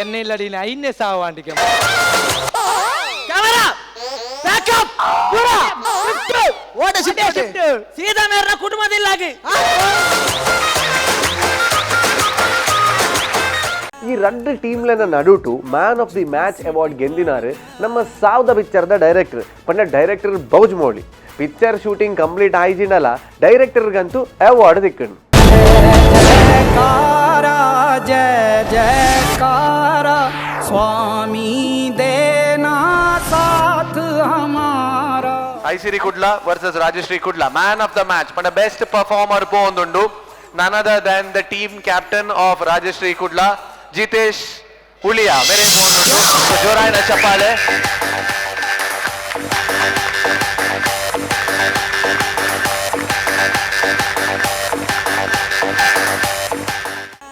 ಎಣ್ಣೆ ಇಲ್ಲಡಿನ ಐನ್ನೇ ಸಾವು ಅಂಟಿಕೆ ಕ್ಯಾಮರಾ ಬ್ಯಾಕಪ್ ಪೂರ ಶಿಫ್ಟ್ ಸೀದಾ ಮೇರ್ನ ಕುಟುಂಬದಿಲ್ಲಾಗಿ
ಈ 2 ಟೀಮ್ಲನ ನಡುಟು man of the match award ಗೆಂದಿನಾರು ನಮ್ಮ ಸಾವ್ದ ಪಿಕ್ಚರ್ದ ಡೈರೆಕ್ಟರ್ ಪಂಡ ಡೈರೆಕ್ಟರ್ ಬೌಜ್ ಮೋಳಿ ಪಿಕ್ಚರ್ ಶೂಟಿಂಗ್ ಕಂಪ್ಲೀಟ್ ಆಯ್ಜಿನಲ್ಲ ಡೈರೆಕ್ಟರ್ಗಂತೂ ಅವಾರ್ಡ್ ದಿಕ್ಕಂಡು
ಜಯ ಜಯಕಾರ ಸ್ವಾಮಿ ದೇನಾ ಸಾಥ್ ಹಮಾರಾ
Aisiri Kudla versus Rajashree Kudla man of the match ಪಂಡ ಬೆಸ್ಟ್ ಪರ್ಫಾರ್ಮರ್ ಪೋಂದುಂಡು none other than the team captain of Rajashri Kudla Jitesh Uliya mere pondundu so joraina chappale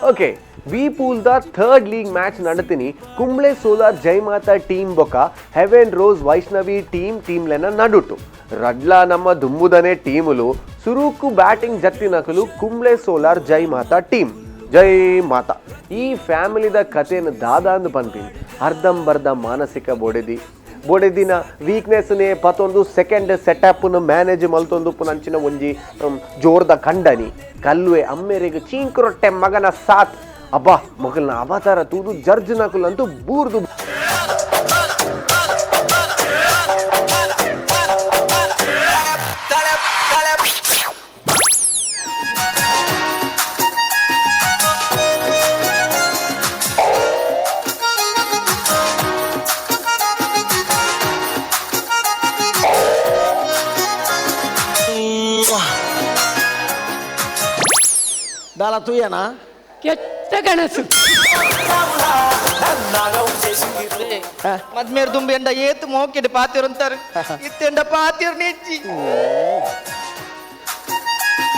okay V pool ದ 3rd ಲೀಗ್ ಮ್ಯಾಚ್ ನಡತಿನಿ ಕುಂಬ್ಳೆ ಸೋಲಾರ್ ಜೈಮಾತಾ ಟೀಮ್ ಬೊಕ Heaven Rose Vaishnavi ಟೀಮ್ಲೆನ ನಡುಟು ರಡ್ಲಾ ನಮ್ಮ ದುಂಬುದನೆ ಟೀಮುಲು ಸುರೂಕು ಬ್ಯಾಟಿಂಗ್ ಜತ್ತಿನಕಲು ಕುಂಬ್ಳೆ ಸೋಲಾರ್ ಜೈಮಾತಾ ಟೀಮ್ ಜೈ ಮಾತಾ ಈ ಫ್ಯಾಮಿಲಿದ ಕಥೆಯನ್ನು ದಾದಾಂದು ಪನ್ಪಿನಿ ಅರ್ಧಂಬರ್ಧ ಮಾನಸಿಕ ಬೊಡೆದಿನ ವೀಕ್ನೆಸ್ನೇ ಪತ್ತೊಂದು ಸೆಕೆಂಡ್ ಸೆಟಪ್ನ ಮ್ಯಾನೇಜ್ ಮಲ್ತೊಂದು ಪುನಂಚಿನ ಒಂಜಿ ಜೋರ್ದ ಕಂಡನಿ ಕಲ್ಲುವೆ ಅಮ್ಮೆರೆಗೆ ಚೀಂಕ್ರೊಟ್ಟೆ ಮಗನ ಸಾಥ್ ಅಬ್ಬಾ ಮಗಲ್ನ ಅವತಾರ ತೂದು ಜರ್ಜ್ ನಕಲಂತೂ ಬೂರ್ದು
ದಾಲ ತೂಯನಾ
ಕೆಟ್ಟ ಕನಸು
ಮದ್ಮೇರ್ ದುಂಬಿ ಎಂಡ ಏತು ಮೋಕೆಡ್ ಪಾತಿರು ಅಂತಾರೆ ಇತ್ತೆಂಡ ಪಾತಿರು ನೆಚ್ಚಿ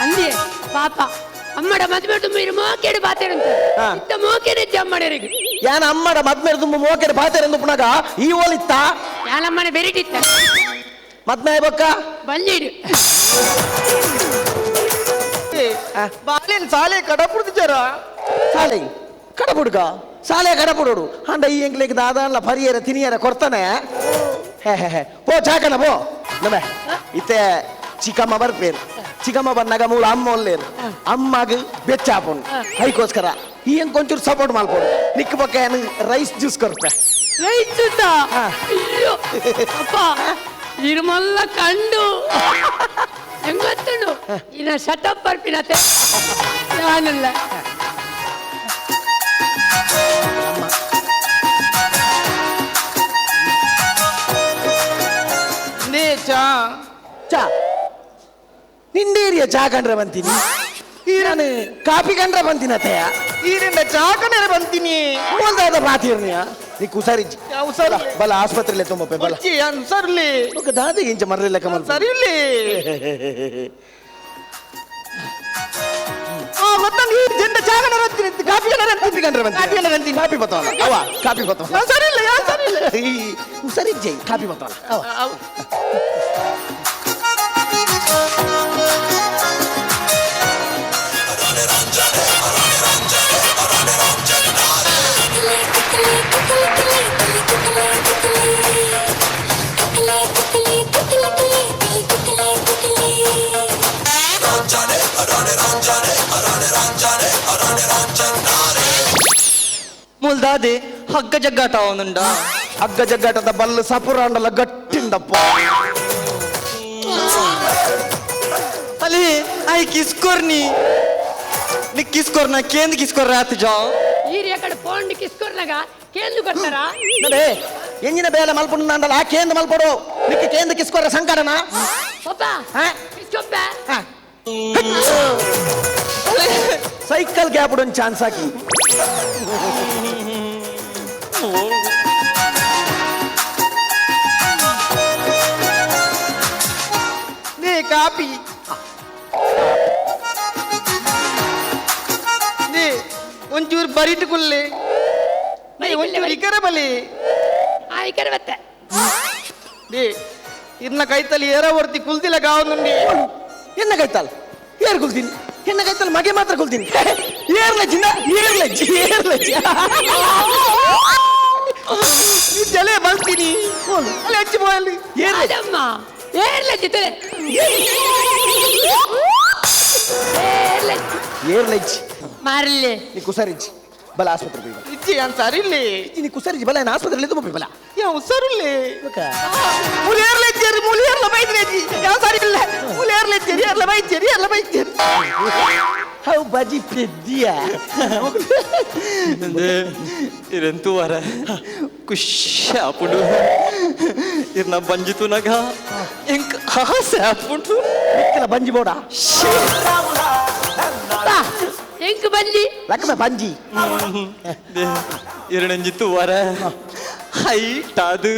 ಅಂದಿ ಪಾಪ ಅಮ್ಮಡ ಮದ್ವೆ ತುಂಬ ಮೋಕೆಡ್ ಪಾತಿರಂತ ಇತ್ತ ಮೋಕೆಡ್ ಅಮ್ಮಡರಿಗೆ
ಯಾನ ಅಮ್ಮಡ ಮದ್ಮೇರ್ ದುಂಬು ಮೋಕೆಡ್ ಪಾತೆರೆಂದು ಪುನಗ ಈ ಓಲಿತ್ತ
ಯಾನಮ್ಮನೆ ಬೆರಿಟಿತ್ತ
ಮದ್ಮೆ ಬೊಕ್ಕ
ಬಂದಿಡು
ಬಾಲ್ಯನ್ ಸಾಲೆ ಕಡಪುಡ್ತಿದ್ದಾರ
ಸಾಲೆ ಕಡಪುಡ್ಗ ಸಾಲೆ ಕಡಪುಡು ಅಂಡ ಈ ಎಂಗ್ಲಿಗೆ ದಾದಾನ್ಲ ಪರಿಯರ ತಿನಿಯರ ಕೊಡ್ತಾನೆ ಪೋ ಚಾಕನ ಪೋ ನಮೆ ಇತ್ತೆ ಚಿಕ್ಕಮ್ಮ ಬರ್ಪೇರು ಚಿಕ್ಕಮ್ಮ ಬಂದಾಗ ಮೂಲ ಅಮ್ಮ ಒಲ್ಲೇರು ಅಮ್ಮಗ ಬೆಚ್ಚಾಪುಂಡು ಅದಕ್ಕೋಸ್ಕರ ಈ ಹೆಂಗ್ ಕೊಂಚೂರು ಸಪೋರ್ಟ್ ಮಾಡ್ಕೊಡು ನಿಕ್ಕ ಪಕ್ಕ ರೈಸ್ ಜ್ಯೂಸ್ ಕೊಡ್ತೆ
ರೈಸ್ ಜ್ಯೂಸ ಅಯ್ಯೋ ಅಪ್ಪ ನಿರ್ಮಲ್ಲ ಕಂಡು ಹೆಂಗೊತ್ತುಂಡು ಇನ್ನ ಶಟಪ್ ಬರ್ಪಿನತೆ ನಾನಲ್ಲ
ಚಾ
ಚಾ ನಿಂಡೇರಿಯ ಚಾ ಕಂಡ್ರೆ ಬಂತೀನಿ ನಾನು ಕಾಫಿ ಕಂಡ್ರೆ ಬಂತೀನಿ ಅತ್ತಯ್ಯ
ಈರಿಂದ ಚಾ ಕಂಡ್ರೆ ಬಂತೀನಿ
ಒಂದಾದ ಮಾತಿರ್ನಿಯ ನೀ ಕುಸಾರಿ
ಉಸಾರಿ
ಬಲ ಆಸ್ಪತ್ರೆಲೆ ತುಂಬೆ ಬಲ
ಸರ್ಲಿ
ದಾದಿಗೆ ಇಂಚ ಮರ್ರಿಲ್ಲ ಕಮಲ್
ಸರಿ ಇಲ್ಲಿ ಮತ್ತೆ ಜೆಂಡ ಚಾ ಕಂಡ್ರೆ ಬರ್ತೀನಿ ಕಾಫಿ ಕಾಫಿ ಬತ್ತವಲ್ಲ ಅವ ಕಾಫಿ ಬತ್ತವ ಸರಿ ಇಲ್ಲ ಸರಿ ಜೈ ಕಾಫಿ ಬತ್ತವಲ್ಲ ಮುಲ್ದಾದೆ ಹಗ್ಗ ಜಗ್ಗಾಟ ಅವನುಂಡ ಹಗ್ಗ ಜಗ್ಗಾಟದ ಬಲ್ಲು ಸಪುರಾಂಡಲ ಗಟ್ಟಿಂಡಪ್ಪ ಅಲ್ಲಿ ಐ ಕಿಸ್ಕೊರ್ನಿ ನಿ ಕಿಸ್ಕೊರ್ನ ಕೇಂದ್ ಕಿಸ್ಕೊರ್ರ ಆತು ಜಾ
ಈ ಕಡೆ ಪೋಂಡ್ ಕಿಸ್ಕೊರ್ನಾಗ ಕೇಂದು ಕೊಡ್ತಾರ
ನಡೆ ಎಂಜಿನ ಬೇಲೆ ಮಲ್ಪುಂಡು ನಂಡಲ್ಲ ಆ ಕೇಂದ್ ಮಲ್ಪಡು ನಿಕ್ಕೆ ಕೇಂದ್ ಕಿಸ್ಕೊರ್ರ ಸಂಕಟನ
ಪಪ್ಪ ಕಿಸ್ಕೊಪ್ಪ
ಸೈಕಲ್ ಗ್ಯಾಪ್ ಒಂದು ಚಾನ್ಸ್ ಹಾಕಿ ನೇ ಕಾಪಿ ನೇ ಒಂಚೂರು ಬರಿಟ್ಕೊಳ್ಳಿ ಒಂಚೂರು ಇಕರ ಬಲಿ
ಇಕರ ಬತ್ತೆ
ನೇ ಇನ್ನ ಕೈತಲ್ಲಿ ಏರ ಹೊರ್ತಿ ಕುಲ್ತಿಲ್ಲ ಗಾವನುಂಡಿ ಎನ್ನ ಕೈತಲ್ ಏರ್ ಕುಲ್ತೀನಿ ಎನ್ನ ಕೈತಲ್ಲಿ ಮಗೆ ಮಾತ್ರ ಕುಲ್ತೀನಿ ಏರ್ಲಜ್ಜಿನ ಏರ್ಲಜ್ಜಿ ಏರ್ಲಜ್ಜಿ ಜಲೆ ಬಲ್ತೀನಿ ಅಲ್ಲಿ ಹಚ್ಚಿ ಹೋಗಲಿ
ಏರ್ಲಜ್ಜಮ್ಮ ಏರ್ಲಜ್ಜಿ
ಏರ್ಲಜ್ಜಿ
ಮಾರಲಿ
ನೀ ಕುಸರಿಜ್ಜಿ ಬಲ ಆಸ್ಪತ್ರೆ ಹೋಗಿ ಇಜ್ಜಿ ಅಂತ ಸರಿಲ್ಲಿ ನೀ ಕುಸರಿಜ್ಜಿ ಬಲ ಏನು ಆಸ್ಪತ್ರೆಯಲ್ಲಿ ತುಂಬ ಬಲ ಯಾವ ಸರಿಲ್ಲಿ ಮುಲಿಯರ್ಲೆಜ್ಜಿ ಮುಲಿಯರ್ಲ ಬೈದ್ರೆಜ್ಜಿ ಯಾವ ಸರಿಲ್ಲ ಮುಲಿಯರ್ಲೆಜ್ಜಿ ಏರ್ಲ ಬೈಜ್ಜಿ ಏರ್ಲ ಬೈಜ್ಜಿ ಹೌ ಬಾಜಿ ಪೆದ್ದಿಯ
ಇರಂತೂ ವರ ಖುಷಿ ಆಪುಂಡು ಇರ್ನ ಬಂಜಿತು ನಗ ಇಂಕ್ ಆಸೆ ಆಪುಂಡು
ಇಕ್ಕಲ ಬಂಜಿ ಬೋಡ
ಎಂಕ್ ಬಂಜಿ
ಲಕ್ಕಮ ಬಂಜಿ
ಇರಣಂಜಿತ್ತು ವರ ಹೈಟ್ ಅದು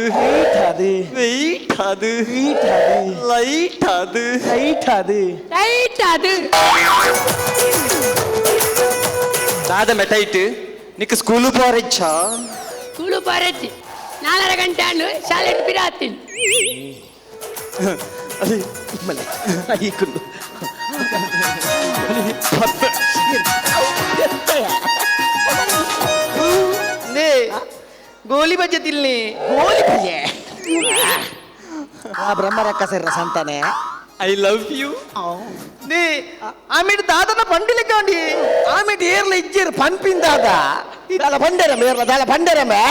ವೆಯ್ಟ್ ಅದು ಲೈಟ್ ಅದು
ಟೈಟ್ ಅದು
ದಾದ ಮೆಟೈಟ್ ನಿಕ್ ಸ್ಕೂಲು ಪಾರಿಚ್ಚಾ
ಸ್ಕೂಲು ಪಾರಜ್ಜಿ 4 ಗಂಟೆ ಆಂಡು ಶಾಲೆ ಬಿರಾತೀನಿ
అది మళ్ళీ అయ్యకుండు నే గోలి బజ్జ తిల్ని గోలి బజ్జ ఆ బ్రహ్మరక్క సెర్ర సంతానే
ఐ లవ్ యూ
నే ఆమె దాదన పండిల కాండి ఆమె ఏర్ల ఇచ్చారు పంపిందాదా దాల పండరం ఏర్ల దాల పండరమే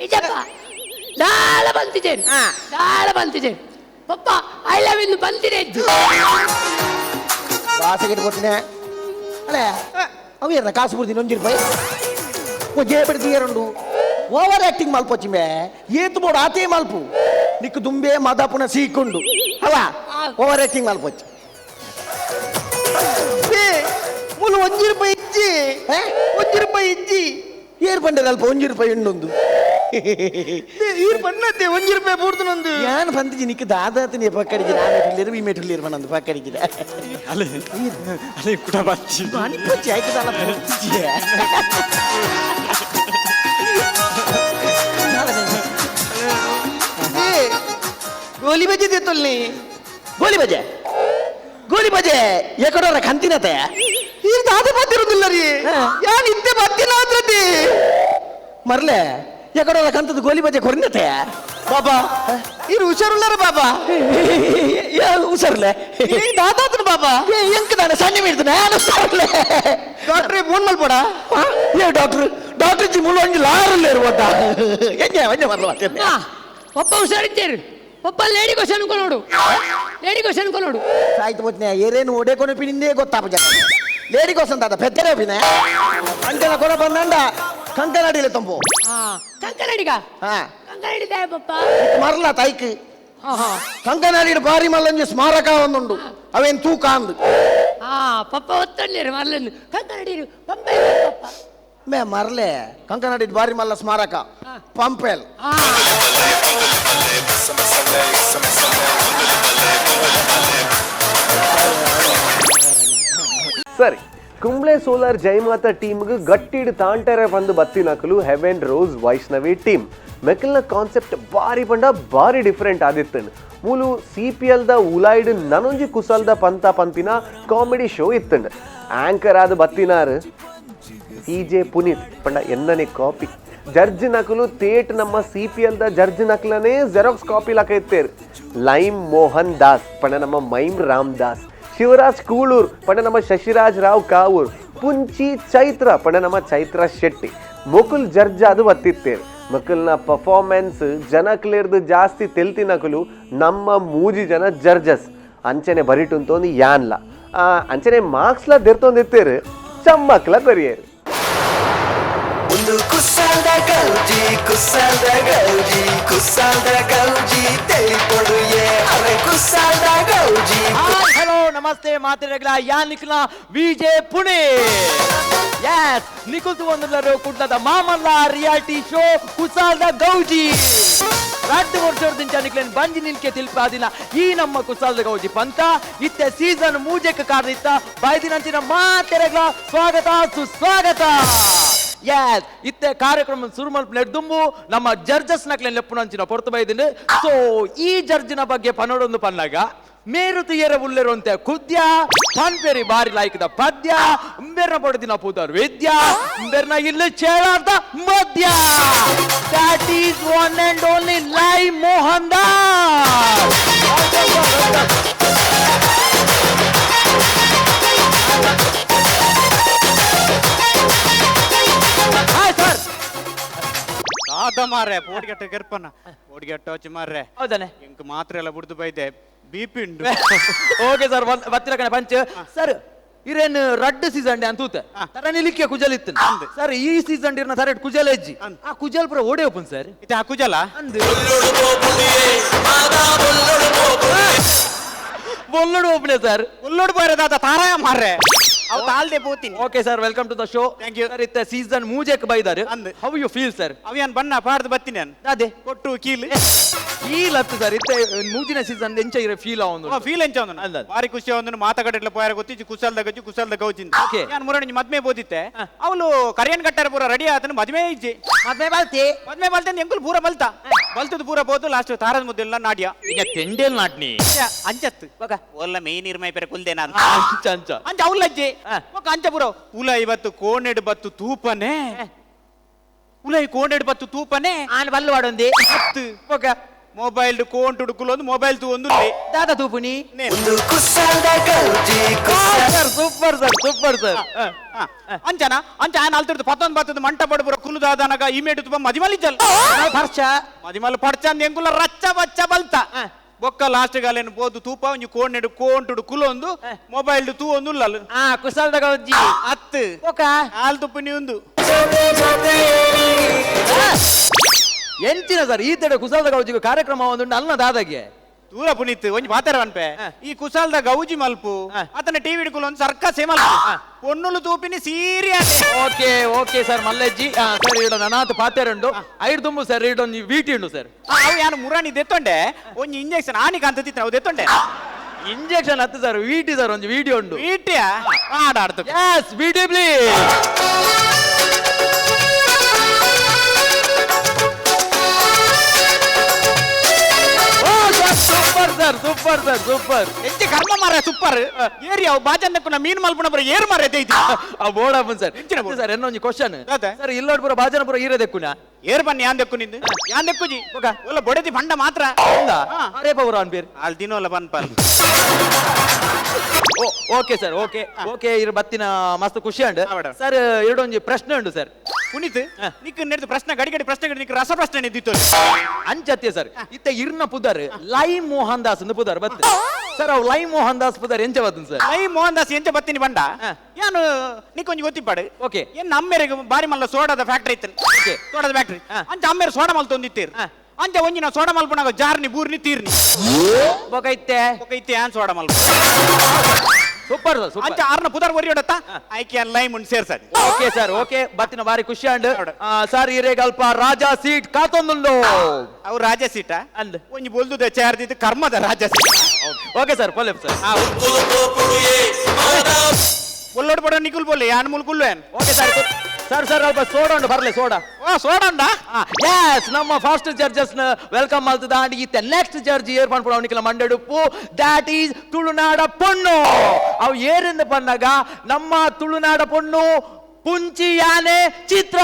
ఇజప్ప దాల బంతిజేరు దాల బంతిజేరు ಪಪ್ಪ ಐ ಲವ್ ಇನ್ನು ಬಂದಿರೇಜ್ಜು
ವಾಸಗಿಟ್ಟು ಕೊಟ್ಟಿನೇ ಅಲ್ಲೇ ಅವು ಏನ ಕಾಸು ಬುಡ್ತೀನಿ 1 ರೂಪಾಯಿ ಒಂಜೇ ಬಿಡ್ತಿ ಎರಡು ಓವರ್ ಆಕ್ಟಿಂಗ್ ಮಲ್ಪೊಚ್ಚಿಮೆ ಏತು ಬೋಡು ಆತೇ ಮಲ್ಪು ನಿಕ್ಕು ದುಂಬೆ ಮದಪುನ ಸೀಕೊಂಡು ಅಲ್ಲ ಓವರ್ ಆಕ್ಟಿಂಗ್ ಮಲ್ಪೊಚ್ಚಿ ಮುಲು 1 ರೂಪಾಯಿ ಇಜ್ಜಿ 1 ರೂಪಾಯಿ ಇಜ್ಜಿ ಏರ್ ಬಂಡದ ಅಲ್ಪ 1 ರೂಪಾಯಿ ಇನ್ನೊಂದು ಈರ್ ಬಣ್ಣತ್ತೆ 1 ರೂಪಾಯಿ ಬೂಡ್ತನೊಂದು ಯಾನ್ ಬಂದಿಜಿ ನಿಕ್ಕ ದಾದಾತನಿ ಪಕ್ಕಡಿಗೆ ನಾನು ಇಲ್ಲಿರು ಈ ಮೆಟಲ್ ಇರ್ ಬಣ್ಣಂದು ಪಕ್ಕಡಿಗೆ
ಅಲೆ ಅಲೆ ಕುಟ ಬಚ್ಚಿ
ಅನಿಪಚ್ಚಿ ಆಯ್ತದಲ್ಲ ಬಚ್ಚಿ ಗೋಲಿ ಬಜೆ ತೆತ್ತೊಲ್ನಿ ಗೋಲಿ ಬಜೆ ಎಕಡೋರ ಕಂತಿನತೆ ಈ ದಾದ ಬತ್ತಿರುದಿಲ್ಲ ರೀ ಯಾನ್ ಇದ್ದೆ ಬತ್ತಿನ ಆದ್ರತಿ ಮರ್ಲೆ ಎಕಡೋರ ಕಂತದ ಗೋಲಿ ಬಜೆ ಕೊರಿನತೆ ಬಾಬಾ ಇರು ಹುಷಾರುಳ್ಳಾರ ಬಾಬಾ ಹುಷಾರ್ಲೆ ದಾದಾತನ ಬಾಬಾ ಎಂಕ ನಾನು ಸಣ್ಣ ಮೀಡ್ತಾನೆ ಹುಷಾರ್ಲೆ ಡಾಕ್ಟ್ರೇ ಫೋನ್ ಮಲ್ಪಡ ಏ ಡಾಕ್ಟರ್ ಜಿ ಮುಳ್ಳು ಒಂಜಿ ಲಾರಲ್ಲೇ ಇರುವಟ ಎಂಜೆ ಒಂಜೆ ಮರ್ಲ
ಒಬ್ಬ ಹುಷಾರಿದ್ದೇರು ಒಬ್ಬ ಲೇಡಿ ಕ್ವಶನ್ ಕೊನೋಡು
ಸಾಯ್ತು ಬತ್ನೆ ಏರೇನು ಒಡೆ ಕೊನೆ ಪಿನಿಂದೇ ಗೊತ್ತಾಪ ಜನ ಲೇಡಿ ಕ್ವಶನ್ ದಾದ ಪೆತ್ತರೆ ಪಿನೆ ಅಂಟನ ಕೊನ ಬಂದಂಡ ಕಂಕನಾಡಿಲೆ ತಂಪು
ಕಂಕನಾಡಿಗ ಕಂಕನಾಡಿ ದಾಯ ಪಪ್ಪ
ಮರಲ ತೈಕ್ ಕಂಕನಾಡಿನ ಬಾರಿ ಮಲ್ಲಂಜಿ ಸ್ಮಾರಕ ಒಂದುಂಡು ಅವೇನ್ ತೂಕ ಅಂದು
ಪಪ್ಪ ಒತ್ತಂಡಿರು ಮರ್ಲನ್ನು ಕಂಕನಾಡಿರು ಪಪ್ಪ
ಮೇ ಮರಲೆ ಕಂಕನಾಡಿನ ಬಾರಿ ಮಲ್ಲ ಸ್ಮಾರಕ ಪಂಪೆಲ್
ಸರಿ, ಕುಂಬ್ಳೆ ಸೋಲಾರ್ ಜಯಮಾತಾ ಟೀಮ್ಗೆ ಗಟ್ಟಿಡ್ ತಾಂಟರೆ ಬಂದು ಬತ್ತಿನಕಲು ಹೆವೆನ್ ರೋಸ್ ವೈಷ್ಣವಿ ಟೀಮ್ ಮೆಕಲ್ನ ಕಾನ್ಸೆಪ್ಟ್ ಬಾರಿ ಬಂಡ ಬಾರಿ ಡಿಫ್ರೆಂಟ್ ಆದಿತ್ತನ್ ಮೂಲು CPL ದ ಉಲಾಯ್ಡ್ ನನೊಂಜಿ ಕುಸಲ್ದ ಪಂಪಿನ ಕಾಮಿಡಿ ಶೋ ಇತ್ತಂಡ್ ಆಂಕರ್ ಆದ ಬತ್ತಿನಾರು TJ ಪುನೀತ್ ಪಂಡ ಎನ್ನನೆ ಕಾಪಿ ಜಡ್ಜ್ ನಕಲು ತೇಟ್ ನಮ್ಮ CPL ದ ಜಡ್ಜ್ ನಕಲನೇ ಜೆರಾಕ್ಸ್ ಕಾಪಿ ಲಕ ಇತ್ತೇರು ಲೈಮ್ ಮೋಹನ್ ದಾಸ್ ಪಂಡ ನಮ್ಮ ಮೈಮ್ ರಾಮ್ ದಾಸ್ ಶಿವರಾಜ್ ಕೂಳೂರ್ ಪಂಡ ನಮ್ಮ ಶಶಿರಾಜ್ ರಾವ್ ಕಾವೂರ್ ಪುಂಚಿ ಚೈತ್ರ ಪಂಡ ನಮ್ಮ ಚೈತ್ರ ಶೆಟ್ಟಿ ಮುಕುಲ್ ಜಡ್ಜ್ ಅದು ಬತ್ತಿತ್ತೇರು ಮಕ್ಕಳನ್ನ ಪರ್ಫಾರ್ಮೆನ್ಸ್ ಜನಕ್ಲೇರ್ದು ಜಾಸ್ತಿ ತೆಲ್ತಿನಕಲು ನಮ್ಮ ಮೂಜಿ ಜನ ಜಡ್ಜಸ್ ಅಂಚನೆ ಬರಿಟುಂತೊಂದು ಯಾನ್ಲ ಅಂಚನೆ ಮಾರ್ಕ್ಸ್ಲ ದೆರ್ತೊಂದಿತ್ತೇರು ಚಮ್ಮಕ್ಲ ಕೊರಿಯರು
ಕುಸಲ್ದ ಗೌಜಿ ಕುಸಲ್ದ ಗೌಜಿ ಕುಸಲ್ದ ಗೌಜಿ ತೆಲಿಪೊಡುಯೆ ಅರೆ ಕುಸಲ್ದ ಗೌಜಿ
हेलो नमस्ते ಮಾತಿರಗಳ ಯಾ ನಿಖಿಲ ವಿಜೆ ಪುಣೆ ಯಸ್ ನಿಖುಲ್ತು ಒಂದಲ್ಲರು ಕುಡ್ಲದ ಮಾಮಲ್ಲ ರಿಯಾಲಿಟಿ ಶೋ ಕುಸಲ್ದ ಗೌಜಿ 2 ವರ್ಷದಿಂದ ನಿಖಿಲನ್ ಬಂಜಿ ನಿಲ್ಕೆ ತಿಲ್ಪಾದಿನ ಈ ನಮ್ಮ ಕುಸಲ್ದ ಗೌಜಿ ಪಂತ ಇತ್ತೆ ಸೀಸನ್ ಮೂಜೆಕ ಕಾರ್ದಿತ್ತ ಬೈದಿನಂಚಿನ ಮಾತಿರಗಳ ಸ್ವಾಗತ ಸುಸ್ವಾಗತ ಯಸ್ ಇತ್ತೆ ಕಾರ್ಯಕ್ರಮ ಸುರುಮಲ್ಪ ನೆಡ್ದುಂಬು ನಮ್ಮ ಜಡ್ಜಸ್ ನಕ್ಲೆ ಲೆಪ್ಪುನಂಚಿನ ಪೊರ್ತು ಬೈದಿನ ಸೊ ಈ ಜಡ್ಜಿನ ಬಗ್ಗೆ ಪನ್ನೋಡೊಂದು ಪನ್ನಾಗ ಮೇರುತು ಏರ ಉಳ್ಳೆರುವಂತೆ ಕುದ್ಯ ಪನ್ಪೆರಿ ಬಾರಿ ಲಾಯ್ಕದ ಪದ್ಯ ಬೆರ್ನ ಪಡೆದಿನ ಪೂದರ್ ವೇದ್ಯ ಬೆರ್ನ ಇಲ್ಲಿ ಚೇಳಾರ್ದ ಮಧ್ಯ that is one and only ಲೈ ಮೋಹನ್ ದಾಸ್
ಆದ ಮಾರ್ರೆ ಪೋಡಿಗೆಟ್ಟ ಗೆರ್ಪನ ಪೋಡಿಗೆಟ್ಟ వచ్చి ಮಾರ್ರೆ
ಹೌದಾನೆ
ಇಂಕ ಮಾತ್ರ ಎಲ್ಲ ಬುಡ್ದು ಬೈದೆ ಬಿಪಿ ಉಂಡು
ಓಕೆ ಸರ್ ಬತ್ತಿರ ಕಣ ಪಂಚ್ ಸರ್ ಇರೇನು ರಡ್ಡ್ ಸೀಸನ್ ಡೇ ಅಂತೂತ ತರನಿ ಲಿಕ್ಕೆ ಕುಜಲ್ ಇತ್ತು ಸರ್ ಈ ಸೀಸನ್ ಇರ್ನ ತರಡ್ ಕುಜಲ್ ಹೆಜ್ಜಿ ಆ ಕುಜಲ್ ಪುರ ಓಡೆ ಓಪನ್ ಸರ್
ಇದು ಆ ಕುಜಲ
ಅಂದು ಬೊಲ್ಲೋಡು ಓಪನೆ ಸರ್
ಉಲ್ಲೋಡು ಬರದಾದ ತಾರಾಯ ಮಾರ್ರೆ ಅವು ತಾಲ್ದೆ ಪೋತೀನಿ
okay sir welcome to the show
thank you
sir ಇತ್ತ ಸೀಸನ್ ಮೂಜೆಕ್ ಬೈದಾರೆ ಹೌ ಯು ಫೀಲ್ ಸರ್
ಅವಿಯನ್ ಬಣ್ಣ ಪಾಡ್ದು ಬತ್ತೀನಿ ನಾನು
ಅದೇ
ಕೊಟ್ಟು ಕೀಲ್
ಫೀಲ್ ಹತ್ತು ಸರ್ ಇತ್ತ ಮೂಜಿನ ಸೀಸನ್ ಎಂಚ ಇರ ಫೀಲ್ ಆವೊಂದು
ಫೀಲ್ ಎಂಚ ಒಂದು ಬಾರಿ ಖುಷಿ ಆವೊಂದು ಮಾತಕಡೆಲ್ಲ ಪೋಯರ ಗೊತ್ತಿಜ್ಜಿ ಕುಸಲ್ದ ಗೌಜಿಂದ
ಓಕೆ
ನಾನು ಮುರಣಿ ಮದ್ಮೆ ಬೋದಿತ್ತೆ ಅವಳು ಕರಿಯನ್ ಕಟ್ಟರ ಪೂರ ರೆಡಿ ಆತನ ಮದ್ಮೆ ಇಜ್ಜಿ
ಮದ್ಮೆ ಬಲ್ತಿ
ಮದ್ಮೆ ಬಲ್ತೆ ಎಂಕುಲ್ ಪೂರ ಬಲ್ತಾ ಬಲ್ತದ ಪೂರ ಬೋದು ಲಾಸ್ಟ್ ತಾರದ ಮುದ್ದೆಲ್ಲ ನಾಡ್ಯ
ಈಗ ತೆಂಡೇಲ್ ನಾಟ್ನಿ
ಅಂಚತ್ತು ಒಲ್ಲ ಮೇನ್ ಇರ್ಮೈ ಪೆರ ಕುಲ್ದೇನ
ಅಂಚ ಅಂಚ
ಅಂಚ ಅವಲಜ್ಜಿ ಅಂಚ ಪೂರ ಉಲ ಇವತ್ತು ಕೋಣೆಡ್ ಬತ್ತು ತೂಪನೆ ಉಲೈ ಕೋಣೆಡ್ ಬತ್ತು ತೂಪನೆ
ಆನ್ ಬಲ್ಲು ವಾಡೊಂದಿ
ಹತ್ತು ಮೊಬೈಲ್ ಕೋನ್ ತುಡುಕುಲೊಂದು ಮೊಬೈಲ್ ತೂ ಒಂದು
ದಾದ ತೂಪುನಿ
ಕುಸಲ್ದ ಗೌಜಿ
ಸೂಪರ್ ಸರ್ ಸೂಪರ್ ಸರ್
ಅಂಚನ ಅಂಚ ಆಯ್ನ ಅಲ್ತಿರ್ದು ಪತ್ತೊಂದು ಬತ್ತದ ಮಂಟ ಪಡುಪುರ ಕುಲುದಾದನಗ ಇಮೇಟ್ ತುಪ ಮದಿಮಲಿಜ್ಜಲ್
ಪರ್ಚ
ಮದಿಮಲ್ ಪಡ್ಚಂದ ಎಂಕುಲ ರಚ್ಚ ಬಚ್ಚ ಬಲ್ತ ಬೊಕ್ಕ ಲಾಸ್ಟ್ ಗಾಲೇನು ಬೋದು ತೂಪ ಒಂಜಿ ಕೋಣೆಡು ಕೋಂಟುಡು ಕುಲೊಂದು ಮೊಬೈಲ್ ತೂ ಒಂದು ಉಲ್ಲಲ್
ಕುಸಲ್ದ ಗೌಜಿ
ಹತ್ತು
ಓಕ
ಹಾಲ್ ತುಪ್ಪನಿ ಒಂದು
ಎಂಚಿನ ಸರ್ ಈ ತಡೆ ಕುಸಲ್ದ ಗೌಜಿಗೆ ಕಾರ್ಯಕ್ರಮ ಒಂದು ಅಲ್ಲ ದಾದಾಗೆ
ದೂರ ಪುನೀತ್ ಒಂಜಿ ಪಾತರ ಅನ್ಪೆ ಈ ಕುಸಲ್ದ ಗೌಜಿ ಮಲ್ಪು ಅತನ ಟಿವಿ ಹಿಡ್ಕುಲು ಒಂದು ಸರ್ಕಸ್ ಮಲ್ಪು ಪೊನ್ನುಲು ತೂಪಿನಿ ಸೀರಿಯಸ್
ಓಕೆ ಓಕೆ ಸರ್ ಮಲ್ಲೆಜ್ಜಿ ಸರ್ ಇಡ ನನಾತ್ ಪಾತೆರುಂಡು ಐಡ್ ತುಂಬು ಸರ್ ಇಡೊಂದು ವೀಟಿ ಉಂಡು ಸರ್
ಅವು ಯಾನು ಮುರಾಣಿ ದೆತ್ತೊಂಡೆ ಒಂಜಿ ಇಂಜೆಕ್ಷನ್ ಆನಿಕ ಅಂತ ತಿತ್ತ ಅವು ದೆತ್ತೊಂಡೆ
ಇಂಜೆಕ್ಷನ್ ಹತ್ತು ಸರ್ ವೀಟಿ ಸರ್ ಒಂದು ವಿಡಿಯೋ ಉಂಡು
ವೀಟಿಯ ಆಡಾಡ್ತು
ಯಸ್ ವೀಟಿ please super sir super sir super
ಎಂಚೆ ಕರ್ಮ ಮಾರ ಸೂಪರ್ ಏರಿ ಅವು ಬಾಜನ್ನಕ್ಕೂ ನಾ ಮೀನು ಮಲ್ಪುನ ಬರ ಏರ್ ಮಾರ ಎತ್ತೈತಿ
ಆ ಬೋಡಪ್ಪನ್ ಸರ್ ಸರ್ ಇನ್ನೊಂದು ಕ್ವಶನ್ ಸರ್ ಇಲ್ಲೋಡ್ಪುರ ಬಾಜನಪುರ ಈರದೆಕ್ಕುನ
ಏರ್ ಬನ್ನಿ ಯಾನ್ ದೆಕ್ಕು ನಿಂದು ಯಾನ್ ದೆಕ್ಕುಜಿ ಒಲ್ಲ ಬೊಡೆದಿ ಬಂಡ ಮಾತ್ರ
ಅರೇ ಪವರ ಅನ್ಪೇರ್
ಅಲ್ಲಿ ದಿನೋಲ್ಲ ಬನ್ಪಲ್
ಓಕೆ ಸರ್ ಓಕೆ ಓಕೆ ಇರ ಬತ್ತಿನ ಮಸ್ತ್ ಖುಷಿ ಅಂಡ್ ಸರ್ ಎರಡೊಂದು ಪ್ರಶ್ನೆ ಉಂಟು ಸರ್
ಪುನೀತ್ ನಿಕ್ ನೆಡ್ದು ಪ್ರಶ್ನೆ ಗಡಿಗಡಿ ಪ್ರಶ್ನೆ ಗಡಿ ನಿಕ್ ರಸ ಪ್ರಶ್ನೆ ನಿದ್ದಿತ್ತು
ಅಂಚತ್ಯ ಸರ್ ಇತ್ತ ಇರ್ನ ಪುದರ್ ಲೈ ಮೋಹನ್ ದಾಸ್ ಅಂದ್ ಪುದರ್ ಬತ್ ಸರ್ ಅವ್ ಲೈ ಮೋಹನ್ ದಾಸ್ ಪುದರ್ ಎಂಚ ಬತ್ತನ್ ಸರ್
ಲೈ ಮೋಹನ್ ದಾಸ್ ಎಂಚ ಬತ್ತಿನಿ ಬಂಡ ಯಾನು ನಿಕ್ಕೊಂಜಿ ಗೊತ್ತಿಪ್ಪಾಡು
ಓಕೆ
ಏನ್ ನಮ್ಮೆರೆಗೆ ಬಾರಿ ಮಲ್ಲ ಸೋಡದ ಫ್ಯಾಕ್ಟರಿ ಇತ್ತು
ಓಕೆ
ಸೋಡದ ಫ್ಯಾಕ್ಟರಿ ಅಂಚ ಅಮ್ಮೆರೆ ಸೋಡ ಮಲ್ ತೊಂದಿತ್ತೀರ್ ಅಂಚ ಒಂಜಿನ ಸೋಡ ಮಲ್ಪನಾಗ ಜಾರ್ನಿ ಬೂರ್ನಿ ತೀರ್ನಿ
ಬೊಕೈತೆ
ಏನ್ ಸೋಡ ಮಲ್ಪ
ಸೂಪರ್ ಸರ್
ಅಂಚ ಆರ್ನ ಪುದರ್ ಒರಿಯೋಡತ್ತ ಐ ಕ್ಯಾನ್ ಲೈ ಮುನ್ ಸೇರ್ಸದ್
ಓಕೆ ಸರ್ ಓಕೆ ಬತ್ತಿನ ಬಾರಿ ಖುಷಿ ಅಂಡ್ ಸರ್ ಇರೇಗಲ್ಪ ರಾಜಾ ಸೀಟ್ ಕಾತೊಂದುಂಡು
ಅವು ರಾಜ ಸೀಟ ಅಂದ್ ಒಂಜಿ ಬೊಲ್ದುದ ಚಾರ್ದಿದ್ದು ಕರ್ಮದ ರಾಜ ಸೀಟ
ಓಕೆ ಸರ್ ಪೊಲೆ ಸರ್
ಒಳ್ಳೋಡು ಪಡ ನಿಕುಲ್ ಬೋಲೆ ಯಾನ್ ಮುಲ್ ಕುಲ್ವೇನ್
ಓಕೆ ಸರ್ ಸರ್ ಸರ್ ಅಲ್ಪ ಸೋಡಾ ಉಂಟು ಬರ್ಲಿ ಸೋಡಾ
ಓ ಸೋಡಂಡ
ಎಸ್ ನಮ್ಮ ಫಸ್ಟ್ ಜಡ್ಜಸ್ ನ ವೆಲ್ಕಮ್ ಮಾಡ್ತದ ಅಂಡ್ ಈತ ನೆಕ್ಸ್ಟ್ ಜಡ್ಜ್ ಏರ್ ಪನ್ಪುಡ ಅವನಿಕೆಲ್ಲ ಮಂಡೆಡುಪ್ಪು ದಾಟ್ ಈಸ್ ತುಳುನಾಡ ಪೊಣ್ಣು ಅವು ಏರಿಂದ ಬಂದಾಗ ನಮ್ಮ ತುಳುನಾಡ ಪೊಣ್ಣು ಪುಂಚಿ ಯಾನೆ ಚಿತ್ರ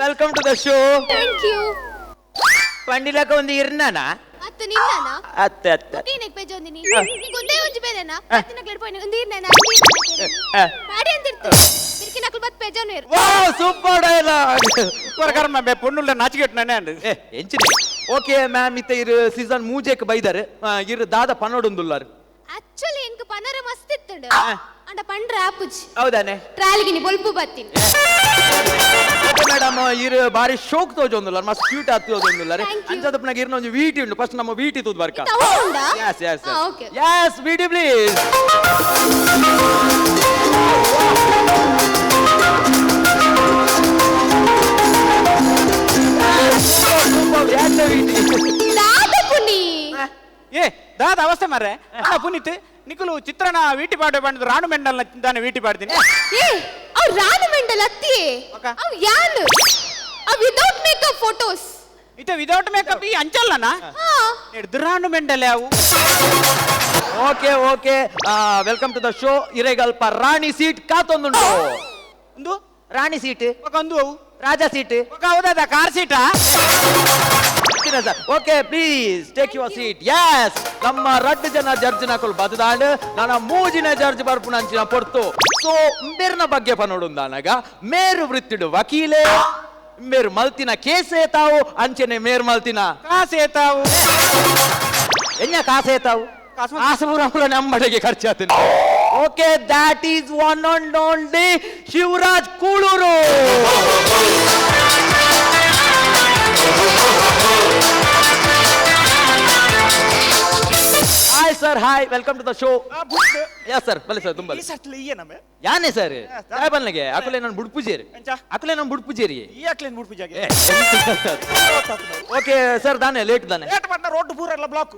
welcome to the show
thank you
ಪಂಡಿಲಕ ಒಂದು ಇರ್ನಾನ
ಅತ್ತ ನಿನ್ನನ
ಅತ್ತೆ ಅತ್ತೆ
ನೀನೆ ಪೇಜ ಒಂದಿನಿ ನಿಂಗೆ ಒಂದೇ ಒಂಜಿ ಬೇರೆನ ಅತ್ತಿನ ಕ್ಲೇಡ್ ಪಾಯಿಂಟ್ ಒಂದು ಇರ್ನೇನ ಬಾಡಿ ಅಂತಿರ್ತು ಬಿರ್ಕಿ ನಕಲ್ ಬತ್ ಪೇಜನು ಇರ್
ವಾವ್ ಸೂಪರ್ ಡೈಲಾಗ್
ಸೂಪರ್ ಕರ್ಮ ಬೆ ಪೊನ್ನುಲ್ಲ ನಾಚಿಗೆಟ್ ನನೆ ಅಂದ್
ಎಂಚಿನಿ ಓಕೆ ಮ್ಯಾಮ್ ಇತ್ತ ಇರು ಸೀಸನ್ ಮೂಜೆಕ್ ಬೈದಾರೆ ಇರು ದಾದ ಪನ್ನೋಡೊಂದುಲ್ಲಾರು
ಆಕ್ಚುಲಿ ಎಂಕ ಪನರ ಮಸ್ತ್ ಇತ್ತಂಡು ಅಂಡ ಪಂಡ್ರ ಆಪುಜಿ
ಹೌದಾನೆ
ಟ್ರಾಲಿಗಿನಿ ಬೊಲ್ಪು ಬತ್ತಿನ
ಮೇಡಮ್ ಇರು ಬಾರಿ ಶೋಕ್ ತೋಜೊಂದುಲ್ಲ ಮಸ್ತ್ ಕ್ಯೂಟ್ ಆತ್ ತೋಜೊಂದುಲ್ಲ ಅಂಚದಪ್ಪನಾಗ ಇರ್ನ ಒಂದು ವೀಟಿ ಉಂಟು ಫಸ್ಟ್ ನಮ್ಮ ವೀಟಿ ತೂದ್ ಬರ್ಕ ಯಸ್ ಯಸ್ ಯಸ್ ವೀಟಿ ಪ್ಲೀಸ್
ಏ ದಾದ ಅವಸ್ಥೆ ಮಾರ್ರೆ ಪುನೀತ್ ನಿಕುಲು ಚಿತ್ರಣ ವೀಟಿ ಪಾಡು ಬಂದು ರಾಣು ಮೆಂಡಲ್ ತಾನೆ ವೀಟಿ ಪಾಡ್ತೀನಿ
ಏ ಅವ್ ರಾಣು ಮೆಂಡಲ್ ಅತ್ತಿ ಅವ್ ಯಾನ್ ಅವ್ ವಿದೌಟ್ ಮೇಕಪ್ ಫೋಟೋಸ್
ಇತ ವಿದೌಟ್ ಮೇಕಪ್ ಈ ಅಂಚಲ್ಲನ ಹಿಡ್ದು ರಾಣು ಮೆಂಡಲ್ ಯಾವು
okay okay welcome to the show ಇರೆಗಲ್ಪ ರಾಣಿ ಸೀಟ್ ಕಾತೊಂದುಂಟು
ಒಂದು
ರಾಣಿ ಸೀಟ್
ಒಂದು
ರಾಜ ಸೀಟ್
ಹೌದಾ ಕಾರ್ ಸೀಟಾ
sir okay please take your seat yes ನಮ್ಮ ರಡ್ಡು ಜನ ಜಡ್ಜ್ ನಕುಲ್ ಬದದಾಂಡ್ ನನ್ನ ಮೂಜಿನ ಜಡ್ಜ್ ಬರ್ಪುನ ಅಂಚಿನ ಪೊರ್ತು ಸೊ ಮೇರ್ನ ಬಗ್ಗೆ ಪನೋಡುಂದಾನಗ ಮೇರು ವೃತ್ತಿಡು ವಕೀಲೆ ಮೇರು ಮಲ್ತಿನ ಕೇಸೇತಾವು ಅಂಚೆನೆ ಮೇರ್ ಮಲ್ತಿನ
ಕಾಸೇತಾವು
ಎನ್ನ ಕಾಸೇತಾವು ಕಾಸಪುರ ನಮ್ಮಡೆಗೆ ಖರ್ಚಾತೀನಿ okay that is one and only Shivaraj Kulur hi sir hi welcome to the show yes sir ಬಲೆ ಸರ್ ತುಂಬ ಯಾನೆ ಸರ್ ಸಾಹೇಬನ್ಗೆ ಅಕಲೆ ನಾನು ಬುಡ್ ಪೂಜೇರಿ ಅಕಲೆ ನಾನು ಬುಡ್ ಪೂಜೇರಿ
ಈ ಅಕ್ಲೇನ್ ಮೂಡ್ ಪೂಜೆಗೆ
ಓಕೆ ಸರ್ ದಾನೆ ಲೇಟ್ ದಾನೆ
ಲೇಟ್ ಮಾಡ್ನ ರೋಡ್ ಪೂರ ಎಲ್ಲ ಬ್ಲಾಕ್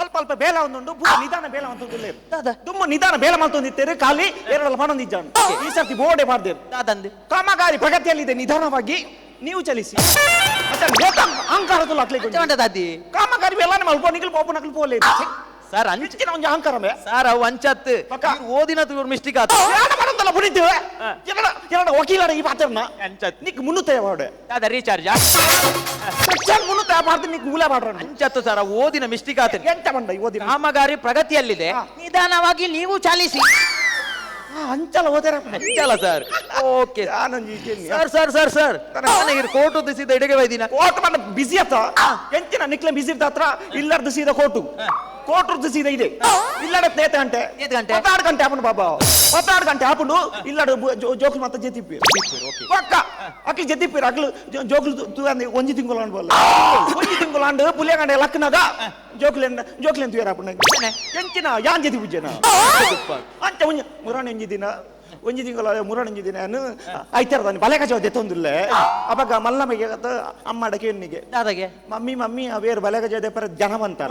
ಅಲ್ಪ ಅಲ್ಪ ಬೇಲ ಒಂದುಂಡು ಪೂರ ನಿಧಾನ ಬೇಲ ಅಂತಂದಿಲ್ಲ ತುಂಬ ನಿಧಾನ ಬೇಲ ಮಾಡ್ತೊಂದಿತ್ತೇರು ಖಾಲಿ ಎರಡಲ್ಲ ಮಾಡೊಂದಿದ್ದಾನು ಈ ಸರ್ತಿ ಬೋರ್ಡೆ ಮಾಡ್ದೇರು
ದಾದಂದೆ
ಕಾಮಗಾರಿ ಪ್ರಗತಿಯಲ್ಲಿದೆ ನಿಧಾನವಾಗಿ ನೀವು ಚಲಿಸಿ ಅಹಂಕಾರದಲ್ಲ ಹಾಕ್ಲಿಕ್ಕೆ
ದಾದಿ
ಕಾಮಗಾರಿ ಬೇಲಾನೆ ಮಲ್ಪೋ ನಿಖಲ್ ಪೋಪು ನಕಲ್ ಪೋಲೆ
ಸರ್
ಅಂಚಿನ ಒಂದು ಅಹಂಕಾರವೇ
ಸರ್ ಅವು ಅಂಚತ್ ಓದಿನ ಮಿಸ್ಟೇಕ್ ಆತ
ಮಾಡಂತಲ್ಲ ಪುಣಿತೇವೆ ಎರಡು ವಕೀಲರ ಈ ಪಾತ್ರನ
ಅಂಚತ್
ನಿಕ್ ಮುನ್ನುತ್ತೇವೆ ಮಾಡೆ
ಅದ ರೀಚಾರ್ಜ್
ಸೆಕ್ಷನ್ ಮುನ್ನುತ್ತೇವೆ ಮಾಡ್ತೀನಿ ನಿಕ್ ಮೂಲೆ ಮಾಡ್ರ
ಅಂಚತ್ತು ಸರ್ ಓದಿನ ಮಿಸ್ಟೇಕ್ ಆತ
ಎಂತ ಬಂದ ಈ ಓದಿನ
ಕಾಮಗಾರಿ ಪ್ರಗತಿಯಲ್ಲಿದೆ ನಿಧಾನವಾಗಿ ನೀವು ಚಾಲಿಸಿ
ಅಂಚಲ ಓದಾರ
ಅಂಚಲ sir okay sir sir sir sir ನನಗೆ ಕೋಟು ದಿಸಿದ ಇಡೆಗೆ ಬೈದಿನ
ಕೋರ್ಟ್ ಬಂದ ಬಿಸಿ ಆತ ಎಂಚಿನ ನಿಕ್ಲೆ ಬಿಸಿ ಇರ್ತ ಹತ್ರ ಇಲ್ಲರ್ದು ಸೀದಾ ಕೋರ್ಟ್ ಸೀದಾ ಇದೆ ಇಲ್ಲಡ 8 ಗಂಟೆ 16 ಗಂಟೆ ಆಪುಂಡು ಬಾಬಾ 16 ಗಂಟೆ ಆಪುಂಡು ಇಲ್ಲಡ ಜೋಕುಲು ಮಾತ್ರ ಜೆತಿಪ್ಪಿ ಪಕ್ಕ ಅಕ್ಲಿ ಜೆತಿಪ್ಪಿರ ಅಕ್ಲು ಜೋಕುಲು ಒಂಜಿ ತಿಂಗಳು ಅನ್ಬಲ್ಲ ಒಂಜಿ ತಿಂಗಳು ಅಂಡು ಪುಲಿಯಗಂಡೆ ಲಕ್ಕನಾಗ ಜೋಕುಲೆನ್ ತುಯರ ಆಪುಂಡು ಎಂಚಿನ ಯಾನ್ ಜೆತಿ ಪೂಜೆನ ಅಂಚ ಮುರಾಣಿ ಒಂಜಿ ತಿಂಗಳ ಮುರಾಣಿ ದಿನ ಐತಾರದಾನೆ ಬಲೆ ಕಜ ತೊಂದಿಲ್ಲ ಅವಾಗ ಮಲ್ಲಮ್ಮಗೆ ಅಮ್ಮಡ ಕೇಳಿಗೆ ಮಮ್ಮಿ ಮಮ್ಮಿ ಅವೇರು ಬಲೆ ಕಜ ಪರ ಜನ ಬಂತಾರ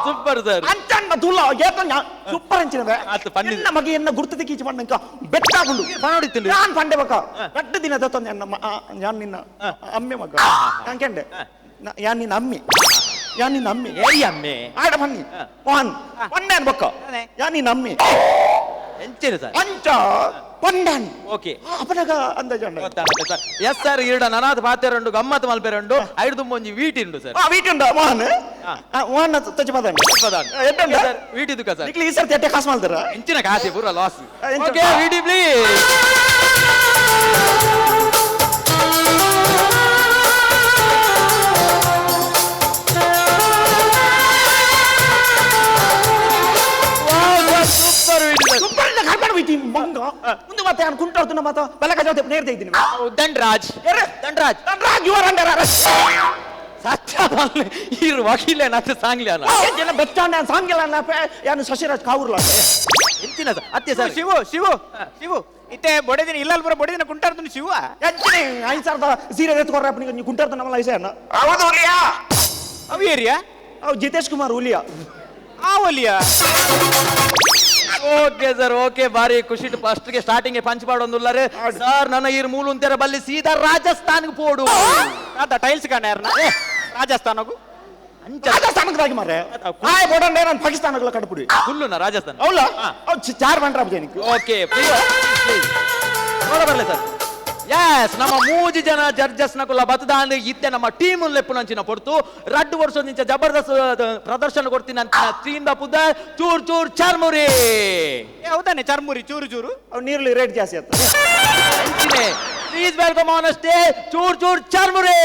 ಸೂಪರ್ ಸರ್
ಅಂಚಣ್ಣ ತುಲ್ಲ ಏತನ್ನ ಸೂಪರ್ ಅಂಚಿನವೆ ಪಣ್ಣ ಮಗೆ ಎನ್ನ ಗುರ್ತು ಕೀಚಿ ಪಣ್ಣಂಕ ಬೆಟ್ಟಾಗುಂಡು
ಪಣೋಡಿತ್ತಿಲ್ಲ
ನಾನ್ ಪಂಡೆ ಬಕ 2 ದಿನ ದತ್ತೊಂದೆ ಯಾನ್ ನಿನ್ನ ಅಮ್ಮೆ ಮಗ ಅಂಕೆಂಡೆ ಯಾನ್ ನಿನ್ನ ಅಮ್ಮಿ ಯಾನ್ ನಿನ್ನ ಅಮ್ಮಿ
ಏಯ್ ಅಮ್ಮೆ
ಆಡ ಬನ್ನಿ ಪಣ್ಣೆ ಬಕ್ಕ ಯಾನ್ ನಿನ್ನ ಅಮ್ಮಿ
ಎಂಚೇನು ಸರ್
ಅಂಚ ಪಂಡನ್
ಓಕೆ
ಅಪನಗ ಅಂದಾಜಂಡ
ಎಸ್ ಸರ್ ಇರಡ ನನಾದ ಪಾತೆರಂಡು ಗಮ್ಮತ್ ಮಲ್ಪೆರಂಡು ಐದು ಒಂಜಿ ವೀಟಿ ಉಂಡು ಸರ್
ವೀಟಿ ಉಂಡ ಮೋಹನ್ ತಚ್ಚ ಪದಾನ್
ಸರ್ ವೀಟಿ ದುಕ ಸರ್
ಈ ಸರ್ತಿ ಎಟ್ಟೆ ಕಾಸು ಮಾಡ್ತಾರ
ಇಂಚಿನ ಕಾಸೆ ಪೂರ ಲಾಸ್ ಓಕೆ ವೀಟಿ ಪ್ಲೀಸ್
ಮುಂದೆ ಮತ್ತೆ ನಾನು ಕುಂಟೋಡ್ತು ಮತ್ತೆ ಬೆಳಕ ಜೊತೆ ನೇರ್ತಾ ಇದ್ದೀನಿ
ದಂಡರಾಜ್
ಯುವರ್ ಅಂಡರ್
ಸತ್ಯ ಇರು ವಕೀಲೆ ನಾತ ಸಾಂಗ್ಲಿ ಅಲ್ಲ
ಜನ ಬೆಚ್ಚಾಂಡ ಸಾಂಗಿಲ್ಲ ಯಾನು ಶಶಿರಾಜ್ ಕಾವೂರ್ಲ
ಎಂತಿನ ಅತ್ತೆ ಸರ್
ಶಿವು ಇತ್ತೆ ಬೊಡೆದಿನ ಇಲ್ಲಲ್ ಬರೋ ಬೊಡೆದಿನ ಕುಂಟಾರ್ದು ಶಿವ
ಎಂಚಿನಿ 5,000 ಸೀರೆ ಎತ್ಕೊಡ್ರೆ ಅಪ್ಪನಿಗೆ ನೀವು ಕುಂಟಾರ್ತ ನಮ್ಮಲ್ಲ ಐಸೆ ಅಣ್ಣ
ಹೌದು ಹುಲಿಯಾ ಅವು ಏರಿಯಾ
ಅವು ಜಿತೇಶ್ ಕುಮಾರ್ ಹುಲಿಯಾ
ಆ ಹುಲಿಯಾ
ಓಕೆ ಸರ್ ಓಕೆ ಬಾರಿ ಖುಷಿ ಫಸ್ಟ್ ಗೆ ಸ್ಟಾರ್ಟಿಂಗ್ ಪಂಚ್ ಮಾಡೋಂದುಲ್ಲಾರೆ ಸರ್ ನನ್ನ ಈ ಮೂಲು ಅಂತಾರೆ ಬಲ್ಲಿ ಸೀದಾ ರಾಜಸ್ಥಾನ್ಗೆ ಪೋಡು
ಅದ ಟೈಲ್ಸ್ ಕಾಣ ಯಾರನ್ನ ರಾಜಸ್ಥಾನಗೂ
ರಾಜಸ್ಥಾನಕ್ಕೆ ಮಾರೆ ಹಾಯ್ ಬೋಡಂಡೆ ನಾನು ಪಾಕಿಸ್ತಾನಕ್ಕೆ ಕಟ್ಬಿಡಿ
ಫುಲ್ಲುನಾ ರಾಜಸ್ಥಾನ
ಅವಲ್ಲ ಅವ್ ಚಾರ್ ಬಂಡ್ರ ಜನಕ್ಕೆ
ಓಕೆ ನೋಡ ಬರ್ಲೆ ಸರ್ ಎಸ್ ನಮ್ಮ 3 ಜನ ಜಡ್ಜಸ್ ನಕುಲ ಬತ್ತದಾಂಡ್ ಇತ್ತೆ ನಮ್ಮ ಟೀಮ್ ಲೆಪ್ಪುನಂಚಿನ ಪೊರ್ತು 2 ವರ್ಷದಿಂದ ಜಬರ್ದಸ್ತ್ ಪ್ರದರ್ಶನ ಕೊಡ್ತೀನಿ ಅಂತ ಟೀಮ್ ಪುದ ಚೂರ್ ಚೂರ್ ಚರ್ಮುರಿ
ಹೌದಾನೆ ಚರ್ಮುರಿ ಚೂರು ಚೂರು
ಅವ್ ನೀರಲ್ಲಿ ರೇಟ್ ಜಾಸ್ತಿ ಆಗ್ತದೆ
ಪ್ಲೀಸ್ ವೆಲ್ಕಮ್ ಆನ್ ಸ್ಟೇಜ್ ಚೂರ್ ಚೂರ್ ಚರ್ಮುರಿ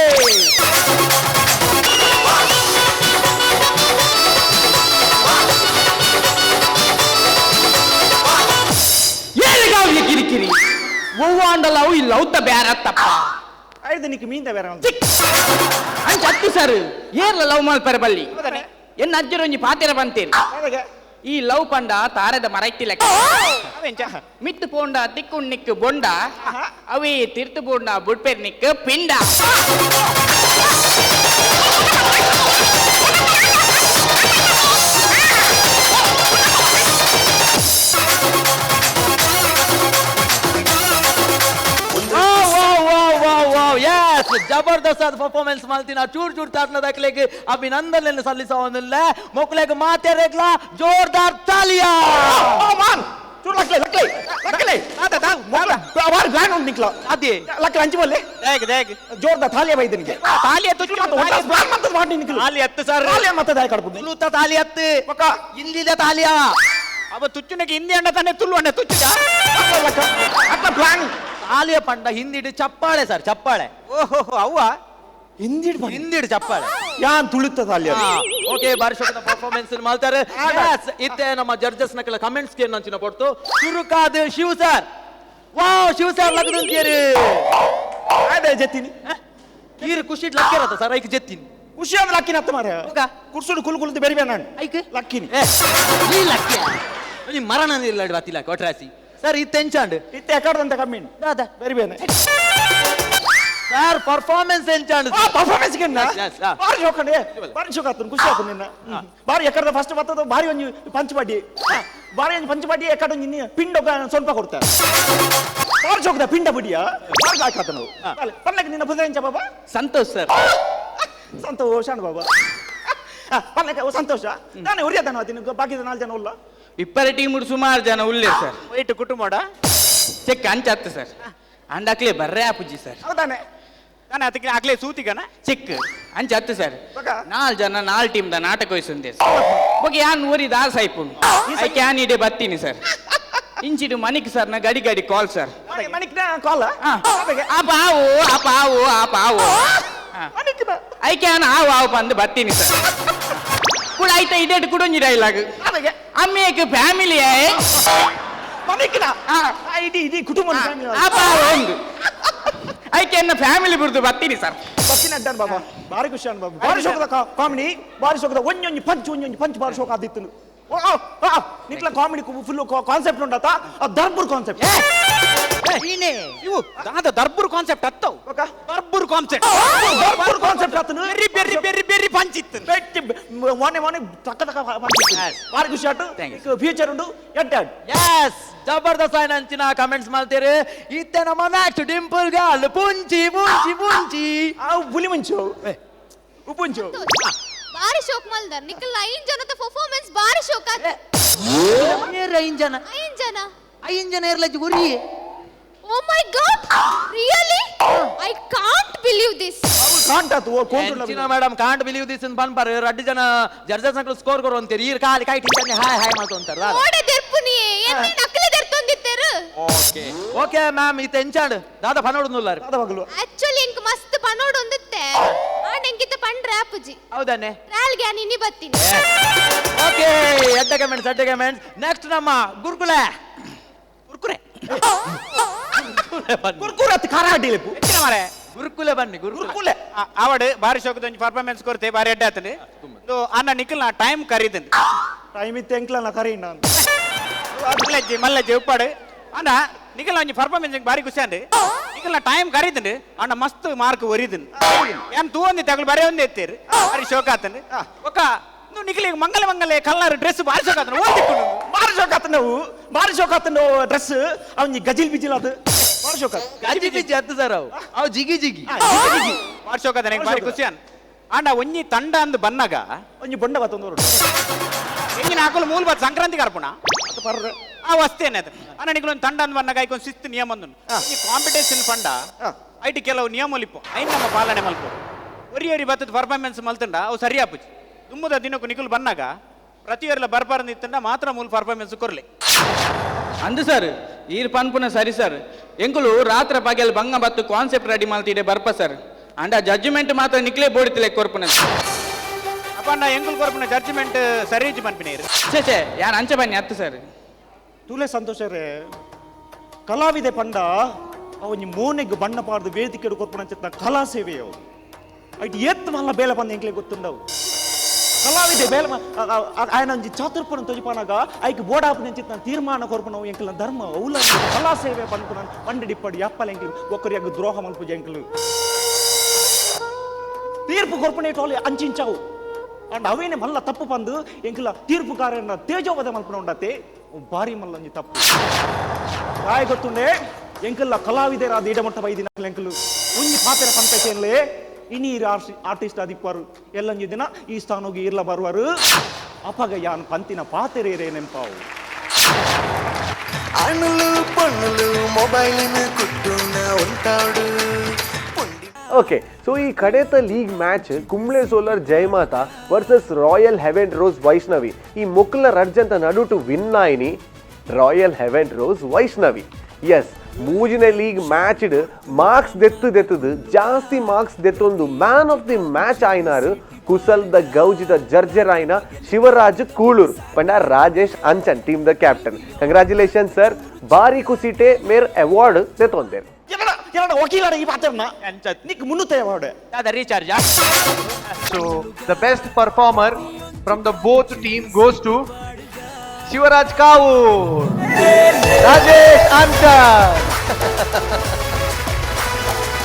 ಏನಿಗಾವ್ಲಿ ಕಿರಿಕಿರಿ ಹೂವಾಂಡಲ್ಲ ಅವು ಇಲ್ಲ ಉತ್ತ ಬ್ಯಾರತ್ತಪ್ಪ
ಐದು ನಿಕ್ಕೆ ಮೀಂದ ಬೇರೆ
ಅಂಚತ್ತು ಸರ್ ಏರ್ಲ ಲವ್ ಮಲ್ಪರೆ ಬಲ್ಲಿ ಎನ್ನ ಅಜ್ಜರೊಂಜಿ ಪಾತೆರ ಬಂತೇರಿ ಈ ಲವ್ ಪಂಡ ತಾರದ ಮರೈತಿ ಲೆಕ್ಕ ಮಿತ್ತು ಪೋಂಡ ತಿಕ್ಕುಣ್ ನಿಕ್ಕು ಬೊಂಡ ಅವೇ ತಿರ್ತು ಪೋಂಡ ಬುಡ್ಪೇರ್ ನಿಕ್ಕು ಪಿಂಡ ಜಬರ್ದಸ್ತ್ ಆದ ಪರ್ಫಾರ್ಮೆನ್ಸ್ ಮಾಡ್ತೀನಿ ಚೂರ್ ಚೂರ್ ತಾಟ್ನ ದಾಖಲೆಗೆ ಅಭಿನಂದನೆ ಸಲ್ಲಿಸೋದಿಲ್ಲ ಮಕ್ಕಳಿಗೆ ಮಾತೇರೆಗ್ಲ ಜೋರ್ದಾರ್ ತಾಲಿಯಾ
ಚೂರ್ ಲಕ್ಲೆ ಲಕ್ಲೆ ಲಕ್ಲೆ ಬಾರ್ ಗ್ಲಾನ್ ಉಂಟು ನಿಕ್ಲ
ಅದೇ
ಲಕ್ಲೆ ಅಂಚಿ ಬಲ್ಲೆ
ದೇಗ್ ದೇಗ್
ಜೋರ್ದಾರ್ ತಾಲಿಯಾ ಬೈದನಿಗೆ
ತಾಲಿ ಎತ್ತು
ಮಾಡಿ ನಿಕ್ಲ
ತಾಲಿ ಎತ್ತು ಸರ್
ತಾಲಿಯಾ ಮತ್ತೆ ದಾಯ ಕಡ್ಬಿಟ್ಟು
ತುಳುತ ತಾಲಿ ಎತ್ತು ಇಂದಿದ ತಾಲಿಯಾ
ಅವ ತುಚ್ಚುನಕ್ಕೆ ಹಿಂದಿ ಅಂಡ ತಾನೆ ತುಳು ಅಂಡ ತುಚ್ಚುದ
ಪ್ಲಾನ್
ತಾಲಿಯ ಪಂಡ ಹಿಂದಿಡು ಚಪ್ಪಾಳೆ ಸರ್ ಚಪ್ಪಾಳೆ
ಓಹೋ ಅವ್ವ
ಹಿಂದಿಡು ಚಪ್ಪಾಳೆ
ಯಾನ್ ತುಳಿತ ತಾಲಿಯಾ
ಓಕೆ ಬಾರಿ ಶೋಕದ ಪರ್ಫಾರ್ಮೆನ್ಸ್ ಮಾಡ್ತಾರೆ ಇತ್ತೆ ನಮ್ಮ ಜಡ್ಜಸ್ ನಕಲ ಕಮೆಂಟ್ಸ್ ಗೆ ನಂಚಿನ ಕೊಡ್ತು ಚುರುಕಾದ Shiv sir wow Shiv sir ಲಗದಂತಿಯರು
ಅದೇ ಜೆತ್ತೀನಿ
ಕೀರು ಖುಷಿ ಲಕ್ಕಿರತ್ತ ಸರ್ ಐಕ್ ಜೆತ್ತೀನಿ
ಖುಷಿ ಅಂದ್ರೆ ಲಕ್ಕಿನ ಹತ್ತ ಮಾರ ಕುರ್ಸುಡು ಕುಲ್ ಕುಲ್ದು ಬೇರೆ ನಾನು
ಐಕ್
ಲಕ್ಕಿನಿ
ಈ ಲಕ್ಕಿಯ ನೀ ಮರಣ ಇಲ್ಲ ಬತ್ತಿಲ್ಲ ಕೊಟ್ರಾಸಿ ಸರ್ ಇತ್ತೆ ಎಂಚಾಂಡ್
ಇತ್ತೆ ಎಕಡ್ದಂತ ಕಮ್ಮಿ
ದಾದಾ
ಬೇರೆ ಬೇರೆ
ಸರ್ ಪರ್ಫಾರ್ಮೆನ್ಸ್ ಎಂಚಾಂಡ್
ಪರ್ಫಾರ್ಮೆನ್ಸ್ ಗೆನ್ನ ಬಾರಿ ಶೋಕಂಡೆ ಬಾರಿ ಶೋಕ ಆತನು ಖುಷಿ ಆತನು ನಿನ್ನ ಬಾರಿ ಎಕಡದ ಫಸ್ಟ್ ಬತ್ತದ ಬಾರಿ ಒಂಜಿ ಪಂಚಪಾಟಿ ಬಾರಿ ಒಂಜಿ ಪಂಚಪಾಟಿ ಎಕಡ ಒಂಜಿ ಪಿಂಡ ಸ್ವಲ್ಪ ಕೊಡ್ತಾರೆ ಬಾರಿ ಶೋಕದ ಪಿಂಡ ಬುಡಿಯ ಬಾರಿ ಹಾಕತನು ಪನ್ನಕ್ಕೆ ನಿನ್ನ ಬುದ ಎಂಚ ಬಾಬಾ
ಸಂತೋಷ್ ಸರ್
ಸಂತೋಷ ಬಾಬಾ ಪನ್ನಕ್ಕೆ ಸಂತೋಷ ನಾನೇ ಉರಿಯದನು ಅದನ್ನು ಬಾಕಿದ 4 ಜನ ಉಲ್ಲ
ಇಪ್ಪರ ಟೀಮ್ ಸುಮಾರು ಜನ ಉಳ್ಳೇ ಸರ್
ವೈಟ್ ಕುಟುಂಬಡ
ಚೆಕ್ ಅಂಚತ್ತು ಸರ್ ಅಂಡಕ್ಲೆ ಬರ್ರೆ ಆಪುಜಿ ಸರ್
ಹೌದಾನೆ
ನಾನು ಅದಕ್ಕೆ ಆಗ್ಲೇ ಸೂತಿಗನ
ಚೆಕ್ ಅಂಚತ್ತು ಸರ್ 4 ಜನ 4 ಟೀಮ್ ದ ನಾಟಕ ವಹಿಸುಂದೆ ಬಗ್ಗೆ ಯಾನ್ ಊರಿ ದಾಸ್ ಐಪುಂಡು ಐ ಕ್ಯಾನ್ ಇಡೆ ಬತ್ತೀನಿ ಸರ್ ಇಂಚಿಡು ಮನಿಕ್ ಸರ್ ನ ಗಡಿ ಗಡಿ ಕಾಲ್ ಸರ್
ಮನಿಕ್ ಕಾಲ್
ಆ ಪಾವು ಐ ಕ್ಯಾನ್ ಆವು ಬಂದು ಬತ್ತೀನಿ ಸರ್ ಕೂಡ ಆಯ್ತಾ ಇಡೆ ಕುಡೊಂಜಿ ಡೈಲಾಗ್ ಅಮ್ಮೇಕ್ ಫ್ಯಾಮಿಲಿ
ಮನಿಕ್ನ ಇಡೀ ಕುಟುಂಬ
ಒಂದು ಐಕೆ ನನ್ನ ಫ್ಯಾಮಿಲಿ ಬಿಡ್ದು ಬರ್ತೀನಿ ಸರ್
ಬರ್ತೀನಿ ಅಡ್ಡನ್ ಬಾಬಾ ಬಾರಿ ಖುಷಿ ಅನ್ ಬಾಬಾ ಬಾರಿ ಶೋಕದ ಕಾಮಿಡಿ ಬಾರಿ ಶೋಕದ ಒಂಜೊಂಜಿ ಪಂಚ್ ಬಾರಿ ಶೋಕ ಆದಿತ್ತು ನಿಕ್ಲ ಕಾಮಿಡಿ ಫುಲ್ ಕಾನ್ಸೆಪ್ಟ್ ಉಂಡತ ದರ್ಬುರ್ ಕಾನ್ಸೆಪ್ಟ್
ಇವು ದಾದ ದರ್ಬುರ್ ಕಾನ್ಸೆಪ್ಟ್ ಹತ್ತವು ದರ್ಬುರ್ ಕಾನ್ಸೆಪ್ಟ್
ಆತನು
ಬೆರ್ರಿ ಬೆರ್ರಿ ಬೆರ್ರಿ ಪಂಚಿತ್ತು
ಮೊನ್ನೆ ತಕ್ಕ ಪಂಚಿತ್ತು ಬಾರಿ ಖುಷಿ ಆಟು ಫ್ಯೂಚರ್ ಉಂಡು ಎಡ್
ಎಸ್ ಜಬರ್ದಸ್ತ್ ಆಯ್ನ ಅಂಚಿನ ಕಮೆಂಟ್ಸ್ ಮಾಡ್ತೀರಿ ಇತ್ತೆ ನಮ್ಮ ನೆಕ್ಸ್ಟ್ ಡಿಂಪಲ್ ಗಾಲ್ ಪುಂಚಿ
ಬುಲಿ ಮುಂಚು ಉಪುಂಚು
ಬಾರಿ ಶೋಕ್ ಮಲ್ದರ್ ನಿಕಲ್ 5 ಜನದ ಪರ್ಫಾರ್ಮೆನ್ಸ್ ಬಾರಿ ಶೋಕ್ ಆತ
5 ಜನ ಇರ್ಲಜ್ಜಿ ಗುರಿ
oh my God really I can't believe this
ಕಾಂಟ್ ಆತು
ಚಿನ್ನ ಮೇಡಮ್ ಕಾಂಟ್ ಬಿಲೀವ್ ದಿಸ್ ಅಂತ ಬಂದ್ ಬಾರೆ 2 ಜನ ಜಡ್ಜಸ್ ನಕಲ್ ಸ್ಕೋರ್ ಕೊರು ಅಂತೀರಿ ಈರ್ ಕಾಲಿ ಕೈ ಟಿಂಚನೆ ಹಾಯ್ ಮಾಡ್ತು ಅಂತಾರ
ಓಡೆ ದೆರ್ಪುನಿ ಎನ್ನ ನಕಲಿ ದೆರ್ತೊಂದಿತ್ತೆರು
ಓಕೆ ಮ್ಯಾಮ್ ಇತ್ತೆ ಎಂಚಾಂಡ್ ದಾದ ಪನೋಡುನುಲ್ಲಾರ
ದಾದ ಬಗಲು
ಆಕ್ಚುಲಿ ಇಂಕ ಮಸ್ತ್ ಪನೋಡೊಂದಿತ್ತೆ ಆಂಡೆಂಕಿತ ಪಂಡ್ರೆ ಆಪುಜಿ
ಹೌದಾನೆ
ರಾಲ್ಗೆ ನಿನ್ನಿ ಬತ್ತೀನಿ
ಓಕೆ ಎಡ್ಡ ಕಮೆಂಟ್ಸ್ ನೆಕ್ಸ್ಟ್ ನಮ್ಮ ಗುರುಕುಲೆ
ಕುರ್ಕುರತ್ ಖಾರ ಅಡ್ಡಿಲೆಪ್ಪು
ಮಾರೆ
ಗುರುಕುಲೆ ಬನ್ನಿ ಗುರುಕುಲೆ
ಆವಡ್ ಬಾರಿ ಶೋಕದ ಒಂಜಿ ಪರ್ಫಾರ್ಮೆನ್ಸ್ ಕೊರ್ತೆ ಬಾರಿ ಎಡ್ಡ ಆತನೆ ಅನ್ನ ನಿಖಿಲ್ ನಾ ಟೈಮ್ ಕರೀತಂತೆ
ಟೈಮ್ ಇತ್ತೆ ಎಂಕ್ಲ ನಾ ಕರೀ ನಾನು
ಮಲ್ಲಜ್ಜಿ ಉಪ್ಪಾಡು ಅನ್ನ ನಿಖಿಲ್ ಒಂಜಿ ಪರ್ಫಾರ್ಮೆನ್ಸ್ ಬಾರಿ ಖುಷಿ ಅಂದ್ರಿ ನಿಖಿಲ್ ಟೈಮ್ ಕರೀತಂಡು ಅಣ್ಣ ಮಸ್ತ್ ಮಾರ್ಕ್ ಒರಿದನ್ ಏನ್ ತೂವೊಂದಿ ತಗಲು ಬರೇ ಒಂದೇ ಎತ್ತೇರು ಬಾರಿ ಶೋಕ ಆತಂಡು ಒಕ್ಕ ನಿಖಿಲಿಗೆ ಮಂಗಲ ಮಂಗಲ ಕಲರ್ ಡ್ರೆಸ್ ಬಾರಿ ಶೋಕ ಆತನ ಓದಿಕೊಂಡು
ಬಾರಿ ಶೋಕ ಆತ ನಾವು ಬಾರಿ ಶೋಕ ಆತ ಡ್ರೆಸ್ ಅವ್ನಿ ಗಜಿಲ್ ಬಿಜಿಲ್ ಅದು ಬಾರಿ ಶೋಕ
ಗಜಿಲ್ ಬಿಜಿ ಅತ್ತು ಸರ್ ಅವು ಜಿಗಿ ಜಿಗಿ ಬಾರಿ ಶೋಕ ಆತನ ಬಾರಿ ಖುಷಿ ಅನ್ ಆಂಡ ಒಂಜಿ ತಂಡ ಅಂದು ಬನ್ನಾಗ
ಒಂಜಿ ಬೊಂಡ ಬತ್ತೊಂದು
ಎಂಗಿನ ಹಾಕಲು ಮೂಲ ಬತ್ ಸಂಕ್ರಾಂತಿ ಕರ್ಪುಣ ಆ ವಸ್ತೇನೆ ಅದು ಅಣ್ಣ ನಿಖಿಲ್ ಒಂದು ತಂಡ ಅಂದು ಬನ್ನಾಗ ಐಕೊಂದು ಶಿಸ್ತು ನಿಯಮ ಒಂದು ಈ ಕಾಂಪಿಟೇಷನ್ ಪಂಡ ಐಟಿ ಕೆಲವು ನಿಯಮಲಿಪ್ಪು ಐನ್ ನಮ್ಮ ಪಾಲನೆ ಮಲ್ಪು ಒರಿ ಬತ್ತದ ಪರ್ಫಾರ್ಮೆನ್ಸ್ ಮಲ್ತಂಡ ಅವು ಸರಿ ಆಪುಜಿ ತುಂಬದ ದಿನಕ್ಕೂ ನಿಖಿಲ್ ಬನ್ನಾಗ ಪ್ರತಿಯೊರ್ಲ ಬರ್ಬಾರ್ದು ಇತ್ತಂಡ ಮಾತ್ರ ಮೂಲ ಪರ್ಫಾರ್ಮೆನ್ಸ್ ಕೊರ್ಲಿ
ಅಂದು ಸರ್ ಈರ್ ಪನ್ಪುನ ಸರಿ ಸರ್ ಎಂಕುಲು ರಾತ್ರ ಪಗೆಲ್ ಬಂಗ ಬತ್ತು ಕಾನ್ಸೆಪ್ಟ್ ರೆಡಿ ಮಾಡ್ತಿದೆ ಬರ್ಪ ಸರ್ ಅಂಡ ಜಡ್ಜ್ಮೆಂಟ್ ಮಾತ್ರ ನಿಕ್ಲೇ ಬೋಡಿತಿಲೆ ಕೊರ್ಪುನ
ಅಪ್ಪಣ್ಣ ಎಂಕುಲ್ ಕೊರ್ಪುನ ಜಡ್ಜ್ಮೆಂಟ್ ಸರಿಜಿ ಪನ್ಪಿನೇರು
ಚೇ ಯಾರು ಅಂಚೆ ಬನ್ನಿ ಅತ್ತು ಸರ್
ತೂಲೆ ಸಂತೋಷರೇ ಕಲಾವಿದೆ ಪಂಡ ಅವನಿ ಮೋನೆಗೆ ಬಣ್ಣ ಪಾಡ್ದು ವೇದಿಕೆ ಕೊರ್ಪುನ ಕಲಾ ಸೇವೆಯವು ಐಟ್ ಎತ್ತು ಮಲ್ಲ ಬೇಲೆ ಬಂದ ಎಂಕ್ಲೆ ಗೊತ್ತುಂಡವು ಕಲಾವಿದೆ ಬೇಲೆ ఆయన ಒಂಜಿ ಚಾತುರ್ಪುನ ತೊಜಿಪಾನಾಗ ಐಕ್ ಬೋಡಾಪುನ ಚಿತ್ತ ತೀರ್ಮಾನ ಕೊರ್ಪುನ ಎಂಕಲ ಧರ್ಮ ಔಲ ಕಲಾ ಸೇವೆ ಪನ್ಪುನ ಪಂಡಿಡಿಪ್ಪಡಿ ಯಪ್ಪಲ ಎಂಕ್ಲು ಒಕ್ಕರಿಯಾಗ ದ್ರೋಹ ಮಲ್ಪುಜ ಎಂಕ್ಲು ತೀರ್ಪು ಕೊರ್ಪುನ ಟೋಲೆ ಅಂಚಿಂಚಾವು ಅಂಡ್ ಅವೇನೆ ಮಲ್ಲ ತಪ್ಪು ಬಂದು ಎಂಕಲ ತೀರ್ಪುಕಾರನ ತೇಜೋವಧ ಮಲ್ಪುನ ಉಂಡತೆ ಭಾರಿ ಮಲ್ಲಂಜಿ ತಪ್ಪು ರಾಯ ಗೊತ್ತುಂಡೆ ಎಂಕಲ್ಲ ಕಲಾವಿದರಾದ ಇಡಮಟ್ಟ ಬೈದಿನ ಎಂಕಲು ಒಂಜಿ ಪಾತ್ರ ಪಂಪೇಶನ್ಲೆ ಇನ್ನೀರು ಆರ್ಟಿಸ್ಟ್ ಆದಿಪ್ಪರು ಎಲ್ಲಂಜಿ ದಿನ ಈ ಸ್ಥಾನೋಗಿ ಇರ್ಲ ಬರುವರು ಅಪಗ ಯಾನ್ ಪಂತಿನ ಪಾತೆರೇರೆ ನೆಂಪಾವು
అణులు పన్నులు మొబైల్ని కుట్టున ఉంటాడు
ಓಕೆ ಸೊ ಈ ಕಡೆತ league match Kumble Solar Jayamata versus Royal Heaven Rose Vaishnavi ಈ ಮೊಕ್ಕಲ ರಡ್ಜಂತ ನಡುಟು ವಿನ್ ಆಯ್ನಿ ರಾಯಲ್ ಹೆವೆನ್ ರೋಸ್ ವೈಷ್ಣವಿ ಎಸ್ ಮೂಜಿನ ಲೀಗ್ ಮ್ಯಾಚ್ ಮಾರ್ಕ್ಸ್ ದೆತ್ತದು ಜಾಸ್ತಿ ಮಾರ್ಕ್ಸ್ ದೆತ್ತೊಂದು ಮ್ಯಾನ್ ಆಫ್ ದಿ ಮ್ಯಾಚ್ ಆಯ್ನಾರು ಕುಸಲ್ ದ ಗೌಜಿದ ಜರ್ಜರ್ ಆಯ್ನ ಶಿವರಾಜ್ ಕೂಳೂರ್ ಪಂಡ ರಾಜೇಶ್ ಅಂಚನ್ ಟೀಮ್ ದ ಕ್ಯಾಪ್ಟನ್ ಕಂಗ್ರಾಚುಲೇಷನ್ ಸರ್ ಬಾರಿ ಕುಸಿಟೆ ಮೇರ್ ಅವಾರ್ಡ್ ದೆತ್ತೊಂದೇರು
ಎರಡು ವಕೀಲರ ಈ ಪಾತ್ರನ ನಿಕ್ ಮುನ್ನುತ್ತೆ ಅವಾರ್ಡ್
ಅದ recharge
So the best performer from the both team goes to Shivaraj Kaur, Rajesh Anchal.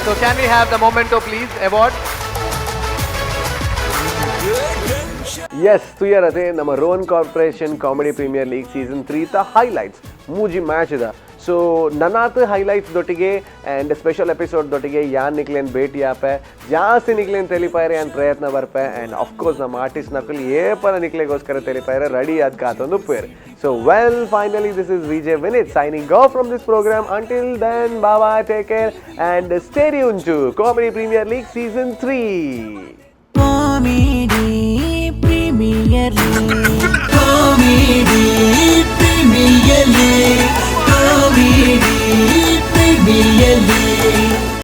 So can we have the memento please award?
Yes ತುಯರತೆ ನಮ್ಮ ರೋನ್ corporation comedy premier league season 3 ತ ಹೈಲೈಟ್ಸ್ ಮೂಜಿ match ಇದ so ನನ್ನಾತ highlights ದೊಟ್ಟಿಗೆ and special episode ದೊಟ್ಟಿಗೆ ಯಾನ್ ನಿಕ್ಲೇನ್ ಭೇಟಿ ಆಪೆ ಜಾಸ್ತಿ ನಿಕ್ಲೇನ್ ತೆಲಿಪಾಯ್ರೆ ಆ್ಯಂಡ್ ಪ್ರಯತ್ನ ಬರ್ಪೆ ಆ್ಯಂಡ್ ಅಫ್ಕೋರ್ಸ್ ನಮ್ಮ ಆರ್ಟಿಸ್ಟ್ ನಕಲ್ ಏಪಲ ನಿಕ್ಲೆಗೋಸ್ಕರ ತೆಲಿಪಾಯ್ರೆ ರೆಡಿ ಅದ್ ಕಾತೊಂದು ಪೇರ್ so well finally this is Vijay Vinit signing off from this programme until then ಬಾಬಾ take care and stay tuned to comedy premier league season 3.